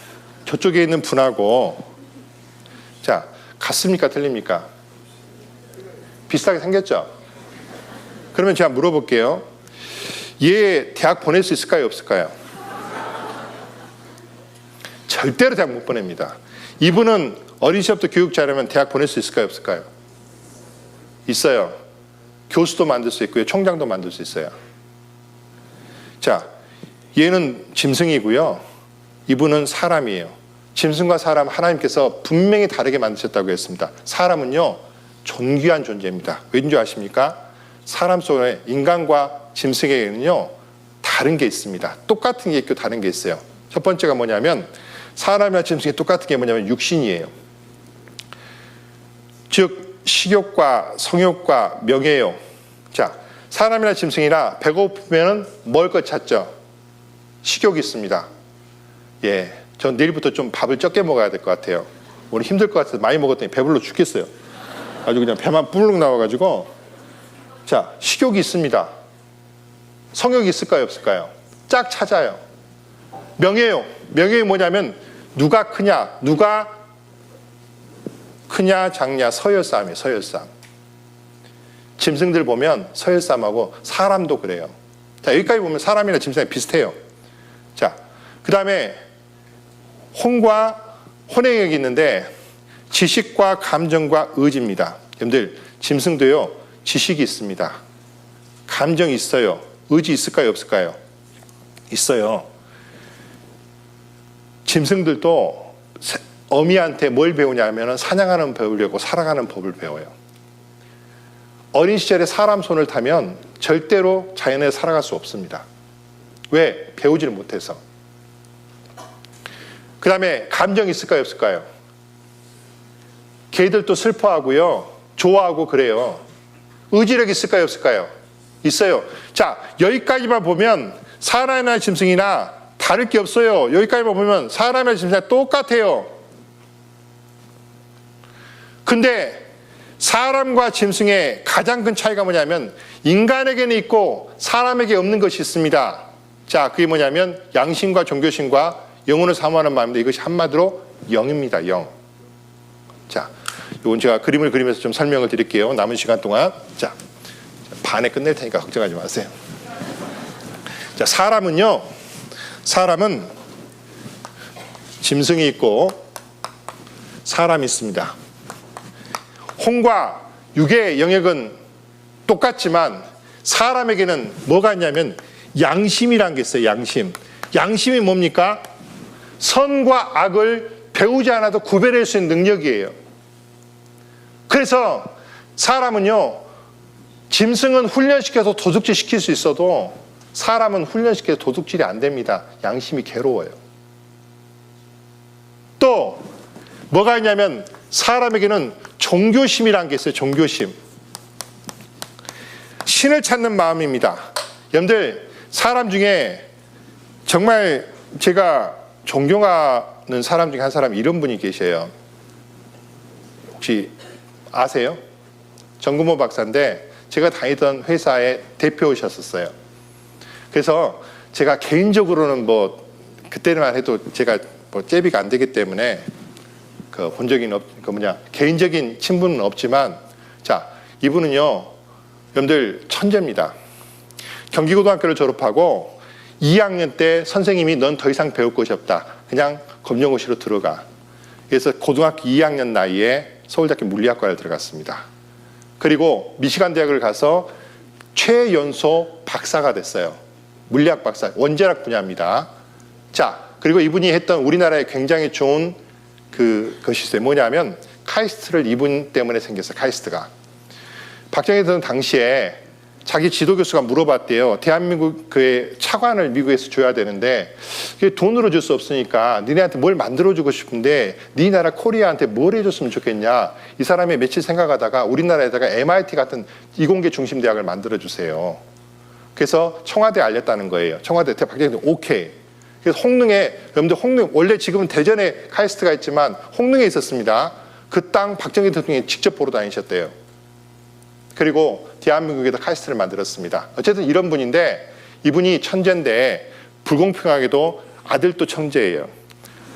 저쪽에 있는 분하고, 자, 같습니까? 틀립니까? 비슷하게 생겼죠? 그러면 제가 물어볼게요. 얘 대학 보낼 수 있을까요? 없을까요? 절대로 대학 못 보냅니다. 이분은 어린 시절부터 교육 잘하면 대학 보낼 수 있을까요? 없을까요? 있어요. 교수도 만들 수 있고요. 총장도 만들 수 있어요. 자, 얘는 짐승이고요. 이분은 사람이에요. 짐승과 사람, 하나님께서 분명히 다르게 만드셨다고 했습니다. 사람은요, 존귀한 존재입니다. 왠지 아십니까? 사람 속에 인간과 짐승에게는요, 다른 게 있습니다. 똑같은 게 있고 다른 게 있어요. 첫 번째가 뭐냐면, 사람이나 짐승이 똑같은 게 뭐냐면 육신이에요. 즉 식욕과 성욕과 명예욕. 자, 사람이나 짐승이나 배고프면 먹을 것 찾죠. 식욕이 있습니다. 예, 전 내일부터 좀 밥을 적게 먹어야 될 것 같아요. 오늘 힘들 것 같아서 많이 먹었더니 배불러 죽겠어요. 아주 그냥 배만 불룩 나와가지고. 자, 식욕이 있습니다. 성욕이 있을까요? 없을까요? 짝 찾아요. 명예욕. 명예욕이 뭐냐면 누가 크냐, 누가 크냐 작냐, 서열싸움이에요. 서열싸움. 짐승들 보면 서열싸움하고 사람도 그래요. 자, 여기까지 보면 사람이나 짐승이 비슷해요. 자, 그 다음에 혼과 혼행력이 있는데 지식과 감정과 의지입니다. 여러분들, 짐승도요, 지식이 있습니다. 감정이 있어요. 의지 있을까요? 없을까요? 있어요. 짐승들도 어미한테 뭘 배우냐면 사냥하는 법을 배우고 살아가는 법을 배워요. 어린 시절에 사람 손을 타면 절대로 자연에 살아갈 수 없습니다. 왜? 배우지를 못해서. 그 다음에 감정이 있을까요? 없을까요? 개들도 슬퍼하고요, 좋아하고 그래요. 의지력이 있을까요? 없을까요? 있어요. 자, 여기까지만 보면 사람이나 짐승이나 다를 게 없어요. 여기까지만 보면 사람이나 짐승이나 똑같아요. 근데 사람과 짐승의 가장 큰 차이가 뭐냐면 인간에게는 있고 사람에게 없는 것이 있습니다. 자, 그게 뭐냐면 양심과 종교심과 영혼을 사모하는 마음인데 이것이 한마디로 영입니다. 영. 자, 이건 제가 그림을 그리면서 좀 설명을 드릴게요. 남은 시간 동안. 자, 반에 끝낼 테니까 걱정하지 마세요. 자, 사람은 짐승이 있고 사람이 있습니다. 혼과 육의 영역은 똑같지만 사람에게는 뭐가 있냐면 양심이라는 게 있어요. 양심. 양심이 뭡니까? 선과 악을 배우지 않아도 구별할 수 있는 능력이에요. 그래서 사람은요, 짐승은 훈련시켜서 도둑질 시킬 수 있어도 사람은 훈련시켜서 도둑질이 안 됩니다. 양심이 괴로워요. 또 뭐가 있냐면 사람에게는 종교심이라는 게 있어요. 종교심. 신을 찾는 마음입니다. 여러분들, 사람 중에 정말 제가 존경하는 사람 중에 한 사람 이런 분이 계셔요. 혹시 아세요? 정근모 박사인데 제가 다니던 회사의 대표셨었어요. 그래서 제가 개인적으로는 뭐 그때만 해도 제가 뭐 잽이가 안 되기 때문에 본 적이 개인적인 친분은 없지만, 자, 이분은요, 여러분들 천재입니다. 경기고등학교를 졸업하고 2학년 때 선생님이 넌 더 이상 배울 것이 없다. 그냥 검정고시로 들어가. 그래서 고등학교 2학년 나이에 서울대학교 물리학과를 들어갔습니다. 그리고 미시간 대학을 가서 최연소 박사가 됐어요. 물리학 박사, 원자력 분야입니다. 자, 그리고 이분이 했던 우리나라에 굉장히 좋은 그것이 있어요. 뭐냐면 카이스트를 이분 때문에 생겼어요. 카이스트가. 박정희 대통령 당시에 자기 지도교수가 물어봤대요. 대한민국 그 차관을 미국에서 줘야 되는데 그게 돈으로 줄 수 없으니까 니네한테 뭘 만들어주고 싶은데 네 나라 코리아한테 뭘 해줬으면 좋겠냐. 이 사람이 며칠 생각하다가 우리나라에다가 MIT 같은 이공계 중심 대학을 만들어주세요. 그래서 청와대에 알렸다는 거예요. 청와대 박정희 오케이. 그래서 홍릉에, 여러분들 홍릉, 원래 지금은 대전에 카이스트가 있지만 홍릉에 있었습니다. 그 땅 박정희 대통령이 직접 보러 다니셨대요. 그리고 대한민국에다 카이스트를 만들었습니다. 어쨌든 이런 분인데 이분이 천재인데 불공평하게도 아들도 천재예요.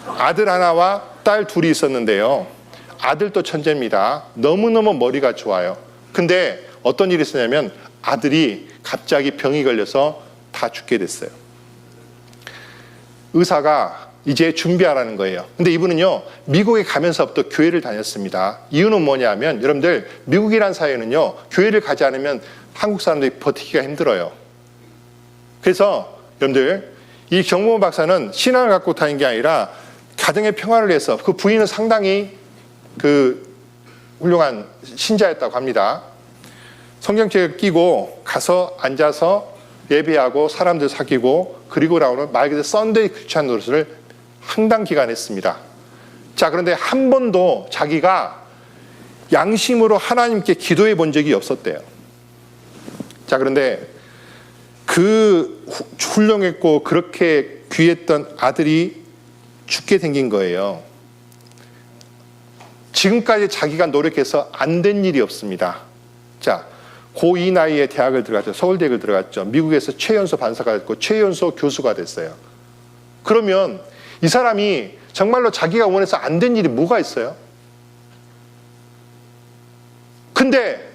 아들 하나와 딸 둘이 있었는데요. 아들도 천재입니다. 너무너무 머리가 좋아요. 근데 어떤 일이 있었냐면 아들이 갑자기 병이 걸려서 다 죽게 됐어요. 의사가 이제 준비하라는 거예요. 근데 이분은요, 미국에 가면서부터 교회를 다녔습니다. 이유는 뭐냐면, 여러분들, 미국이란 사회는요, 교회를 가지 않으면 한국 사람들이 버티기가 힘들어요. 그래서, 여러분들, 이 정보원 박사는 신앙을 갖고 다닌 게 아니라 가정의 평화를 위해서 그 부인은 상당히 훌륭한 신자였다고 합니다. 성경책을 끼고 가서 앉아서 예배하고 사람들 사귀고 그리고 나오는 말 그대로 썬데이 크리스찬 노릇을 상당 기간 했습니다. 자, 그런데 한 번도 자기가 양심으로 하나님께 기도해 본 적이 없었대요. 자, 그런데 그 훌륭했고 그렇게 귀했던 아들이 죽게 생긴 거예요. 지금까지 자기가 노력해서 안 된 일이 없습니다. 자, 고2 나이에 대학을 들어갔죠. 서울대학을 들어갔죠. 미국에서 최연소 반사가 됐고 최연소 교수가 됐어요. 그러면 이 사람이 정말로 자기가 원해서 안 된 일이 뭐가 있어요? 근데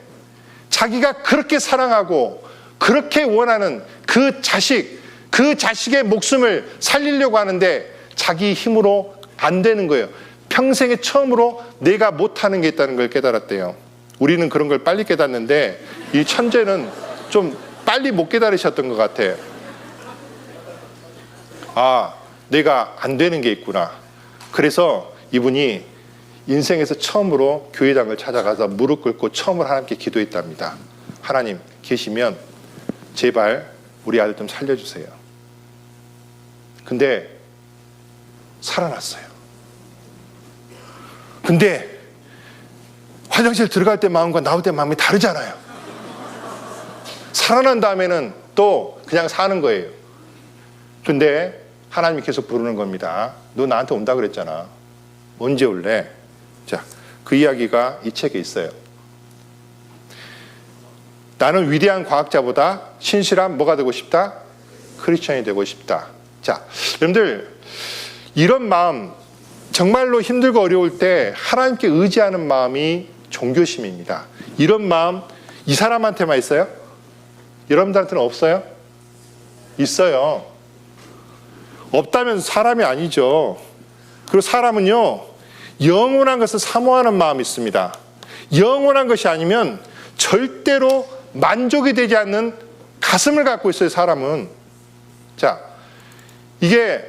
자기가 그렇게 사랑하고 그렇게 원하는 그 자식의 목숨을 살리려고 하는데 자기 힘으로 안 되는 거예요. 평생에 처음으로 내가 못하는 게 있다는 걸 깨달았대요. 우리는 그런 걸 빨리 깨닫는데 이 천재는 좀 빨리 못 깨달으셨던 것 같아요. 아, 내가 안 되는 게 있구나. 그래서 이분이 인생에서 처음으로 교회당을 찾아가서 무릎 꿇고 처음으로 하나님께 기도했답니다. 하나님 계시면 제발 우리 아들 좀 살려주세요. 근데 살아났어요. 근데 화장실 들어갈 때 마음과 나올 때 마음이 다르잖아요. 살아난 다음에는 또 그냥 사는 거예요. 근데 하나님이 계속 부르는 겁니다. 너 나한테 온다 그랬잖아. 언제 올래? 자, 그 이야기가 이 책에 있어요. 나는 위대한 과학자보다 신실한 뭐가 되고 싶다? 크리스천이 되고 싶다. 자, 여러분들 이런 마음, 정말로 힘들고 어려울 때 하나님께 의지하는 마음이 종교심입니다. 이런 마음 이 사람한테만 있어요? 여러분들한테는 없어요? 있어요. 없다면 사람이 아니죠. 그리고 사람은요, 영원한 것을 사모하는 마음이 있습니다. 영원한 것이 아니면 절대로 만족이 되지 않는 가슴을 갖고 있어요, 사람은. 자, 이게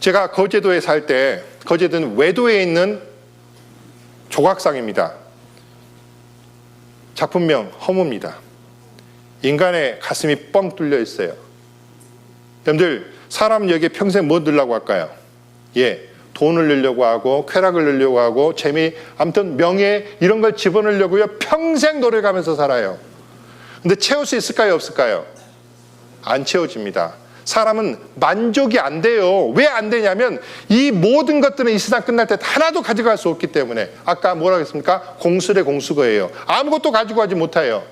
제가 거제도에 살 때, 거제도는 외도에 있는 조각상입니다. 작품명 허무입니다. 인간의 가슴이 뻥 뚫려 있어요. 여러분들, 사람은 여기에 평생 뭐 넣으려고 할까요? 예, 돈을 넣으려고 하고 쾌락을 넣으려고 하고 재미, 아무튼 명예 이런 걸 집어넣으려고요. 평생 노력하면서 살아요. 근데 채울 수 있을까요? 없을까요? 안 채워집니다. 사람은 만족이 안 돼요. 왜 안 되냐면 이 모든 것들은 이 세상 끝날 때 하나도 가져갈 수 없기 때문에. 아까 뭐라고 했습니까? 공술의 공수거예요. 아무것도 가지고 가지 못해요.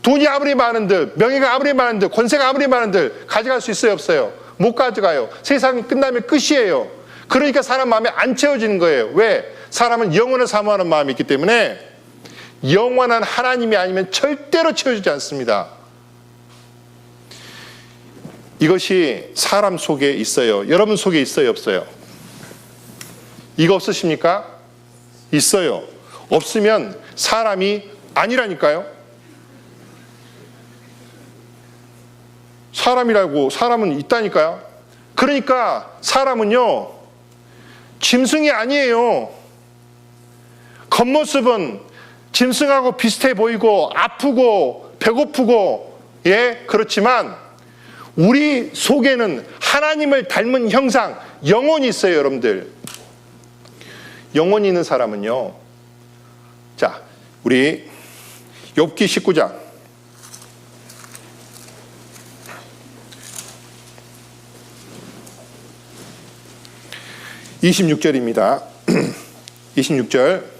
돈이 아무리 많은들, 명예가 아무리 많은들, 권세가 아무리 많은들 가져갈 수 있어요? 없어요? 못 가져가요. 세상이 끝나면 끝이에요. 그러니까 사람 마음이 안 채워지는 거예요. 왜? 사람은 영원을 사모하는 마음이 있기 때문에 영원한 하나님이 아니면 절대로 채워지지 않습니다. 이것이 사람 속에 있어요. 여러분 속에 있어요? 없어요? 이거 없으십니까? 있어요. 없으면 사람이 아니라니까요. 사람은 있다니까요. 그러니까 사람은요, 짐승이 아니에요. 겉모습은 짐승하고 비슷해 보이고 아프고 배고프고 그렇지만 우리 속에는 하나님을 닮은 형상, 영혼이 있어요, 여러분들. 영혼이 있는 사람은요. 자, 우리 욥기 19장 26절입니다. 26절.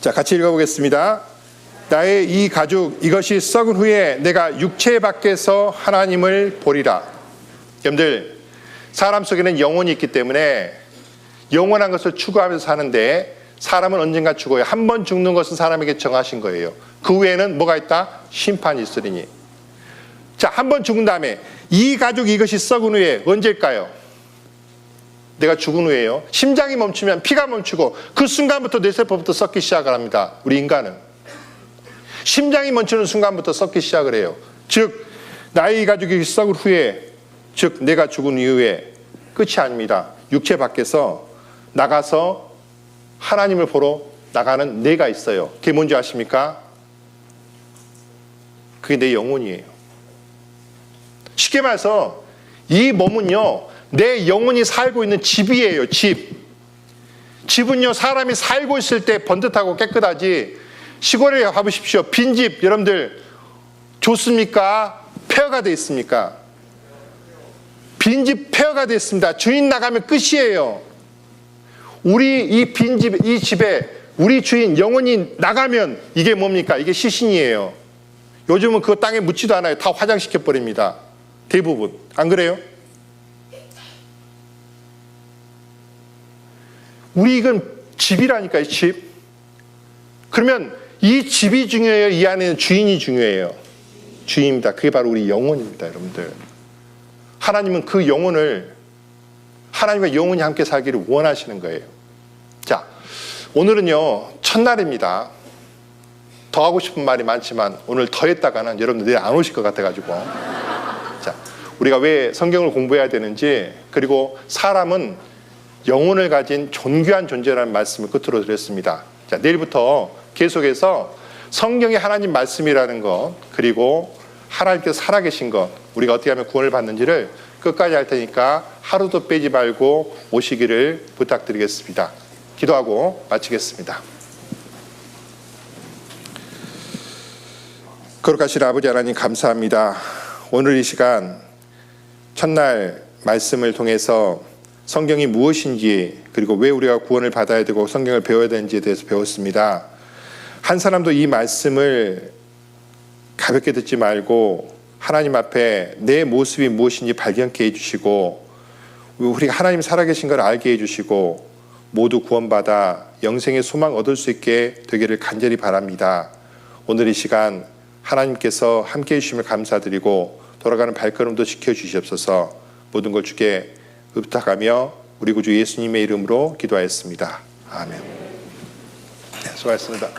자, 같이 읽어보겠습니다. 나의 이 가죽 이것이 썩은 후에 내가 육체 밖에서 하나님을 보리라. 여러분들, 사람 속에는 영혼이 있기 때문에 영원한 것을 추구하면서 사는데 사람은 언젠가 죽어요. 한 번 죽는 것은 사람에게 정하신 거예요. 그 후에는 뭐가 있다? 심판이 있으리니. 자, 한 번 죽은 다음에 이 가죽 이것이 썩은 후에 언제일까요? 내가 죽은 후에요. 심장이 멈추면 피가 멈추고 그 순간부터 뇌세포부터 썩기 시작을 합니다. 우리 인간은. 심장이 멈추는 순간부터 썩기 시작을 해요. 즉 나의 이 가죽이 썩을 후에, 즉 내가 죽은 이후에 끝이 아닙니다. 육체 밖에서 나가서 하나님을 보러 나가는 내가 있어요. 그게 뭔지 아십니까? 그게 내 영혼이에요. 쉽게 말해서 이 몸은요, 내 영혼이 살고 있는 집이에요. 집은요, 사람이 살고 있을 때 번듯하고 깨끗하지. 시골에 가보십시오. 빈집 여러분들 좋습니까? 폐허가 되어 있습니까? 빈집 폐허가 되어 있습니다. 주인 나가면 끝이에요. 우리 이 빈집, 이 집에 우리 주인 영혼이 나가면 이게 뭡니까? 이게 시신이에요. 요즘은 그거 땅에 묻지도 않아요. 다 화장시켜 버립니다. 대부분. 안 그래요? 우리 이건 집이라니까요, 집. 그러면 이 집이 중요해요? 이 안에는 주인이 중요해요? 주인입니다. 그게 바로 우리 영혼입니다, 여러분들. 하나님은 그 영혼을, 하나님과 영혼이 함께 살기를 원하시는 거예요. 자, 오늘은요, 첫날입니다. 더 하고 싶은 말이 많지만 오늘 더 했다가는 여러분들 내일 안 오실 것 같아가지고. 자, 우리가 왜 성경을 공부해야 되는지, 그리고 사람은 영혼을 가진 존귀한 존재라는 말씀을 끝으로 드렸습니다. 자, 내일부터 계속해서 성경이 하나님 말씀이라는 것, 그리고 하나님께서 살아계신 것, 우리가 어떻게 하면 구원을 받는지를 끝까지 할 테니까 하루도 빼지 말고 오시기를 부탁드리겠습니다. 기도하고 마치겠습니다. 거룩하신 아버지 하나님, 감사합니다. 오늘 이 시간 첫날 말씀을 통해서 성경이 무엇인지, 그리고 왜 우리가 구원을 받아야 되고 성경을 배워야 되는지에 대해서 배웠습니다. 한 사람도 이 말씀을 가볍게 듣지 말고 하나님 앞에 내 모습이 무엇인지 발견케 해주시고, 우리가 하나님 살아계신 걸 알게 해주시고 모두 구원받아 영생의 소망 얻을 수 있게 되기를 간절히 바랍니다. 오늘 이 시간 하나님께서 함께해 주심을 감사드리고 돌아가는 발걸음도 지켜주시옵소서. 모든 걸 주께 부탁하며 우리 구주 예수님의 이름으로 기도하였습니다. 아멘. 네, 수고하셨습니다.